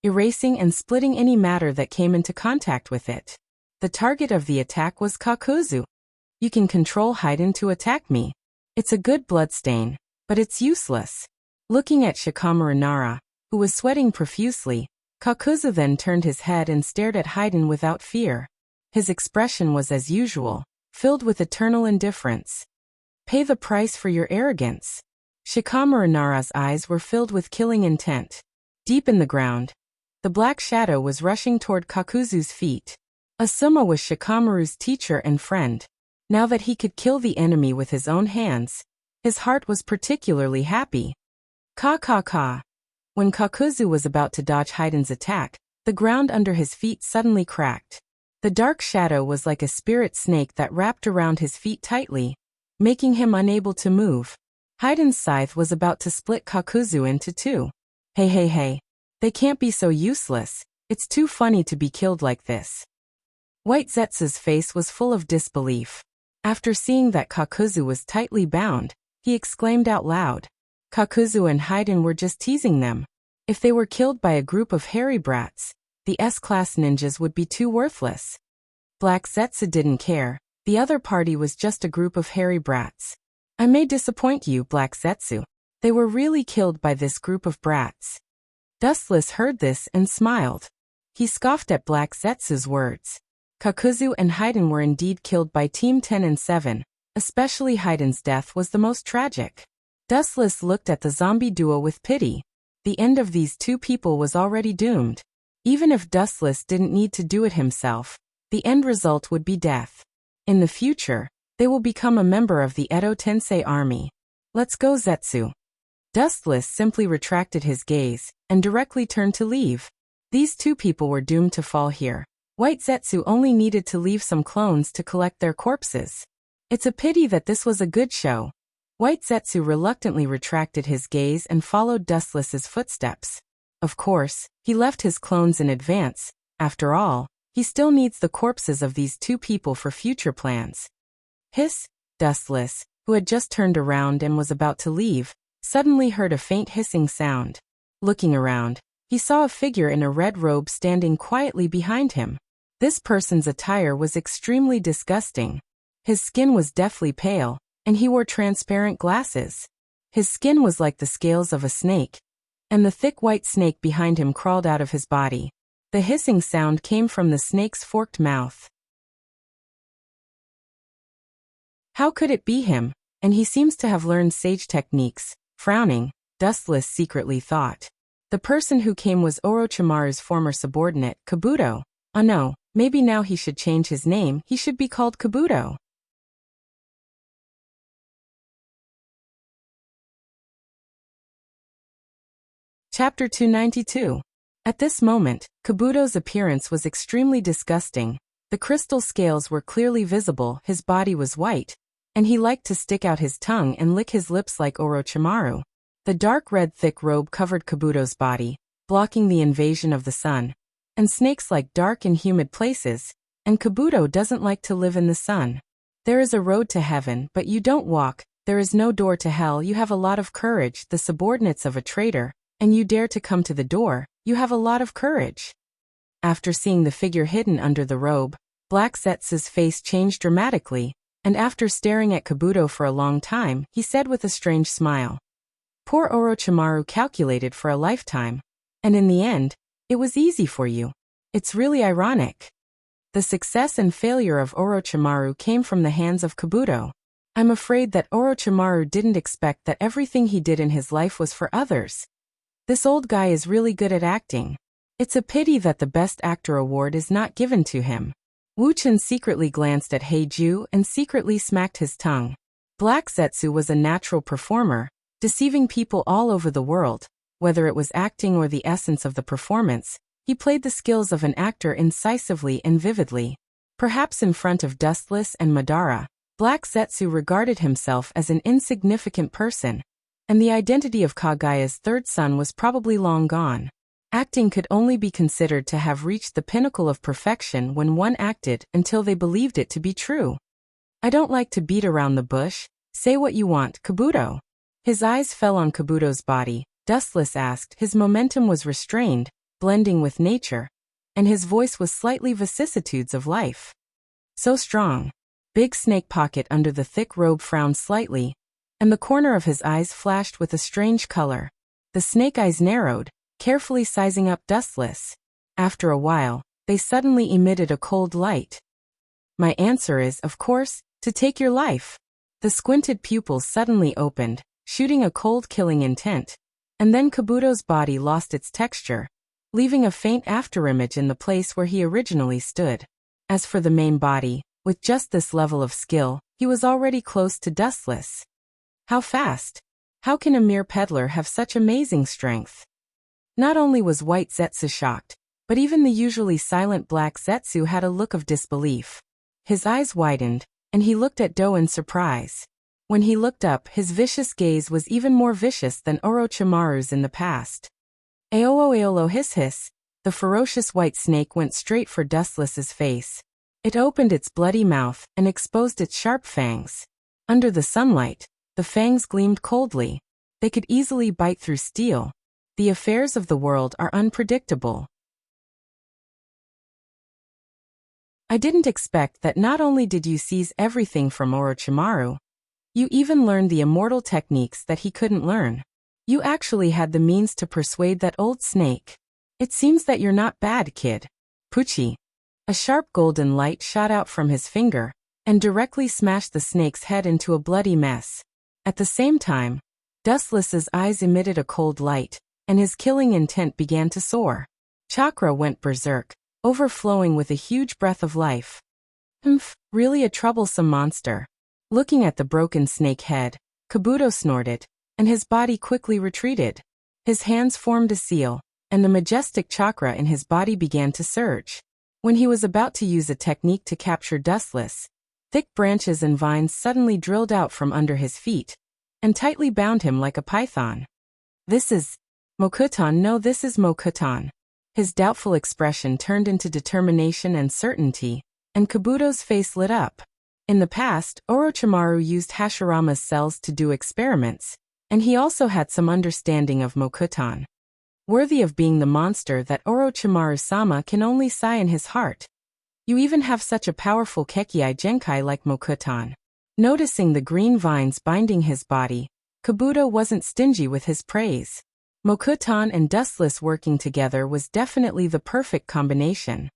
erasing and splitting any matter that came into contact with it. The target of the attack was Kakuzu. You can control Haiden to attack me. It's a good bloodstain, but it's useless. Looking at Shikamaru Nara, who was sweating profusely, Kakuzu then turned his head and stared at Haiden without fear. His expression was as usual, filled with eternal indifference. Pay the price for your arrogance. Shikamaru Nara's eyes were filled with killing intent. Deep in the ground, the black shadow was rushing toward Kakuzu's feet. Asuma was Shikamaru's teacher and friend. Now that he could kill the enemy with his own hands, his heart was particularly happy. Ka. When Kakuzu was about to dodge Haiden's attack, the ground under his feet suddenly cracked. The dark shadow was like a spirit snake that wrapped around his feet tightly, making him unable to move. Haiden's scythe was about to split Kakuzu into two. Hey. They can't be so useless. It's too funny to be killed like this. White Zetsu's face was full of disbelief. After seeing that Kakuzu was tightly bound, he exclaimed out loud. Kakuzu and Haiden were just teasing them. If they were killed by a group of hairy brats, the S-class ninjas would be too worthless. Black Zetsu didn't care. The other party was just a group of hairy brats. I may disappoint you, Black Zetsu. They were really killed by this group of brats. Dustless heard this and smiled. He scoffed at Black Zetsu's words. Kakuzu and Haiden were indeed killed by Team 10 and 7, especially Haiden's death was the most tragic. Dustless looked at the zombie duo with pity. The end of these two people was already doomed. Even if Dustless didn't need to do it himself, the end result would be death. In the future, they will become a member of the Edo Tensei army. Let's go, Zetsu. Dustless simply retracted his gaze and directly turned to leave. These two people were doomed to fall here. White Zetsu only needed to leave some clones to collect their corpses. It's a pity that this was a good show. White Zetsu reluctantly retracted his gaze and followed Dustless's footsteps. Of course, he left his clones in advance. After all, he still needs the corpses of these two people for future plans. Hiss! Dustless, who had just turned around and was about to leave, suddenly heard a faint hissing sound. Looking around, he saw a figure in a red robe standing quietly behind him. This person's attire was extremely disgusting. His skin was deathly pale, and he wore transparent glasses. His skin was like the scales of a snake, and the thick white snake behind him crawled out of his body. The hissing sound came from the snake's forked mouth. How could it be him? And he seems to have learned sage techniques. Frowning, Dustless secretly thought. The person who came was Orochimaru's former subordinate, Kabuto. Oh no, maybe now he should change his name, he should be called Kabuto. Chapter 292. At this moment, Kabuto's appearance was extremely disgusting. The crystal scales were clearly visible, his body was white, and he liked to stick out his tongue and lick his lips like Orochimaru. The dark red thick robe covered Kabuto's body, blocking the invasion of the sun. And snakes like dark and humid places, and Kabuto doesn't like to live in the sun. There is a road to heaven, but you don't walk. There is no door to hell. You have a lot of courage, the subordinates of a traitor, and you dare to come to the door. You have a lot of courage. After seeing the figure hidden under the robe, Black Zetsu's face changed dramatically, and after staring at Kabuto for a long time, he said with a strange smile. Poor Orochimaru calculated for a lifetime. And in the end, it was easy for you. It's really ironic. The success and failure of Orochimaru came from the hands of Kabuto. I'm afraid that Orochimaru didn't expect that everything he did in his life was for others. This old guy is really good at acting. It's a pity that the Best Actor award is not given to him. Wuxia secretly glanced at Heiju and secretly smacked his tongue. Black Zetsu was a natural performer, deceiving people all over the world. Whether it was acting or the essence of the performance, he played the skills of an actor incisively and vividly. Perhaps in front of Dustless and Madara, Black Zetsu regarded himself as an insignificant person, and the identity of Kagaya's third son was probably long gone. Acting could only be considered to have reached the pinnacle of perfection when one acted until they believed it to be true. I don't like to beat around the bush. Say what you want, Kabuto. His eyes fell on Kabuto's body. Dustless asked. His momentum was restrained, blending with nature, and his voice was slightly vicissitudes of life. So strong. Big snake pocket under the thick robe frowned slightly, and the corner of his eyes flashed with a strange color. The snake eyes narrowed, carefully sizing up Dustless. After a while, they suddenly emitted a cold light. My answer is, of course, to take your life. The squinted pupils suddenly opened, shooting a cold killing intent, and then Kabuto's body lost its texture, leaving a faint afterimage in the place where he originally stood. As for the main body, with just this level of skill, he was already close to Dustless. How fast? How can a mere peddler have such amazing strength? Not only was White Zetsu shocked, but even the usually silent Black Zetsu had a look of disbelief. His eyes widened, and he looked at Do in surprise. When he looked up, his vicious gaze was even more vicious than Orochimaru's in the past. Aolo aolo hiss hiss, the ferocious white snake went straight for Dustless's face. It opened its bloody mouth and exposed its sharp fangs. Under the sunlight, the fangs gleamed coldly. They could easily bite through steel. The affairs of the world are unpredictable. I didn't expect that not only did you seize everything from Orochimaru, you even learned the immortal techniques that he couldn't learn. You actually had the means to persuade that old snake. It seems that you're not bad, kid. Pucci. A sharp golden light shot out from his finger, and directly smashed the snake's head into a bloody mess. At the same time, Dustless's eyes emitted a cold light, and his killing intent began to soar. Chakra went berserk, overflowing with a huge breath of life. Really a troublesome monster. Looking at the broken snake head, Kabuto snorted, and his body quickly retreated. His hands formed a seal, and the majestic chakra in his body began to surge. When he was about to use a technique to capture Dustless, thick branches and vines suddenly drilled out from under his feet, and tightly bound him like a python. This is Mokuton. No, this is Mokuton. His doubtful expression turned into determination and certainty, and Kabuto's face lit up. In the past, Orochimaru used Hashirama's cells to do experiments, and he also had some understanding of Mokuton. Worthy of being the monster that Orochimaru-sama can only sigh in his heart. You even have such a powerful Kekii Genkai like Mokuton. Noticing the green vines binding his body, Kabuto wasn't stingy with his praise. Mokuton and Dustless working together was definitely the perfect combination.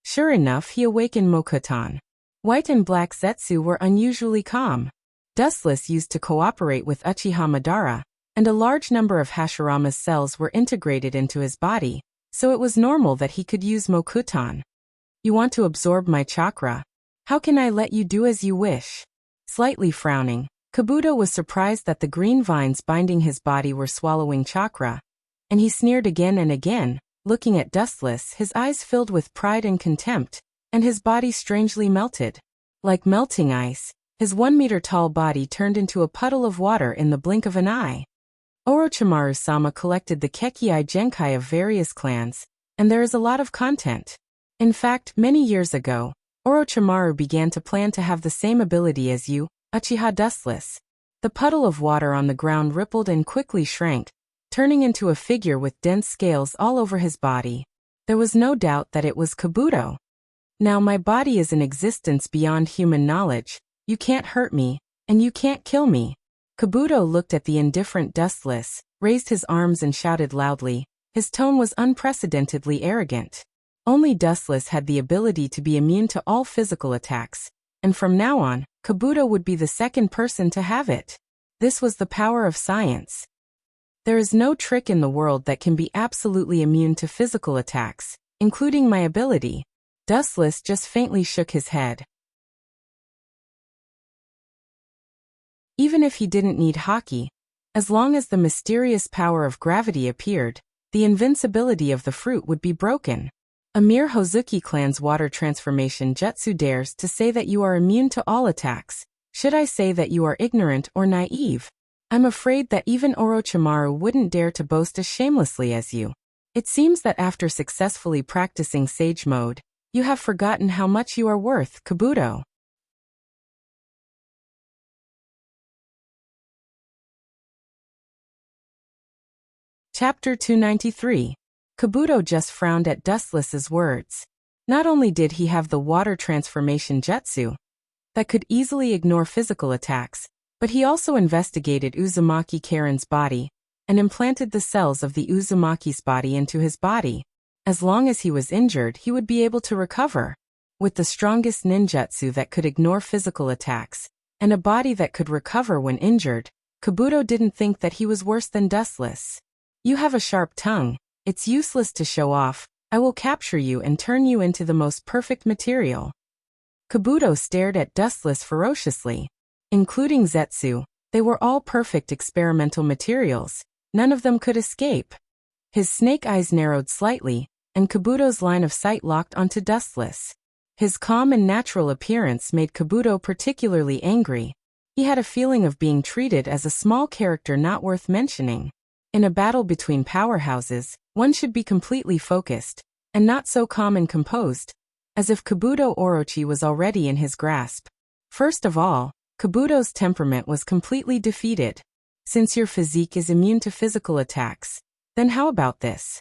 Sure enough, he awakened Mokuton. White and black Zetsu were unusually calm. Dustless used to cooperate with Uchiha Madara, and a large number of Hashirama's cells were integrated into his body, so it was normal that he could use Mokuton. You want to absorb my chakra? How can I let you do as you wish? Slightly frowning, Kabuto was surprised that the green vines binding his body were swallowing chakra, and he sneered again and again, looking at Dustless, his eyes filled with pride and contempt, and his body strangely melted. Like melting ice, his 1-meter-tall body turned into a puddle of water in the blink of an eye. Orochimaru-sama collected the Kekii Genkai of various clans, and there is a lot of content. In fact, many years ago, Orochimaru began to plan to have the same ability as you, Uchiha Dustless. The puddle of water on the ground rippled and quickly shrank, turning into a figure with dense scales all over his body. There was no doubt that it was Kabuto. Now my body is an existence beyond human knowledge. You can't hurt me, and you can't kill me. Kabuto looked at the indifferent Dustless, raised his arms and shouted loudly. His tone was unprecedentedly arrogant. Only Dustless had the ability to be immune to all physical attacks, and from now on, Kabuto would be the second person to have it. This was the power of science. There is no trick in the world that can be absolutely immune to physical attacks, including my ability. Dustless just faintly shook his head. Even if he didn't need Haki, as long as the mysterious power of gravity appeared, the invincibility of the fruit would be broken. A mere Hozuki clan's water transformation jutsu dares to say that you are immune to all attacks. Should I say that you are ignorant or naive? I'm afraid that even Orochimaru wouldn't dare to boast as shamelessly as you. It seems that after successfully practicing Sage Mode, you have forgotten how much you are worth, Kabuto. Chapter 293. Kabuto just frowned at Dustless's words. Not only did he have the water transformation jutsu that could easily ignore physical attacks, but he also investigated Uzumaki Karen's body and implanted the cells of the Uzumaki's body into his body. As long as he was injured, he would be able to recover. With the strongest ninjutsu that could ignore physical attacks, and a body that could recover when injured, Kabuto didn't think that he was worse than Dustless. You have a sharp tongue. It's useless to show off. I will capture you and turn you into the most perfect material. Kabuto stared at Dustless ferociously. Including Zetsu, they were all perfect experimental materials. None of them could escape. His snake eyes narrowed slightly, and Kabuto's line of sight locked onto Dustless. His calm and natural appearance made Kabuto particularly angry. He had a feeling of being treated as a small character not worth mentioning. In a battle between powerhouses, one should be completely focused, and not so calm and composed, as if Kabuto Orochi was already in his grasp. First of all, Kabuto's temperament was completely defeated. Since your physique is immune to physical attacks, then how about this?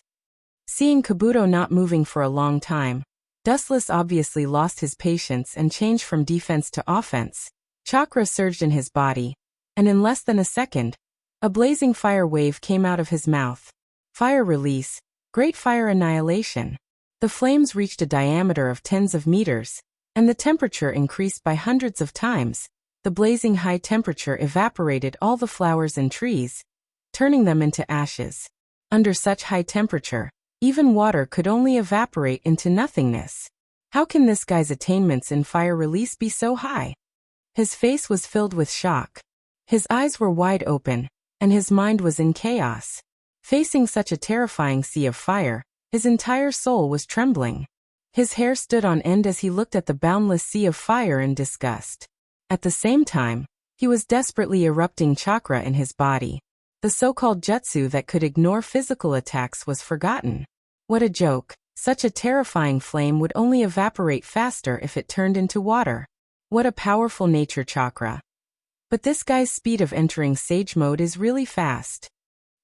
Seeing Kabuto not moving for a long time, Dustless obviously lost his patience and changed from defense to offense. Chakra surged in his body, and in less than a second, a blazing fire wave came out of his mouth. Fire release, great fire annihilation. The flames reached a diameter of tens of meters, and the temperature increased by hundreds of times. The blazing high temperature evaporated all the flowers and trees, turning them into ashes. Under such high temperature, Even water could only evaporate into nothingness. How can this guy's attainments in fire release be so high? His face was filled with shock. His eyes were wide open, and his mind was in chaos. Facing such a terrifying sea of fire, his entire soul was trembling. His hair stood on end as he looked at the boundless sea of fire in disgust. At the same time, he was desperately erupting chakra in his body. The so-called jutsu that could ignore physical attacks was forgotten. What a joke! Such a terrifying flame would only evaporate faster if it turned into water. What a powerful nature chakra. But this guy's speed of entering sage mode is really fast.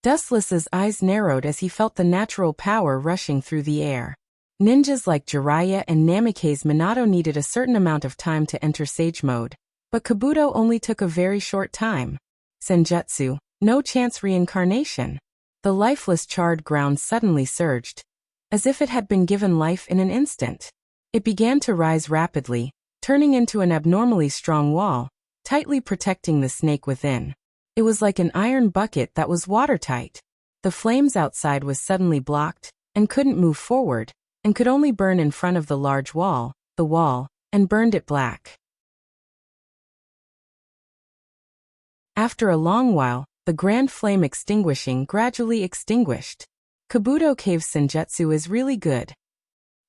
Dustless's eyes narrowed as he felt the natural power rushing through the air. Ninjas like Jiraiya and Namikaze Minato needed a certain amount of time to enter sage mode, but Kabuto only took a very short time. Senjutsu, no chance reincarnation. The lifeless charred ground suddenly surged, as if it had been given life in an instant. It began to rise rapidly, turning into an abnormally strong wall, tightly protecting the snake within. It was like an iron bucket that was watertight. The flames outside was suddenly blocked, and couldn't move forward, and could only burn in front of the large wall, and burned it black. After a long while, the grand flame extinguishing gradually extinguished. Kabuto Cave's senjutsu is really good.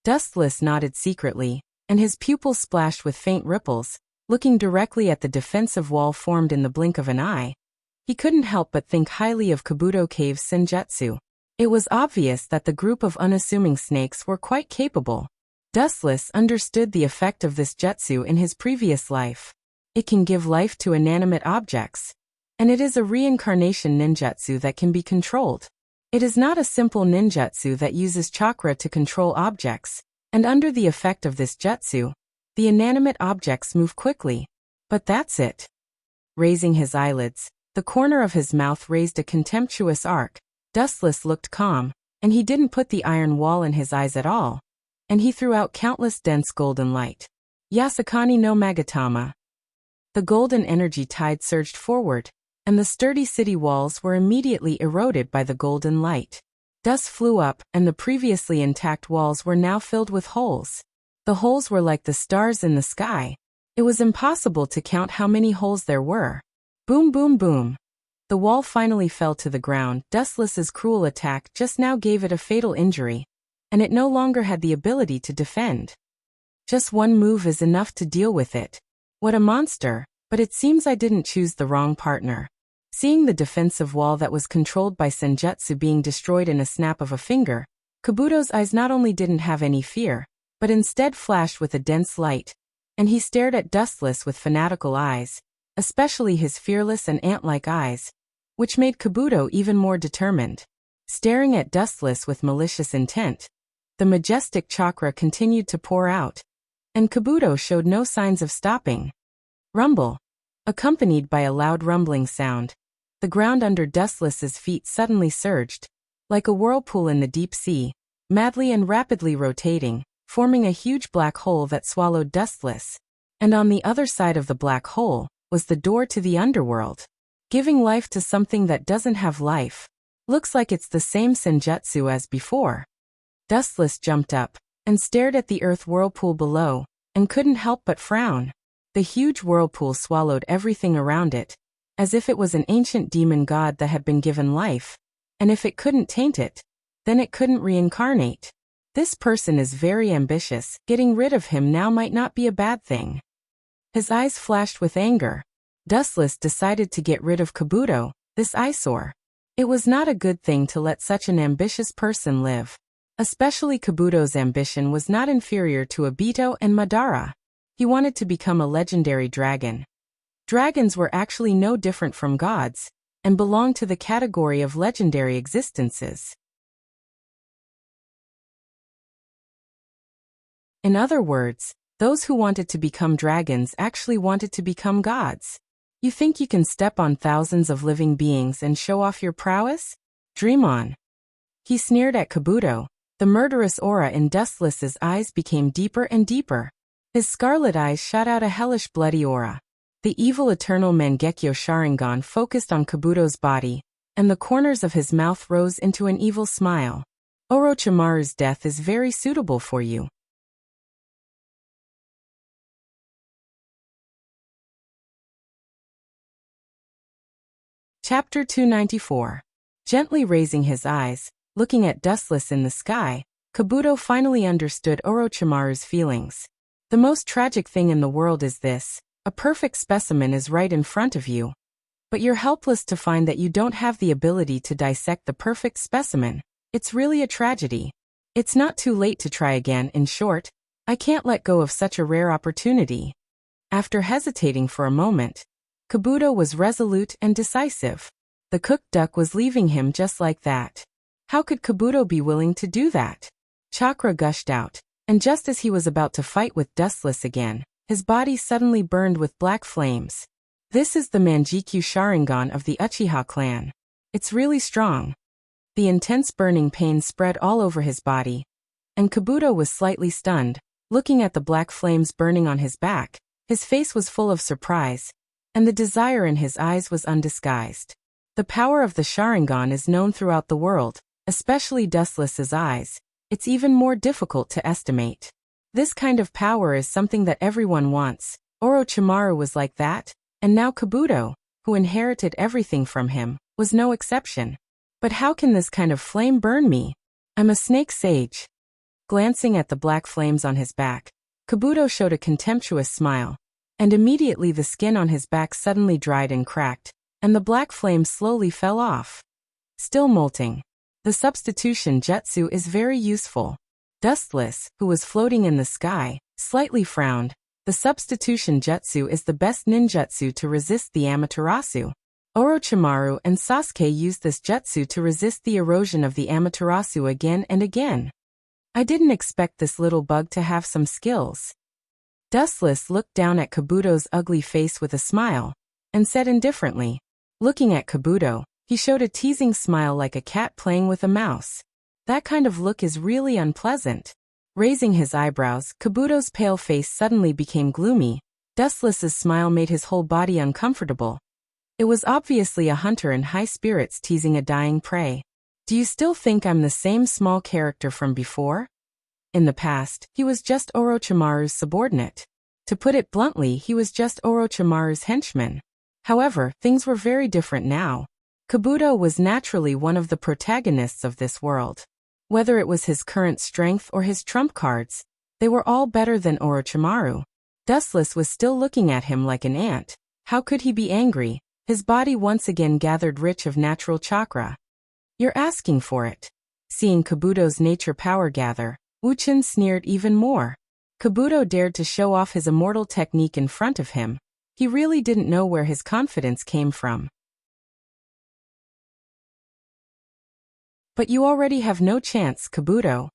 Dustless nodded secretly, and his pupils splashed with faint ripples, looking directly at the defensive wall formed in the blink of an eye. He couldn't help but think highly of Kabuto Cave's senjutsu. It was obvious that the group of unassuming snakes were quite capable. Dustless understood the effect of this jutsu in his previous life. It can give life to inanimate objects, and it is a reincarnation ninjutsu that can be controlled. It is not a simple ninjutsu that uses chakra to control objects, and under the effect of this jutsu, the inanimate objects move quickly. But that's it. Raising his eyelids, the corner of his mouth raised a contemptuous arc. Dustless looked calm, and he didn't put the iron wall in his eyes at all, and he threw out countless dense golden light. Yasukani no Magatama. The golden energy tide surged forward, and the sturdy city walls were immediately eroded by the golden light. Dust flew up, and the previously intact walls were now filled with holes. The holes were like the stars in the sky. It was impossible to count how many holes there were. Boom, boom, boom. The wall finally fell to the ground. Dustless's cruel attack just now gave it a fatal injury, and it no longer had the ability to defend. Just one move is enough to deal with it. What a monster, but it seems I didn't choose the wrong partner. Seeing the defensive wall that was controlled by senjutsu being destroyed in a snap of a finger, Kabuto's eyes not only didn't have any fear, but instead flashed with a dense light, and he stared at Dustless with fanatical eyes, especially his fearless and ant-like eyes, which made Kabuto even more determined. Staring at Dustless with malicious intent, the majestic chakra continued to pour out, and Kabuto showed no signs of stopping. Rumble. Accompanied by a loud rumbling sound, the ground under Dustless's feet suddenly surged, like a whirlpool in the deep sea, madly and rapidly rotating, forming a huge black hole that swallowed Dustless. And on the other side of the black hole was the door to the underworld. Giving life to something that doesn't have life. Looks like it's the same senjutsu as before. Dustless jumped up and stared at the earth whirlpool below, and couldn't help but frown. The huge whirlpool swallowed everything around it, as if it was an ancient demon god that had been given life, and if it couldn't taint it, then it couldn't reincarnate. This person is very ambitious. Getting rid of him now might not be a bad thing. His eyes flashed with anger. Dustless decided to get rid of Kabuto, this eyesore. It was not a good thing to let such an ambitious person live. Especially Kabuto's ambition was not inferior to Obito and Madara. He wanted to become a legendary dragon. Dragons were actually no different from gods, and belonged to the category of legendary existences. In other words, those who wanted to become dragons actually wanted to become gods. You think you can step on thousands of living beings and show off your prowess? Dream on. He sneered at Kabuto. The murderous aura in Dustless's eyes became deeper and deeper. His scarlet eyes shot out a hellish bloody aura. The evil eternal Mangekyo Sharingan focused on Kabuto's body, and the corners of his mouth rose into an evil smile. Orochimaru's death is very suitable for you. Chapter 294. Gently raising his eyes, looking at Dustless in the sky, Kabuto finally understood Orochimaru's feelings. The most tragic thing in the world is this: a perfect specimen is right in front of you. But you're helpless to find that you don't have the ability to dissect the perfect specimen. It's really a tragedy. It's not too late to try again. In short, I can't let go of such a rare opportunity. After hesitating for a moment, Kabuto was resolute and decisive. The cooked duck was leaving him just like that. How could Kabuto be willing to do that? Chakra gushed out, and just as he was about to fight with Dustless again, his body suddenly burned with black flames. This is the Manjikyu Sharingan of the Uchiha clan. It's really strong. The intense burning pain spread all over his body, and Kabuto was slightly stunned. Looking at the black flames burning on his back, his face was full of surprise, and the desire in his eyes was undisguised. The power of the Sharingan is known throughout the world, especially Dustless's eyes. It's even more difficult to estimate. This kind of power is something that everyone wants. Orochimaru was like that, and now Kabuto, who inherited everything from him, was no exception. But how can this kind of flame burn me? I'm a snake sage. Glancing at the black flames on his back, Kabuto showed a contemptuous smile, and immediately the skin on his back suddenly dried and cracked, and the black flame slowly fell off. Still molting. The substitution jutsu is very useful. Dustless, who was floating in the sky, slightly frowned. The substitution jutsu is the best ninjutsu to resist the Amaterasu. Orochimaru and Sasuke used this jutsu to resist the erosion of the Amaterasu again and again. I didn't expect this little bug to have some skills. Dustless looked down at Kabuto's ugly face with a smile, and said indifferently. Looking at Kabuto, he showed a teasing smile like a cat playing with a mouse. That kind of look is really unpleasant. Raising his eyebrows, Kabuto's pale face suddenly became gloomy. Dustless's smile made his whole body uncomfortable. It was obviously a hunter in high spirits teasing a dying prey. Do you still think I'm the same small character from before? In the past, he was just Orochimaru's subordinate. To put it bluntly, he was just Orochimaru's henchman. However, things were very different now. Kabuto was naturally one of the protagonists of this world. Whether it was his current strength or his trump cards, they were all better than Orochimaru. Dustless was still looking at him like an ant. How could he be angry? His body once again gathered rich of natural chakra. You're asking for it. Seeing Kabuto's nature power gather, Wuxia sneered even more. Kabuto dared to show off his immortal technique in front of him. He really didn't know where his confidence came from. But you already have no chance, Kabuto.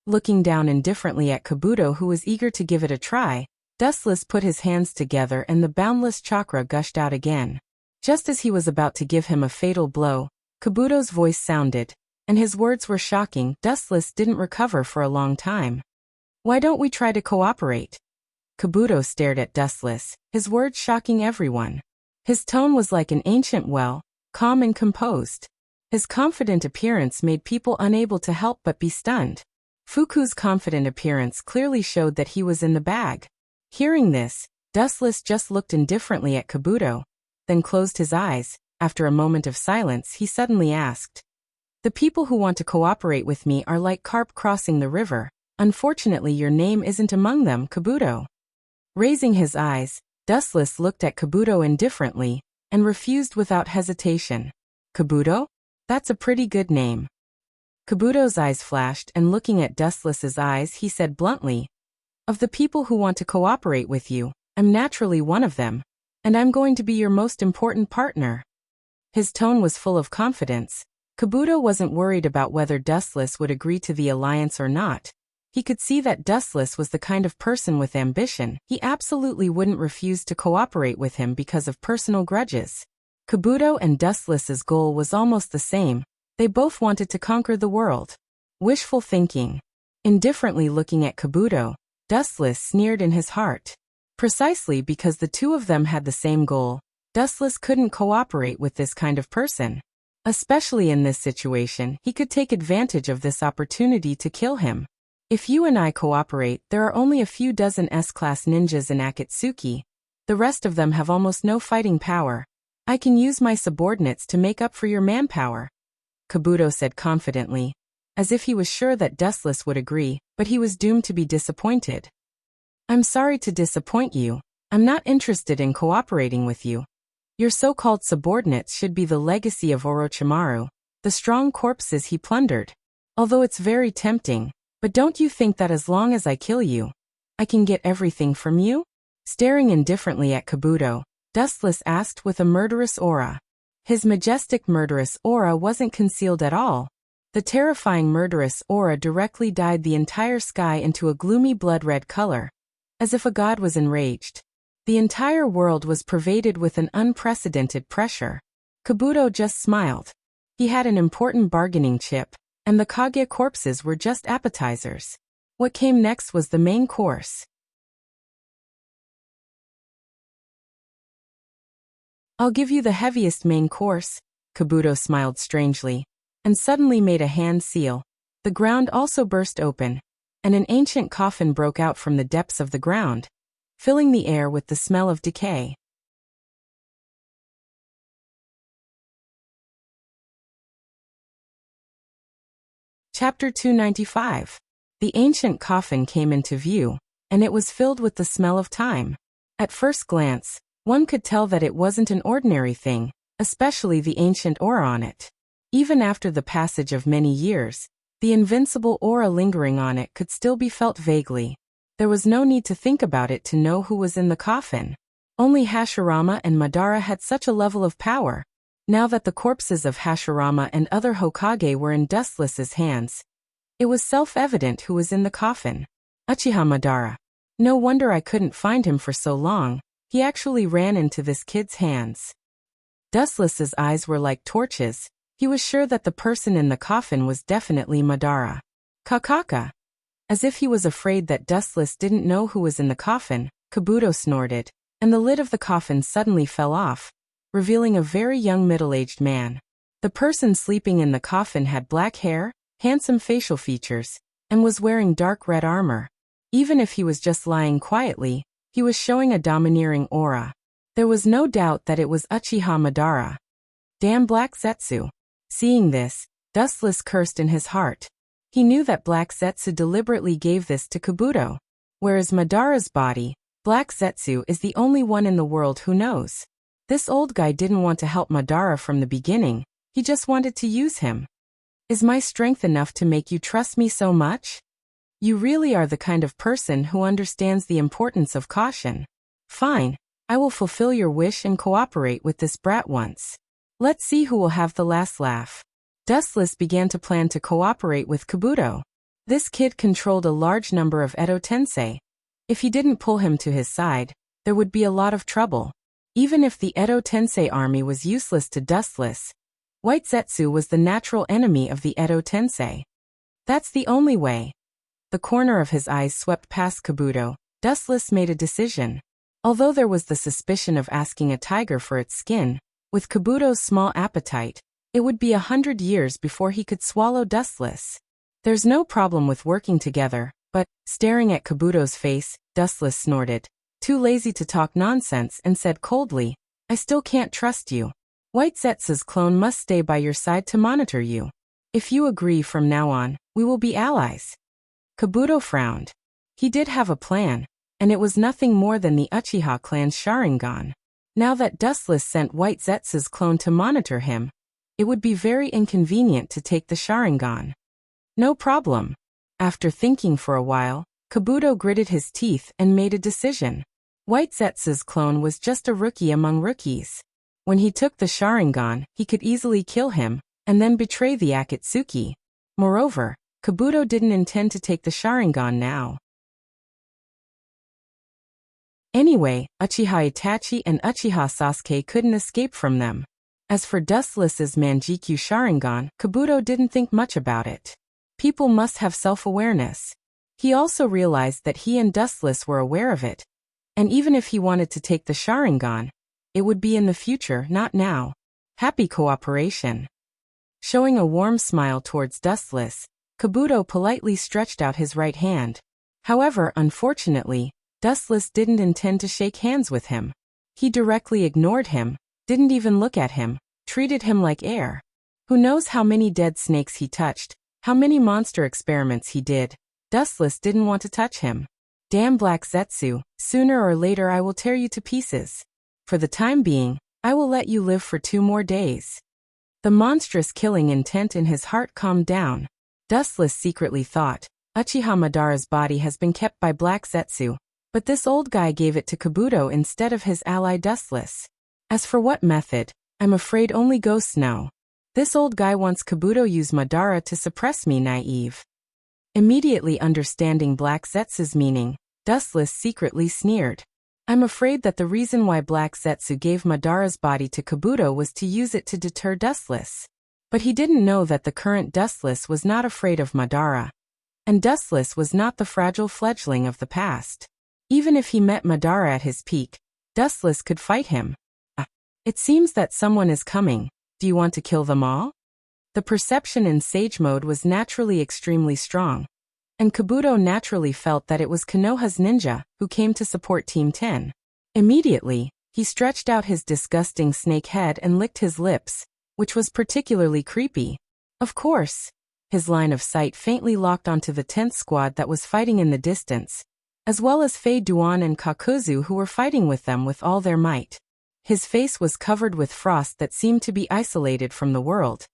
Looking down indifferently at Kabuto, who was eager to give it a try, Dustless put his hands together and the boundless chakra gushed out again. Just as he was about to give him a fatal blow, Kabuto's voice sounded, and his words were shocking. Dustless didn't recover for a long time. Why don't we try to cooperate? Kabuto stared at Dustless, his words shocking everyone. His tone was like an ancient well, calm and composed. His confident appearance made people unable to help but be stunned. Fuku's confident appearance clearly showed that he was in the bag. Hearing this, Dustless just looked indifferently at Kabuto, then closed his eyes. After a moment of silence, he suddenly asked, "The people who want to cooperate with me are like carp crossing the river. Unfortunately, your name isn't among them, Kabuto." Raising his eyes, Dustless looked at Kabuto indifferently, and refused without hesitation. "Kabuto? That's a pretty good name." Kabuto's eyes flashed, and looking at Dustless's eyes, he said bluntly, "Of the people who want to cooperate with you, I'm naturally one of them, and I'm going to be your most important partner." His tone was full of confidence. Kabuto wasn't worried about whether Dustless would agree to the alliance or not. He could see that Dustless was the kind of person with ambition. He absolutely wouldn't refuse to cooperate with him because of personal grudges. Kabuto and Dustless's goal was almost the same. They both wanted to conquer the world. Wishful thinking. Indifferently looking at Kabuto, Dustless sneered in his heart. Precisely because the two of them had the same goal, Dustless couldn't cooperate with this kind of person. Especially in this situation, he could take advantage of this opportunity to kill him. If you and I cooperate, there are only a few dozen S-class ninjas in Akatsuki. The rest of them have almost no fighting power. I can use my subordinates to make up for your manpower, Kabuto said confidently, as if he was sure that Dustless would agree, but he was doomed to be disappointed. I'm sorry to disappoint you. I'm not interested in cooperating with you. Your so-called subordinates should be the legacy of Orochimaru, the strong corpses he plundered. Although it's very tempting, but don't you think that as long as I kill you, I can get everything from you? Staring indifferently at Kabuto, Dustless asked with a murderous aura. His majestic murderous aura wasn't concealed at all. The terrifying murderous aura directly dyed the entire sky into a gloomy blood-red color, as if a god was enraged. The entire world was pervaded with an unprecedented pressure. Kabuto just smiled. He had an important bargaining chip, and the Kage corpses were just appetizers. What came next was the main course. I'll give you the heaviest main course, Kabuto smiled strangely, and suddenly made a hand seal. The ground also burst open, and an ancient coffin broke out from the depths of the ground, filling the air with the smell of decay. Chapter 295. The ancient coffin came into view, and it was filled with the smell of time. At first glance, one could tell that it wasn't an ordinary thing, especially the ancient aura on it. Even after the passage of many years, the invincible aura lingering on it could still be felt vaguely. There was no need to think about it to know who was in the coffin. Only Hashirama and Madara had such a level of power. Now that the corpses of Hashirama and other Hokage were in Dustless's hands, it was self-evident who was in the coffin. Uchiha Madara. No wonder I couldn't find him for so long. He actually ran into this kid's hands. Dustless's eyes were like torches. He was sure that the person in the coffin was definitely Madara. Kakaka. As if he was afraid that Dustless didn't know who was in the coffin, Kabuto snorted, and the lid of the coffin suddenly fell off, revealing a very young middle-aged man. The person sleeping in the coffin had black hair, handsome facial features, and was wearing dark red armor. Even if he was just lying quietly, he was showing a domineering aura. There was no doubt that it was Uchiha Madara. Damn Black Zetsu. Seeing this, Dustless cursed in his heart. He knew that Black Zetsu deliberately gave this to Kabuto. Whereas Madara's body, Black Zetsu is the only one in the world who knows. This old guy didn't want to help Madara from the beginning, he just wanted to use him. Is my strength enough to make you trust me so much? You really are the kind of person who understands the importance of caution. Fine, I will fulfill your wish and cooperate with this brat once. Let's see who will have the last laugh. Dustless began to plan to cooperate with Kabuto. This kid controlled a large number of Edo Tensei. If he didn't pull him to his side, there would be a lot of trouble. Even if the Edo Tensei army was useless to Dustless, White Zetsu was the natural enemy of the Edo Tensei. That's the only way. The corner of his eyes swept past Kabuto. Dustless made a decision. Although there was the suspicion of asking a tiger for its skin, with Kabuto's small appetite, it would be 100 years before he could swallow Dustless. There's no problem with working together, but, staring at Kabuto's face, Dustless snorted, too lazy to talk nonsense, and said coldly, I still can't trust you. White Zetsu's clone must stay by your side to monitor you. If you agree from now on, we will be allies. Kabuto frowned. He did have a plan, and it was nothing more than the Uchiha clan's Sharingan. Now that Dustless sent White Zetsu's clone to monitor him, it would be very inconvenient to take the Sharingan. No problem. After thinking for a while, Kabuto gritted his teeth and made a decision. White Zetsu's clone was just a rookie among rookies. When he took the Sharingan, he could easily kill him, and then betray the Akatsuki. Moreover, Kabuto didn't intend to take the Sharingan now. Anyway, Uchiha Itachi and Uchiha Sasuke couldn't escape from them. As for Dustless's Manjikyu Sharingan, Kabuto didn't think much about it. People must have self-awareness. He also realized that he and Dustless were aware of it. And even if he wanted to take the Sharingan, it would be in the future, not now. Happy cooperation. Showing a warm smile towards Dustless, Kabuto politely stretched out his right hand. However, unfortunately, Dustless didn't intend to shake hands with him. He directly ignored him, didn't even look at him, treated him like air. Who knows how many dead snakes he touched, how many monster experiments he did. Dustless didn't want to touch him. Damn Black Zetsu, sooner or later I will tear you to pieces. For the time being, I will let you live for 2 more days. The monstrous killing intent in his heart calmed down. Dustless secretly thought, Uchiha Madara's body has been kept by Black Zetsu, but this old guy gave it to Kabuto instead of his ally Dustless. As for what method, I'm afraid only ghosts know. This old guy wants Kabuto use Madara to suppress me, naive. Immediately understanding Black Zetsu's meaning, Dustless secretly sneered. I'm afraid that the reason why Black Zetsu gave Madara's body to Kabuto was to use it to deter Dustless. But he didn't know that the current Dustless was not afraid of Madara. And Dustless was not the fragile fledgling of the past. Even if he met Madara at his peak, Dustless could fight him. It seems that someone is coming. Do you want to kill them all? The perception in Sage Mode was naturally extremely strong. And Kabuto naturally felt that it was Konoha's ninja who came to support Team 10. Immediately, he stretched out his disgusting snake head and licked his lips, which was particularly creepy. Of course, his line of sight faintly locked onto the 10th squad that was fighting in the distance, as well as Fei Duan and Kakuzu who were fighting with them with all their might. His face was covered with frost that seemed to be isolated from the world,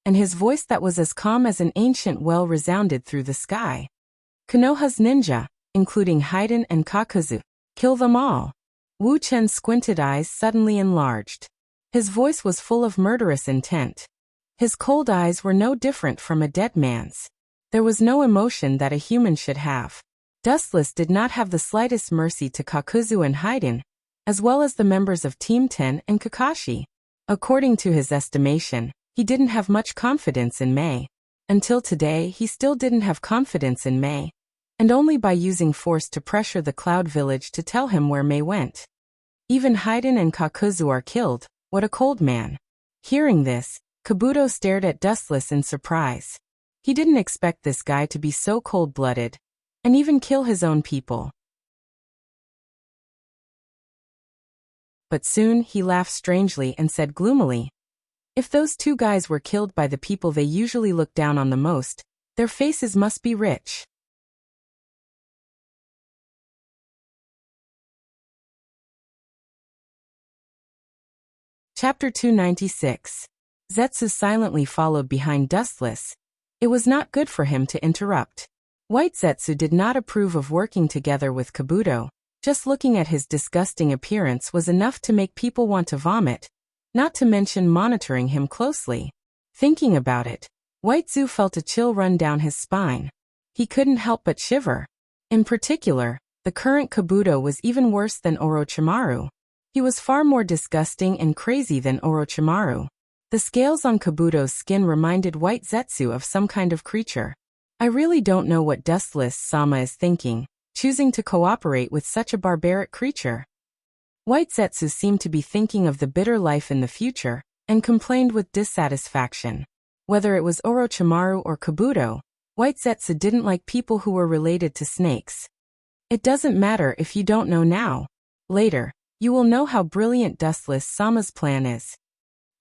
and his voice that was as calm as an ancient well resounded through the sky. Konoha's ninja, including Haiden and Kakuzu, kill them all. Wu Chen's squinted eyes suddenly enlarged. His voice was full of murderous intent. His cold eyes were no different from a dead man's. There was no emotion that a human should have. Dustless did not have the slightest mercy to Kakuzu and Haiden, as well as the members of Team 10 and Kakashi. According to his estimation, he didn't have much confidence in Mei. Until today, he still didn't have confidence in Mei, and only by using force to pressure the Cloud Village to tell him where Mei went. Even Haiden and Kakuzu are killed. What a cold man. Hearing this, Kabuto stared at Dustless in surprise. He didn't expect this guy to be so cold-blooded, and even kill his own people. But soon he laughed strangely and said gloomily, if those 2 guys were killed by the people they usually look down on the most, their faces must be rich. Chapter 296. Zetsu silently followed behind Dustless. It was not good for him to interrupt. White Zetsu did not approve of working together with Kabuto. Just looking at his disgusting appearance was enough to make people want to vomit, not to mention monitoring him closely. Thinking about it, White Zetsu felt a chill run down his spine. He couldn't help but shiver. In particular, the current Kabuto was even worse than Orochimaru. He was far more disgusting and crazy than Orochimaru. The scales on Kabuto's skin reminded White Zetsu of some kind of creature. I really don't know what Dustless-sama is thinking, choosing to cooperate with such a barbaric creature. White Zetsu seemed to be thinking of the bitter life in the future, and complained with dissatisfaction. Whether it was Orochimaru or Kabuto, White Zetsu didn't like people who were related to snakes. It doesn't matter if you don't know now. Later, you will know how brilliant Dustless-sama's plan is.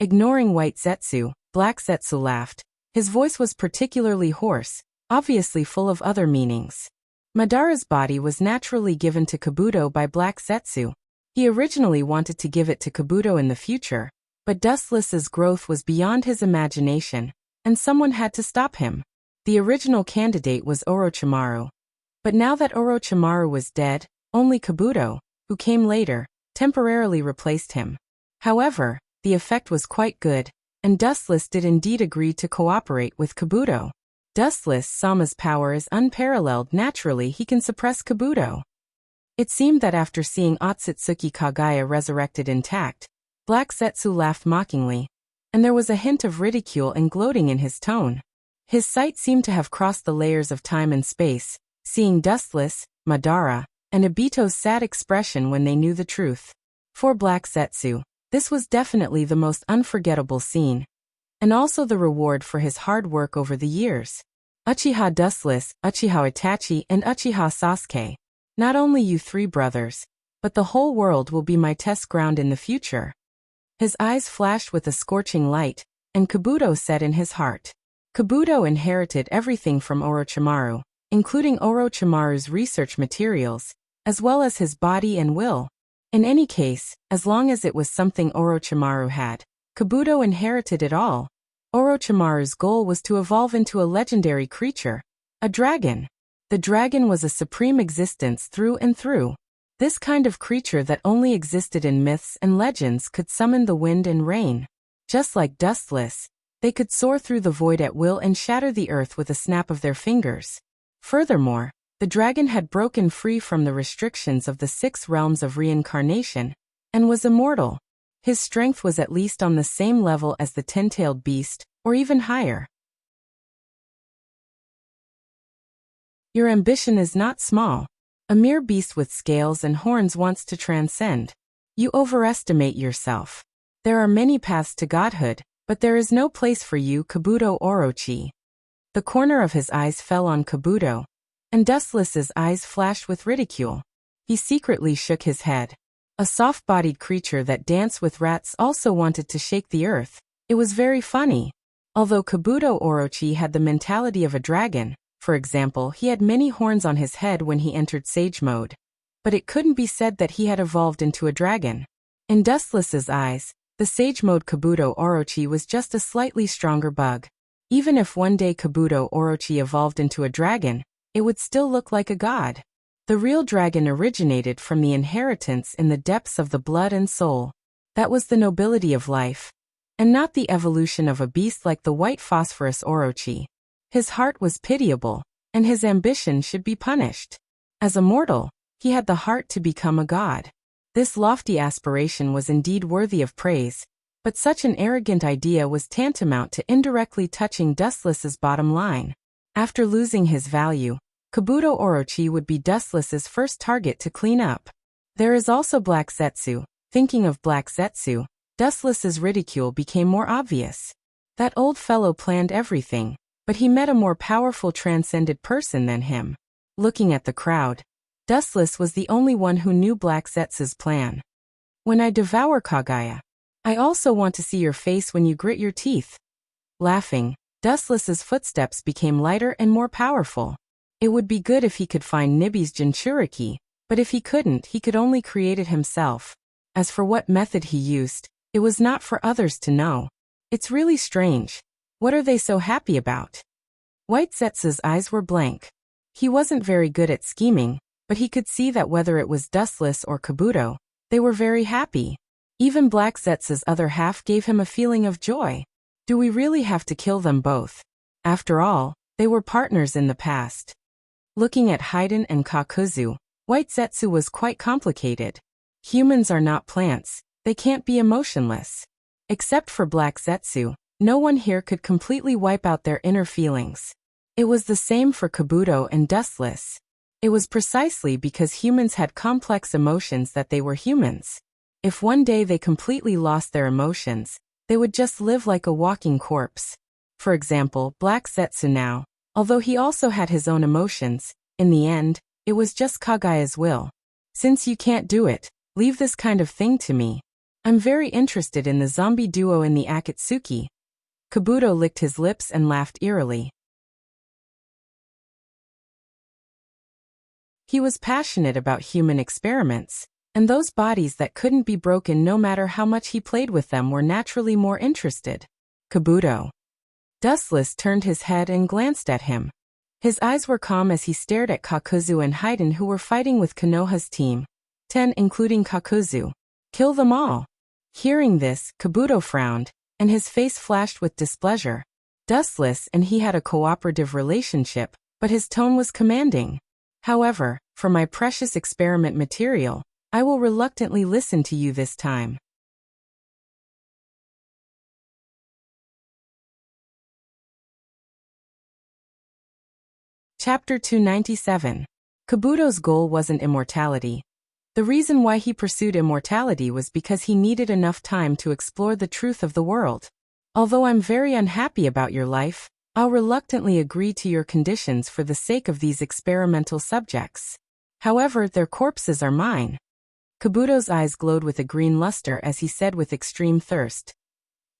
Ignoring White Zetsu, Black Zetsu laughed. His voice was particularly hoarse, obviously full of other meanings. Madara's body was naturally given to Kabuto by Black Zetsu. He originally wanted to give it to Kabuto in the future, but Dustless's growth was beyond his imagination, and someone had to stop him. The original candidate was Orochimaru. But now that Orochimaru was dead, only Kabuto, who came later, temporarily replaced him. However, the effect was quite good, and Dustless did indeed agree to cooperate with Kabuto. Dustless-sama's power is unparalleled. Naturally he can suppress Kabuto. It seemed that after seeing Otsutsuki Kagaya resurrected intact, Black Zetsu laughed mockingly, and there was a hint of ridicule and gloating in his tone. His sight seemed to have crossed the layers of time and space, seeing Dustless, Madara, and Obito's sad expression when they knew the truth. For Black Zetsu, this was definitely the most unforgettable scene. and also the reward for his hard work over the years. Uchiha Dustless, Uchiha Itachi, and Uchiha Sasuke. Not only you three brothers, but the whole world will be my test ground in the future. His eyes flashed with a scorching light, and Kabuto said in his heart. Kabuto inherited everything from Orochimaru, including Orochimaru's research materials, as well as his body and will. In any case, as long as it was something Orochimaru had, Kabuto inherited it all. Orochimaru's goal was to evolve into a legendary creature, a dragon. The dragon was a supreme existence through and through. This kind of creature that only existed in myths and legends could summon the wind and rain. Just like Dustless, they could soar through the void at will and shatter the earth with a snap of their fingers. Furthermore, the dragon had broken free from the restrictions of the 6 realms of reincarnation, and was immortal. His strength was at least on the same level as the 10-tailed beast, or even higher. Your ambition is not small. A mere beast with scales and horns wants to transcend. You overestimate yourself. There are many paths to godhood, but there is no place for you, Kabuto Orochi. The corner of his eyes fell on Kabuto, and Dustless's eyes flashed with ridicule. He secretly shook his head. A soft-bodied creature that danced with rats also wanted to shake the earth. It was very funny. Although Kabuto Orochi had the mentality of a dragon, for example, he had many horns on his head when he entered Sage Mode. But it couldn't be said that he had evolved into a dragon. In Dustless's eyes, the Sage Mode Kabuto Orochi was just a slightly stronger bug. Even if one day Kabuto Orochi evolved into a dragon, it would still look like a god. The real dragon originated from the inheritance in the depths of the blood and soul. That was the nobility of life, and not the evolution of a beast like the white phosphorus Orochi. His heart was pitiable, and his ambition should be punished. As a mortal, he had the heart to become a god. This lofty aspiration was indeed worthy of praise, but such an arrogant idea was tantamount to indirectly touching Dustless's bottom line. After losing his value, Kabuto Orochi would be Dustless's first target to clean up. There is also Black Zetsu. Thinking of Black Zetsu, Dustless's ridicule became more obvious. That old fellow planned everything, but he met a more powerful transcended person than him. Looking at the crowd, Dustless was the only one who knew Black Zetsu's plan. When I devour Kaguya, I also want to see your face when you grit your teeth. Laughing, Dustless's footsteps became lighter and more powerful. It would be good if he could find Nibby's Jinchuriki, but if he couldn't, he could only create it himself. As for what method he used, it was not for others to know. It's really strange. What are they so happy about? White Zetsu's eyes were blank. He wasn't very good at scheming, but he could see that whether it was Dustless or Kabuto, they were very happy. Even Black Zetsu's other half gave him a feeling of joy. Do we really have to kill them both? After all, they were partners in the past. Looking at Haiden and Kakuzu, White Zetsu was quite complicated. Humans are not plants, they can't be emotionless. Except for Black Zetsu, no one here could completely wipe out their inner feelings. It was the same for Kabuto and Dustless. It was precisely because humans had complex emotions that they were humans. If one day they completely lost their emotions, they would just live like a walking corpse. For example, Black Zetsu now, although he also had his own emotions, in the end, it was just Kaguya's will. Since you can't do it, leave this kind of thing to me. I'm very interested in the zombie duo in the Akatsuki. Kabuto licked his lips and laughed eerily. He was passionate about human experiments, and those bodies that couldn't be broken no matter how much he played with them were naturally more interested. Kabuto. Dustless turned his head and glanced at him. His eyes were calm as he stared at Kakuzu and Haiden, who were fighting with Konoha's team. 10 including Kakuzu. Kill them all. Hearing this, Kabuto frowned, and his face flashed with displeasure. Dustless and he had a cooperative relationship, but his tone was commanding. However, for my precious experiment material, I will reluctantly listen to you this time. Chapter 297. Kabuto's goal wasn't immortality. The reason why he pursued immortality was because he needed enough time to explore the truth of the world. Although I'm very unhappy about your life, I'll reluctantly agree to your conditions for the sake of these experimental subjects. However, their corpses are mine. Kabuto's eyes glowed with a green luster as he said with extreme thirst.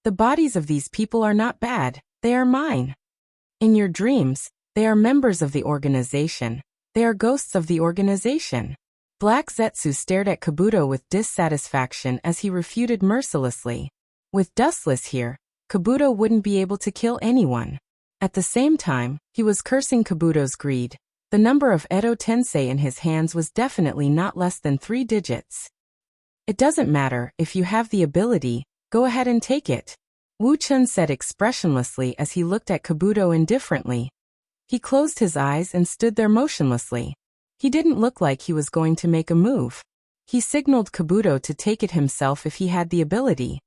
The bodies of these people are not bad, they are mine. In your dreams, they are members of the organization. They are ghosts of the organization. Black Zetsu stared at Kabuto with dissatisfaction as he refuted mercilessly. With Dustless here, Kabuto wouldn't be able to kill anyone. At the same time, he was cursing Kabuto's greed. The number of Edo Tensei in his hands was definitely not less than 3 digits. It doesn't matter, if you have the ability, go ahead and take it. Wuchun said expressionlessly as he looked at Kabuto indifferently. He closed his eyes and stood there motionlessly. He didn't look like he was going to make a move. He signaled Kabuto to take it himself if he had the ability.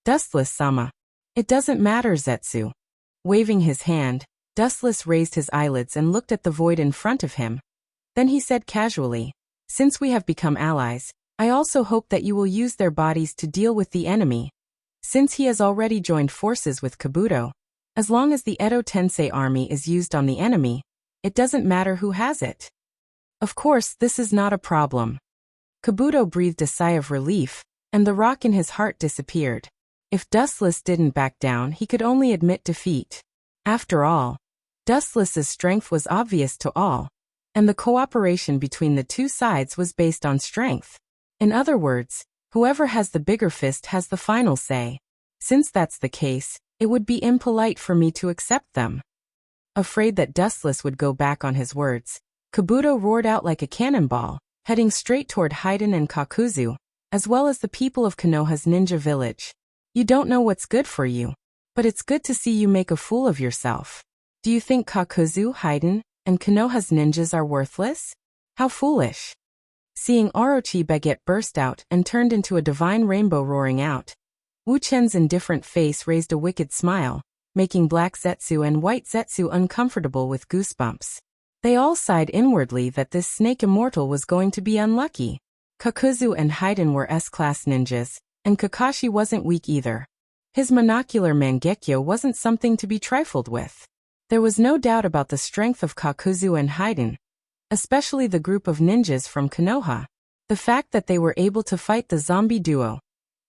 Dustless-sama. It doesn't matter, Zetsu. Waving his hand, Dustless raised his eyelids and looked at the void in front of him. Then he said casually, since we have become allies, I also hope that you will use their bodies to deal with the enemy. Since he has already joined forces with Kabuto, as long as the Edo Tensei army is used on the enemy, it doesn't matter who has it. Of course, this is not a problem. Kabuto breathed a sigh of relief, and the rock in his heart disappeared. If Dustless didn't back down, he could only admit defeat. After all, Dustless's strength was obvious to all, and the cooperation between the two sides was based on strength. In other words, whoever has the bigger fist has the final say. Since that's the case, it would be impolite for me to accept them. Afraid that Dustless would go back on his words, Kabuto roared out like a cannonball, heading straight toward Haiden and Kakuzu, as well as the people of Konoha's ninja village. You don't know what's good for you, but it's good to see you make a fool of yourself. Do you think Kakuzu, Haiden, and Konoha's ninjas are worthless? How foolish. Seeing Orochi Baguette burst out and turned into a divine rainbow roaring out, Wuchen's indifferent face raised a wicked smile, making Black Zetsu and White Zetsu uncomfortable with goosebumps. They all sighed inwardly that this snake immortal was going to be unlucky. Kakuzu and Haiden were S-class ninjas, and Kakashi wasn't weak either. His monocular Mangekyo wasn't something to be trifled with. There was no doubt about the strength of Kakuzu and Haiden, especially the group of ninjas from Konoha. The fact that they were able to fight the zombie duo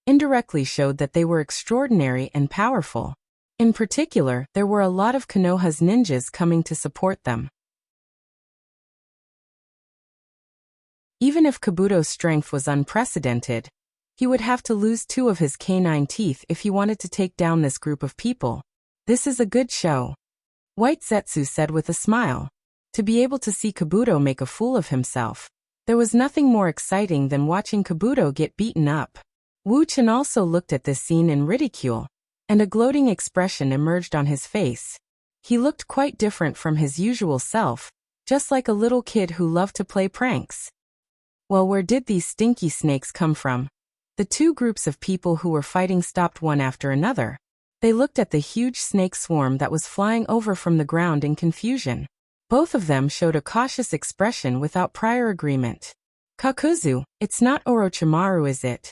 indirectly showed that they were extraordinary and powerful. In particular, there were a lot of Konoha's ninjas coming to support them. Even if Kabuto's strength was unprecedented, he would have to lose 2 of his canine teeth if he wanted to take down this group of people. This is a good show. White Zetsu said with a smile. To be able to see Kabuto make a fool of himself, there was nothing more exciting than watching Kabuto get beaten up. Wuchen also looked at this scene in ridicule, and a gloating expression emerged on his face. He looked quite different from his usual self, just like a little kid who loved to play pranks. Well, where did these stinky snakes come from? The 2 groups of people who were fighting stopped one after another. They looked at the huge snake swarm that was flying over from the ground in confusion. Both of them showed a cautious expression without prior agreement. Kakuzu, it's not Orochimaru, is it?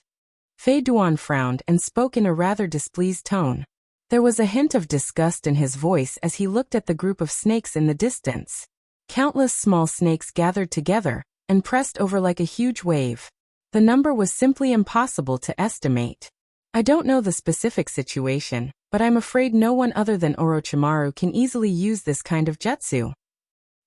Fei Duan frowned and spoke in a rather displeased tone. There was a hint of disgust in his voice as he looked at the group of snakes in the distance. Countless small snakes gathered together and pressed over like a huge wave. The number was simply impossible to estimate. I don't know the specific situation, but I'm afraid no one other than Orochimaru can easily use this kind of jutsu.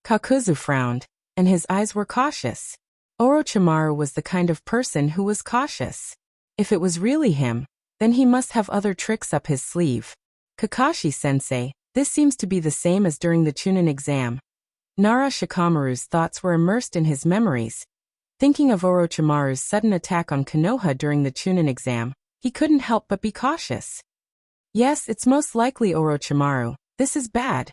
Kakuzu frowned, and his eyes were cautious. Orochimaru was the kind of person who was cautious. If it was really him, then he must have other tricks up his sleeve. Kakashi-sensei, this seems to be the same as during the Chunin exam. Nara Shikamaru's thoughts were immersed in his memories. Thinking of Orochimaru's sudden attack on Konoha during the Chunin exam, he couldn't help but be cautious. Yes, it's most likely Orochimaru. This is bad.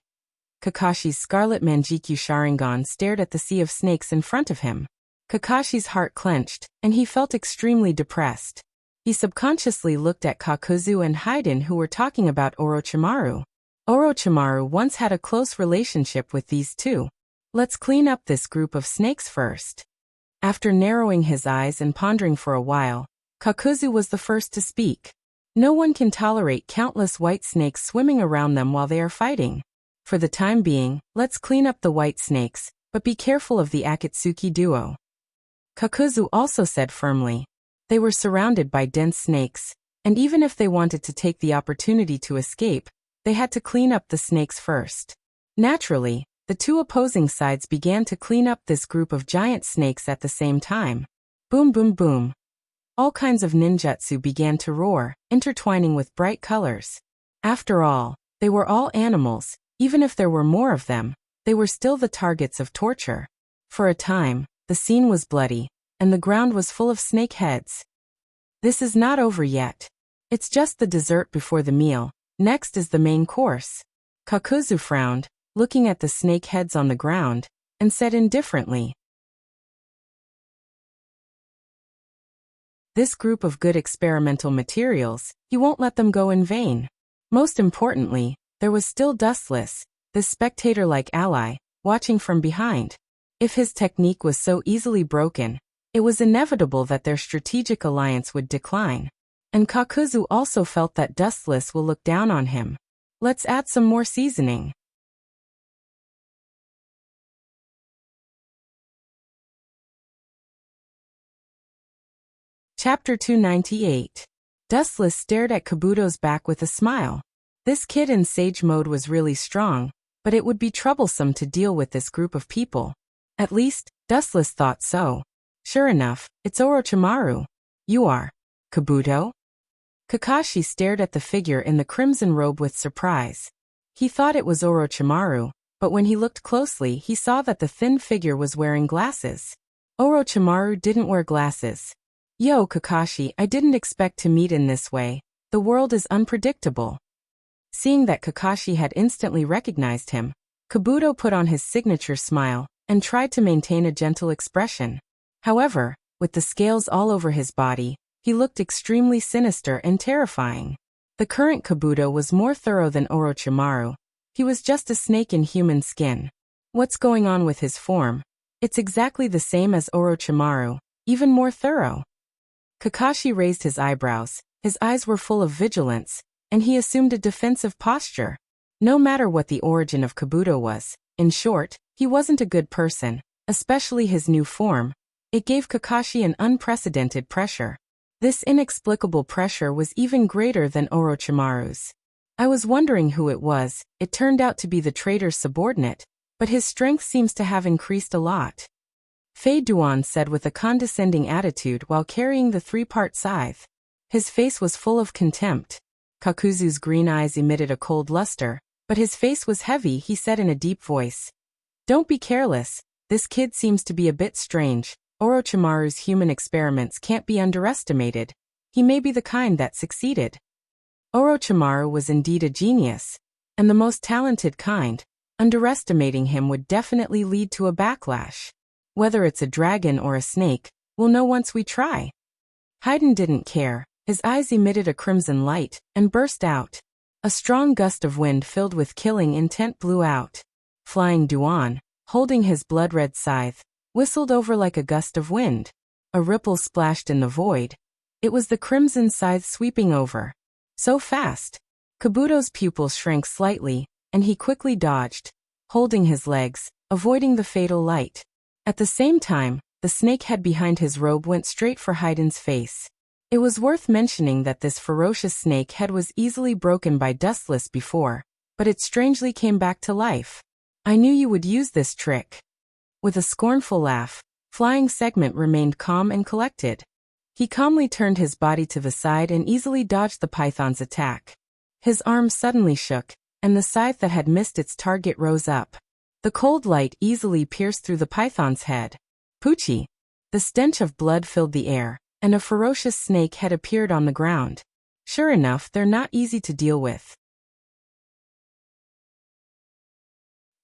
Kakashi's Scarlet Manjikyu Sharingan stared at the sea of snakes in front of him. Kakashi's heart clenched, and he felt extremely depressed. He subconsciously looked at Kakuzu and Haiden, who were talking about Orochimaru. Orochimaru once had a close relationship with these 2. Let's clean up this group of snakes first. After narrowing his eyes and pondering for a while, Kakuzu was the first to speak. No one can tolerate countless white snakes swimming around them while they are fighting. For the time being, let's clean up the white snakes, but be careful of the Akatsuki duo. Kakuzu also said firmly. They were surrounded by dense snakes, and even if they wanted to take the opportunity to escape, they had to clean up the snakes first. Naturally, the two opposing sides began to clean up this group of giant snakes at the same time. Boom boom boom. All kinds of ninjutsu began to roar, intertwining with bright colors. After all, they were all animals. Even if there were more of them, they were still the targets of torture. For a time, the scene was bloody, and the ground was full of snake heads. This is not over yet. It's just the dessert before the meal. Next is the main course. Kakuzu frowned, looking at the snake heads on the ground, and said indifferently, "This group of good experimental materials, you won't let them go in vain." Most importantly, there was still Dustless, this spectator-like ally, watching from behind. If his technique was so easily broken, it was inevitable that their strategic alliance would decline. And Kakuzu also felt that Dustless will look down on him. Let's add some more seasoning. Chapter 298. Dustless stared at Kabuto's back with a smile. This kid in Sage mode was really strong, but it would be troublesome to deal with this group of people. At least, Dustless thought so. Sure enough, it's Orochimaru. You are Kabuto? Kakashi stared at the figure in the crimson robe with surprise. He thought it was Orochimaru, but when he looked closely he saw that the thin figure was wearing glasses. Orochimaru didn't wear glasses. Yo Kakashi, I didn't expect to meet in this way. The world is unpredictable. Seeing that Kakashi had instantly recognized him, Kabuto put on his signature smile and tried to maintain a gentle expression. However, with the scales all over his body, he looked extremely sinister and terrifying. The current Kabuto was more thorough than Orochimaru. He was just a snake in human skin. What's going on with his form? It's exactly the same as Orochimaru, even more thorough. Kakashi raised his eyebrows, his eyes were full of vigilance, and he assumed a defensive posture. No matter what the origin of Kabuto was, in short, he wasn't a good person, especially his new form. It gave Kakashi an unprecedented pressure. This inexplicable pressure was even greater than Orochimaru's. I was wondering who it was. It turned out to be the traitor's subordinate, but his strength seems to have increased a lot. Fei Duan said with a condescending attitude while carrying the three-part scythe. His face was full of contempt. Kakuzu's green eyes emitted a cold luster, but his face was heavy. He said in a deep voice, "Don't be careless. This kid seems to be a bit strange. Orochimaru's human experiments can't be underestimated. He may be the kind that succeeded." Orochimaru was indeed a genius, and the most talented kind. Underestimating him would definitely lead to a backlash. Whether it's a dragon or a snake, we'll know once we try. Haiden didn't care. His eyes emitted a crimson light and burst out. A strong gust of wind filled with killing intent blew out. Flying Duan, holding his blood-red scythe, whistled over like a gust of wind. A ripple splashed in the void. It was the crimson scythe sweeping over. So fast. Kabuto's pupils shrank slightly, and he quickly dodged, holding his legs, avoiding the fatal light. At the same time, the snake head behind his robe went straight for Haiden's face. It was worth mentioning that this ferocious snake head was easily broken by Dustless before, but it strangely came back to life. "I knew you would use this trick." With a scornful laugh, Flying Segment remained calm and collected. He calmly turned his body to the side and easily dodged the python's attack. His arm suddenly shook, and the scythe that had missed its target rose up. The cold light easily pierced through the python's head. Poochie! The stench of blood filled the air, and a ferocious snake head appeared on the ground. Sure enough, they're not easy to deal with.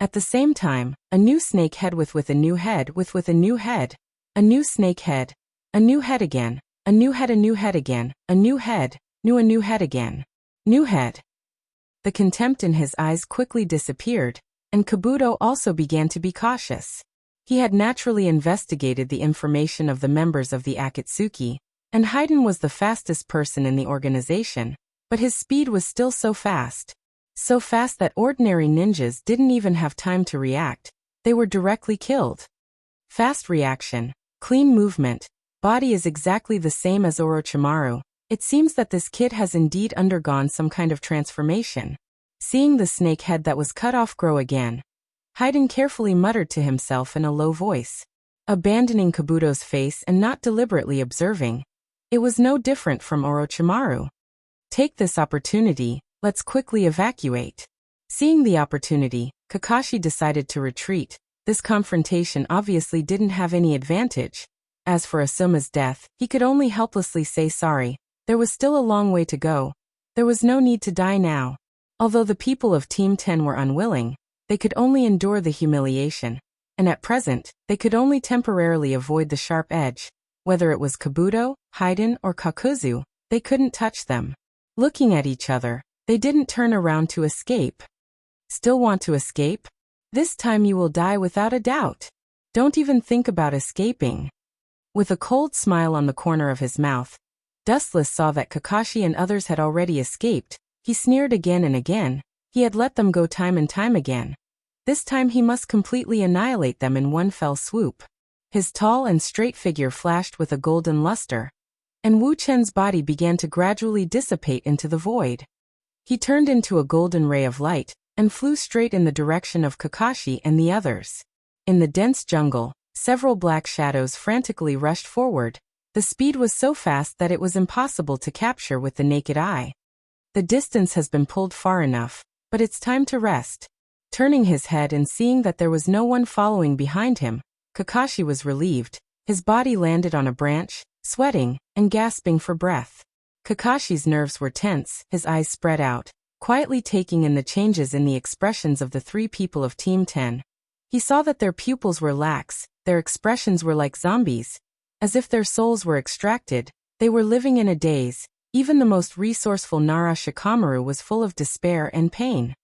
At the same time, a new snake head with a new head with a new head. A new snake head. A new head again. A new head again. A new head. A new head again. New head. The contempt in his eyes quickly disappeared, and Kabuto also began to be cautious. He had naturally investigated the information of the members of the Akatsuki, and Haiden was the fastest person in the organization, But his speed was still so fast. So fast that ordinary ninjas didn't even have time to react. They were directly killed. Fast reaction, clean movement, body is exactly the same as Orochimaru. It seems that this kid has indeed undergone some kind of transformation. Seeing the snake head that was cut off grow again, Haiden carefully muttered to himself in a low voice, abandoning Kabuto's face and not deliberately observing. It was no different from Orochimaru. Take this opportunity, let's quickly evacuate. Seeing the opportunity, Kakashi decided to retreat. This confrontation obviously didn't have any advantage. As for Asuma's death, he could only helplessly say sorry. There was still a long way to go. There was no need to die now. Although the people of Team 10 were unwilling, they could only endure the humiliation. And at present, they could only temporarily avoid the sharp edge. Whether it was Kabuto, Haiden, or Kakuzu, they couldn't touch them. Looking at each other, they didn't turn around to escape. Still want to escape? This time you will die without a doubt. Don't even think about escaping. With a cold smile on the corner of his mouth, Dustless saw that Kakashi and others had already escaped. He sneered again and again. He had let them go time and time again. This time he must completely annihilate them in one fell swoop. His tall and straight figure flashed with a golden luster, and Wu Chen's body began to gradually dissipate into the void. He turned into a golden ray of light, and flew straight in the direction of Kakashi and the others. In the dense jungle, several black shadows frantically rushed forward. The speed was so fast that it was impossible to capture with the naked eye. The distance has been pulled far enough, but it's time to rest. Turning his head and seeing that there was no one following behind him, Kakashi was relieved. His body landed on a branch, sweating, and gasping for breath. Kakashi's nerves were tense, his eyes spread out, quietly taking in the changes in the expressions of the three people of Team 10. He saw that their pupils were lax, their expressions were like zombies. As if their souls were extracted, they were living in a daze. Even the most resourceful Nara Shikamaru was full of despair and pain.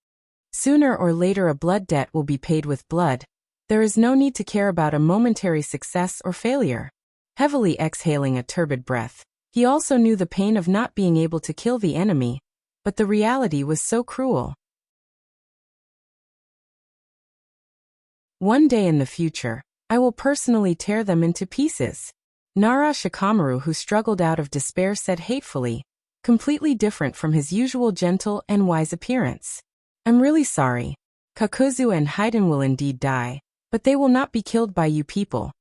Sooner or later a blood debt will be paid with blood. There is no need to care about a momentary success or failure. Heavily exhaling a turbid breath, he also knew the pain of not being able to kill the enemy, but the reality was so cruel. One day in the future, I will personally tear them into pieces. Nara Shikamaru, who struggled out of despair, said hatefully, completely different from his usual gentle and wise appearance. I'm really sorry. Kakuzu and Haiden will indeed die, but they will not be killed by you people.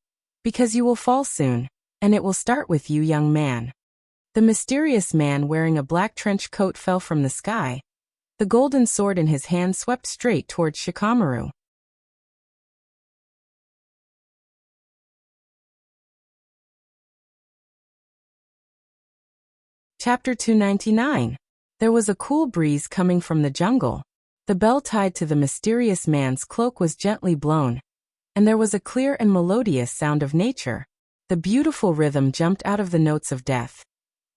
Because you will fall soon, and it will start with you, young man. The mysterious man wearing a black trench coat fell from the sky. The golden sword in his hand swept straight towards Shikamaru. Chapter 299. There was a cool breeze coming from the jungle. The bell tied to the mysterious man's cloak was gently blown, and there was a clear and melodious sound of nature. The beautiful rhythm jumped out of the notes of death.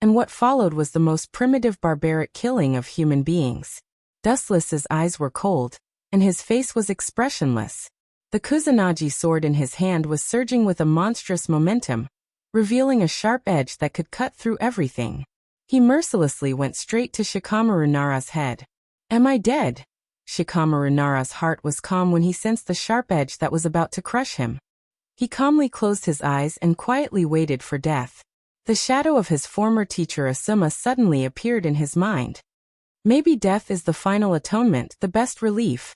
And what followed was the most primitive barbaric killing of human beings. Dustless's eyes were cold, and his face was expressionless. The Kusanagi sword in his hand was surging with a monstrous momentum, revealing a sharp edge that could cut through everything. He mercilessly went straight to Shikamaru Nara's head. Am I dead? Shikamaru Nara's heart was calm when he sensed the sharp edge that was about to crush him. He calmly closed his eyes and quietly waited for death. The shadow of his former teacher Asuma suddenly appeared in his mind. Maybe death is the final atonement, the best relief.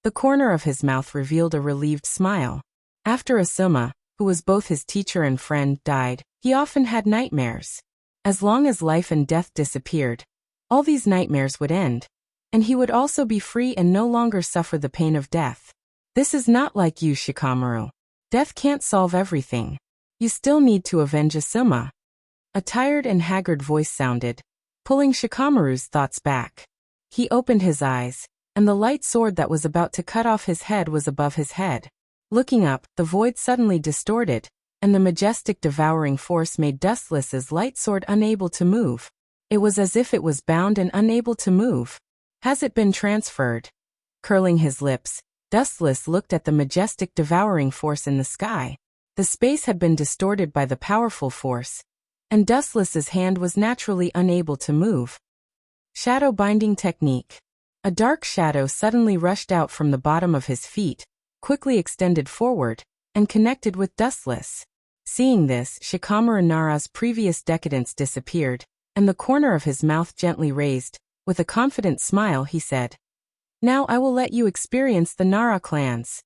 The corner of his mouth revealed a relieved smile. After Asuma, who was both his teacher and friend, died, he often had nightmares. As long as life and death disappeared, all these nightmares would end, and he would also be free and no longer suffer the pain of death. This is not like you, Shikamaru. Death can't solve everything. You still need to avenge Asuma. A tired and haggard voice sounded, pulling Shikamaru's thoughts back. He opened his eyes, and the light sword that was about to cut off his head was above his head. Looking up, the void suddenly distorted, and the majestic devouring force made Dustless's light sword unable to move. It was as if it was bound and unable to move. Has it been transferred? Curling his lips, Dustless looked at the majestic devouring force in the sky. The space had been distorted by the powerful force, and Dustless's hand was naturally unable to move. Shadow binding technique. A dark shadow suddenly rushed out from the bottom of his feet, quickly extended forward, and connected with Dustless. Seeing this, Shikamaru Nara's previous decadence disappeared, and the corner of his mouth gently raised. With a confident smile he said, "Now I will let you experience the Nara clans."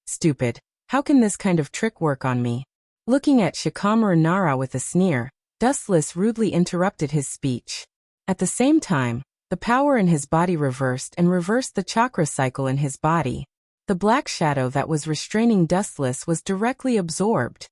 Stupid, how can this kind of trick work on me? Looking at Shikamaru Nara with a sneer, Dustless rudely interrupted his speech. At the same time, the power in his body reversed the chakra cycle in his body. The black shadow that was restraining Dustless was directly absorbed.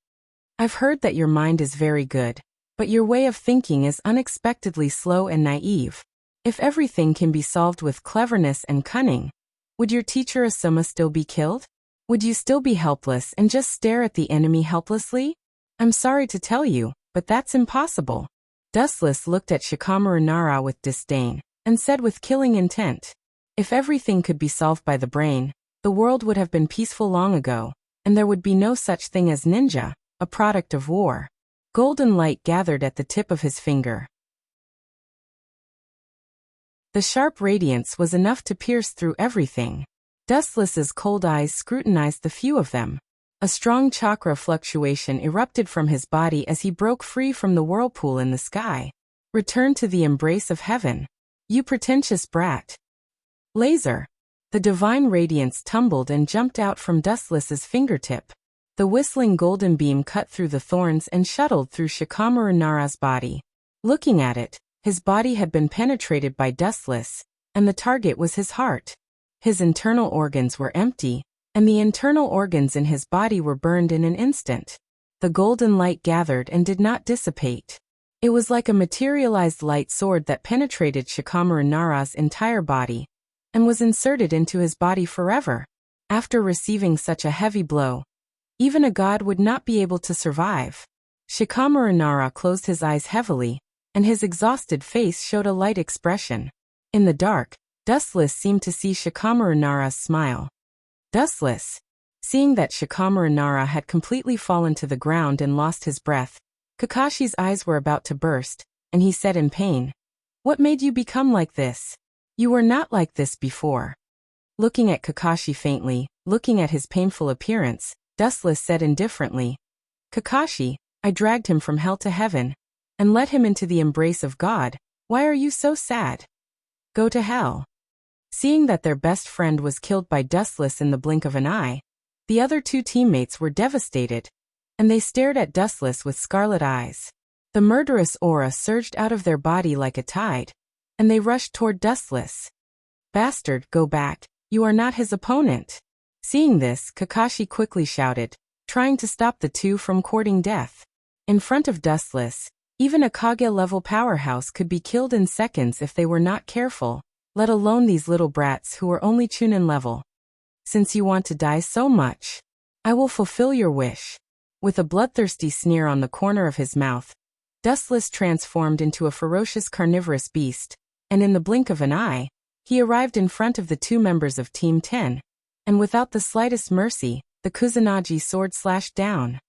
"I've heard that your mind is very good, but your way of thinking is unexpectedly slow and naive. If everything can be solved with cleverness and cunning, would your teacher Asuma still be killed? Would you still be helpless and just stare at the enemy helplessly? I'm sorry to tell you, but that's impossible." Dustless looked at Shikamaru Nara with disdain, and said with killing intent, "If everything could be solved by the brain, the world would have been peaceful long ago, and there would be no such thing as ninja, a product of war." Golden light gathered at the tip of his finger. The sharp radiance was enough to pierce through everything. Dustless's cold eyes scrutinized the few of them. A strong chakra fluctuation erupted from his body as he broke free from the whirlpool in the sky. "Return to the embrace of heaven, you pretentious brat." Laser. The divine radiance tumbled and jumped out from Dustless's fingertip. The whistling golden beam cut through the thorns and shuttled through Shikamaru Nara's body. Looking at it, his body had been penetrated by Dustless, and the target was his heart. His internal organs were empty, and the internal organs in his body were burned in an instant. The golden light gathered and did not dissipate. It was like a materialized light sword that penetrated Shikamaru Nara's entire body, and was inserted into his body forever. After receiving such a heavy blow, even a god would not be able to survive. Shikamaru Nara closed his eyes heavily, and his exhausted face showed a light expression. In the dark, Dustless seemed to see Shikamaru Nara's smile. Dustless. Seeing that Shikamaru Nara had completely fallen to the ground and lost his breath, Kakashi's eyes were about to burst, and he said in pain, "What made you become like this? You were not like this before." Looking at Kakashi faintly, looking at his painful appearance, Dustless said indifferently, "Kakashi, I dragged him from hell to heaven, and led him into the embrace of God. Why are you so sad? Go to hell." Seeing that their best friend was killed by Dustless in the blink of an eye, the other two teammates were devastated, and they stared at Dustless with scarlet eyes. The murderous aura surged out of their body like a tide, and they rushed toward Dustless. "Bastard, go back, you are not his opponent." Seeing this, Kakashi quickly shouted, trying to stop the two from courting death. In front of Dustless, even a Kage-level powerhouse could be killed in seconds if they were not careful, let alone these little brats who were only Chunin level. "Since you want to die so much, I will fulfill your wish." With a bloodthirsty sneer on the corner of his mouth, Dustless transformed into a ferocious carnivorous beast, and in the blink of an eye, he arrived in front of the two members of Team 10, and without the slightest mercy, the Kusanagi sword slashed down.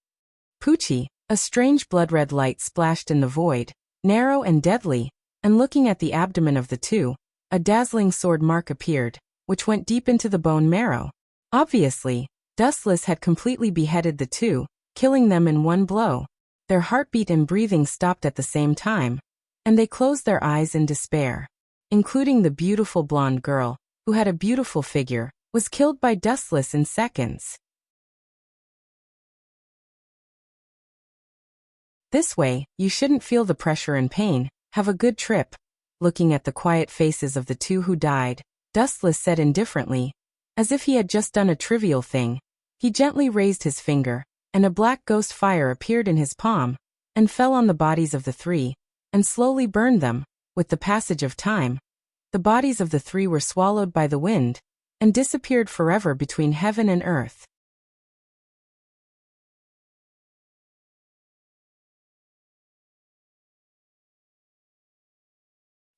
Pucci, a strange blood-red light splashed in the void, narrow and deadly, and looking at the abdomen of the two, a dazzling sword mark appeared, which went deep into the bone marrow. Obviously, Dustless had completely beheaded the two, killing them in one blow. Their heartbeat and breathing stopped at the same time, and they closed their eyes in despair. Including the beautiful blonde girl, who had a beautiful figure, was killed by Dustless in seconds. This way, you shouldn't feel the pressure and pain. Have a good trip. Looking at the quiet faces of the two who died, Dustless said indifferently, as if he had just done a trivial thing. He gently raised his finger, and a black ghost fire appeared in his palm, and fell on the bodies of the three, and slowly burned them. With the passage of time, the bodies of the three were swallowed by the wind, and disappeared forever between heaven and earth.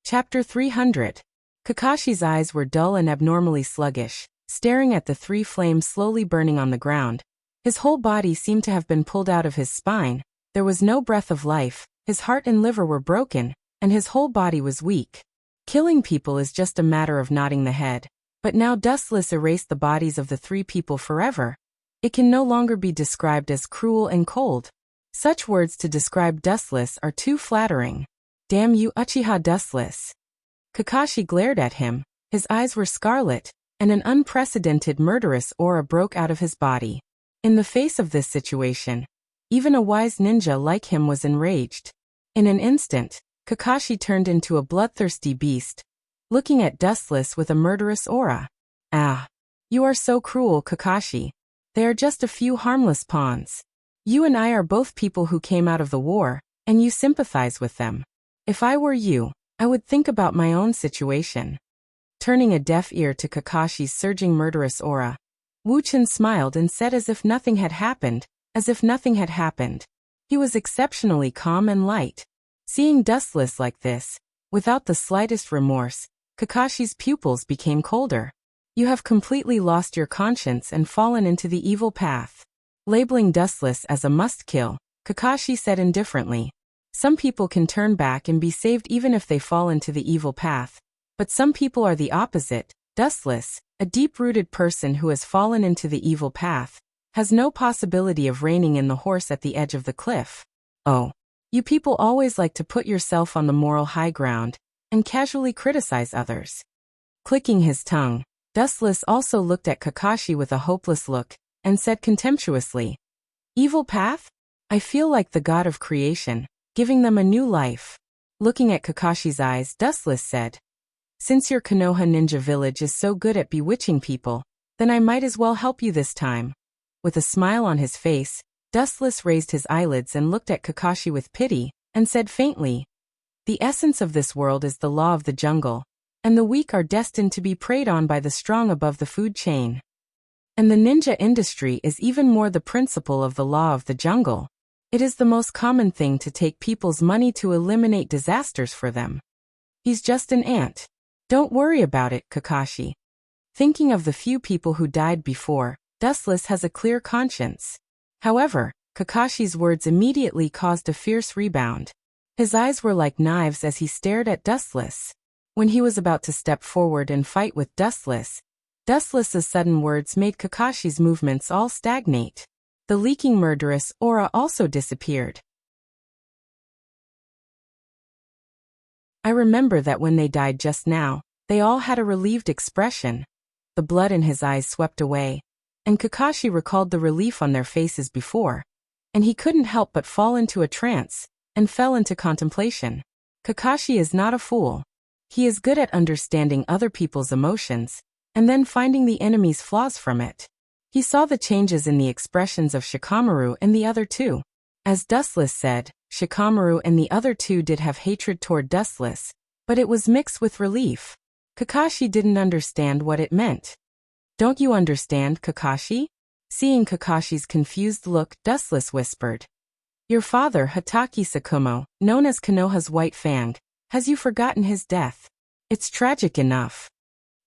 Chapter 300. Kakashi's eyes were dull and abnormally sluggish, staring at the three flames slowly burning on the ground. His whole body seemed to have been pulled out of his spine. There was no breath of life, his heart and liver were broken, and his whole body was weak. Killing people is just a matter of nodding the head. But now Dustless erased the bodies of the 3 people forever. It can no longer be described as cruel and cold. Such words to describe Dustless are too flattering. Damn you, Uchiha Dustless. Kakashi glared at him. His eyes were scarlet, and an unprecedented murderous aura broke out of his body. In the face of this situation, even a wise ninja like him was enraged. In an instant, Kakashi turned into a bloodthirsty beast, looking at Dustless with a murderous aura. Ah! You are so cruel, Kakashi. They are just a few harmless pawns. You and I are both people who came out of the war, and you sympathize with them. If I were you, I would think about my own situation. Turning a deaf ear to Kakashi's surging murderous aura, Wuchen smiled and said as if nothing had happened, He was exceptionally calm and light. Seeing Dustless like this, without the slightest remorse, Kakashi's pupils became colder. You have completely lost your conscience and fallen into the evil path. Labeling Dustless as a must-kill, Kakashi said indifferently. Some people can turn back and be saved even if they fall into the evil path. But some people are the opposite. Dustless, a deep-rooted person who has fallen into the evil path, has no possibility of reining in the horse at the edge of the cliff. Oh. You people always like to put yourself on the moral high ground, and casually criticize others. Clicking his tongue, Dustless also looked at Kakashi with a hopeless look, and said contemptuously, Evil path? I feel like the god of creation, giving them a new life. Looking at Kakashi's eyes, Dustless said, Since your Konoha ninja village is so good at bewitching people, then I might as well help you this time. With a smile on his face, Dustless raised his eyelids and looked at Kakashi with pity, and said faintly, The essence of this world is the law of the jungle, and the weak are destined to be preyed on by the strong above the food chain. And the ninja industry is even more the principle of the law of the jungle. It is the most common thing to take people's money to eliminate disasters for them. He's just an ant. Don't worry about it, Kakashi. Thinking of the few people who died before, Dustless has a clear conscience. However, Kakashi's words immediately caused a fierce rebound. His eyes were like knives as he stared at Dustless. When he was about to step forward and fight with Dustless's sudden words made Kakashi's movements all stagnate. The leaking murderous aura also disappeared. I remember that when they died just now, they all had a relieved expression. The blood in his eyes swept away, and Kakashi recalled the relief on their faces before, and he couldn't help but fall into a trance, and fell into contemplation. Kakashi is not a fool. He is good at understanding other people's emotions, and then finding the enemy's flaws from it. He saw the changes in the expressions of Shikamaru and the other two. As Dustless said, Shikamaru and the other two did have hatred toward Dustless, but it was mixed with relief. Kakashi didn't understand what it meant. Don't you understand, Kakashi? Seeing Kakashi's confused look, Dustless whispered. Your father, Hatake Sakumo, known as Konoha's White Fang, has you forgotten his death? It's tragic enough.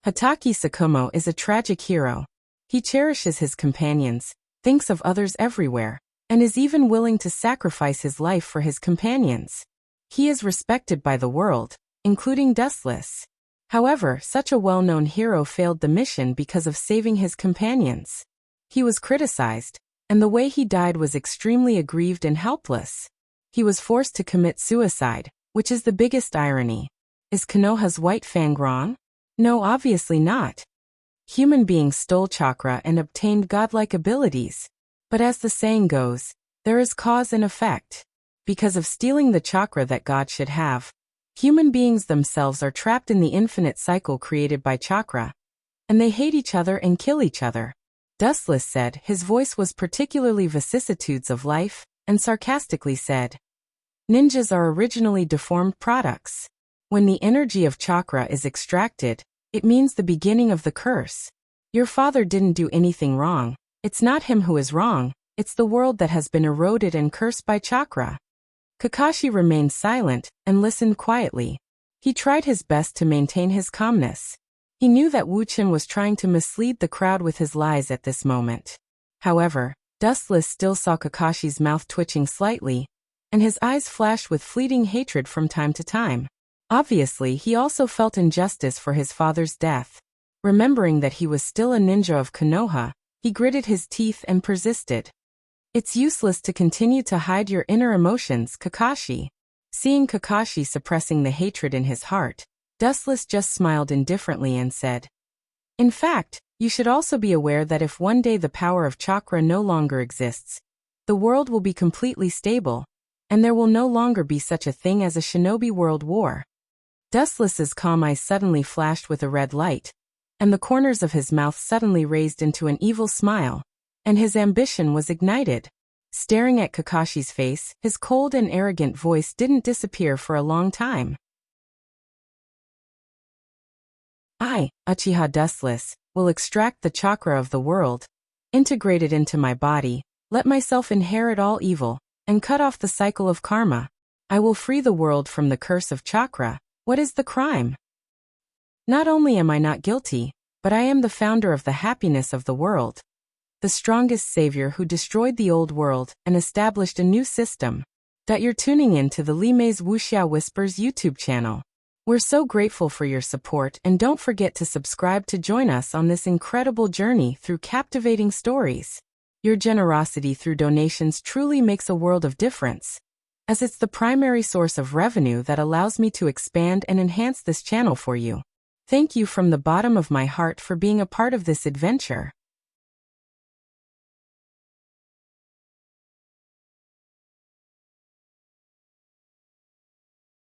Hatake Sakumo is a tragic hero. He cherishes his companions, thinks of others everywhere, and is even willing to sacrifice his life for his companions. He is respected by the world, including Dustless. However, such a well-known hero failed the mission because of saving his companions. He was criticized, and the way he died was extremely aggrieved and helpless. He was forced to commit suicide, which is the biggest irony. Is Konoha's White Fang wrong? No, obviously not. Human beings stole chakra and obtained godlike abilities. But as the saying goes, there is cause and effect. Because of stealing the chakra that God should have, human beings themselves are trapped in the infinite cycle created by chakra, and they hate each other and kill each other. Dustless said, his voice was particularly vicissitudes of life, and sarcastically said, Ninjas are originally deformed products. When the energy of chakra is extracted, it means the beginning of the curse. Your father didn't do anything wrong. It's not him who is wrong, it's the world that has been eroded and cursed by chakra. Kakashi remained silent and listened quietly. He tried his best to maintain his calmness. He knew that Wuchen was trying to mislead the crowd with his lies at this moment. However, Dustless still saw Kakashi's mouth twitching slightly, and his eyes flashed with fleeting hatred from time to time. Obviously, he also felt injustice for his father's death. Remembering that he was still a ninja of Konoha, he gritted his teeth and persisted. It's useless to continue to hide your inner emotions, Kakashi. Seeing Kakashi suppressing the hatred in his heart, Dustless just smiled indifferently and said, in fact, you should also be aware that if one day the power of chakra no longer exists, the world will be completely stable, and there will no longer be such a thing as a shinobi world war. Dustless's calm eyes suddenly flashed with a red light, and the corners of his mouth suddenly raised into an evil smile, and his ambition was ignited. Staring at Kakashi's face, his cold and arrogant voice didn't disappear for a long time. I, Uchiha Dustless, will extract the chakra of the world, integrate it into my body, let myself inherit all evil, and cut off the cycle of karma. I will free the world from the curse of chakra. What is the crime? Not only am I not guilty, but I am the founder of the happiness of the world, the strongest savior who destroyed the old world and established a new system. You're tuning in to the Limei's Wuxia Whispers YouTube channel. We're so grateful for your support, and don't forget to subscribe to join us on this incredible journey through captivating stories. Your generosity through donations truly makes a world of difference, as it's the primary source of revenue that allows me to expand and enhance this channel for you. Thank you from the bottom of my heart for being a part of this adventure.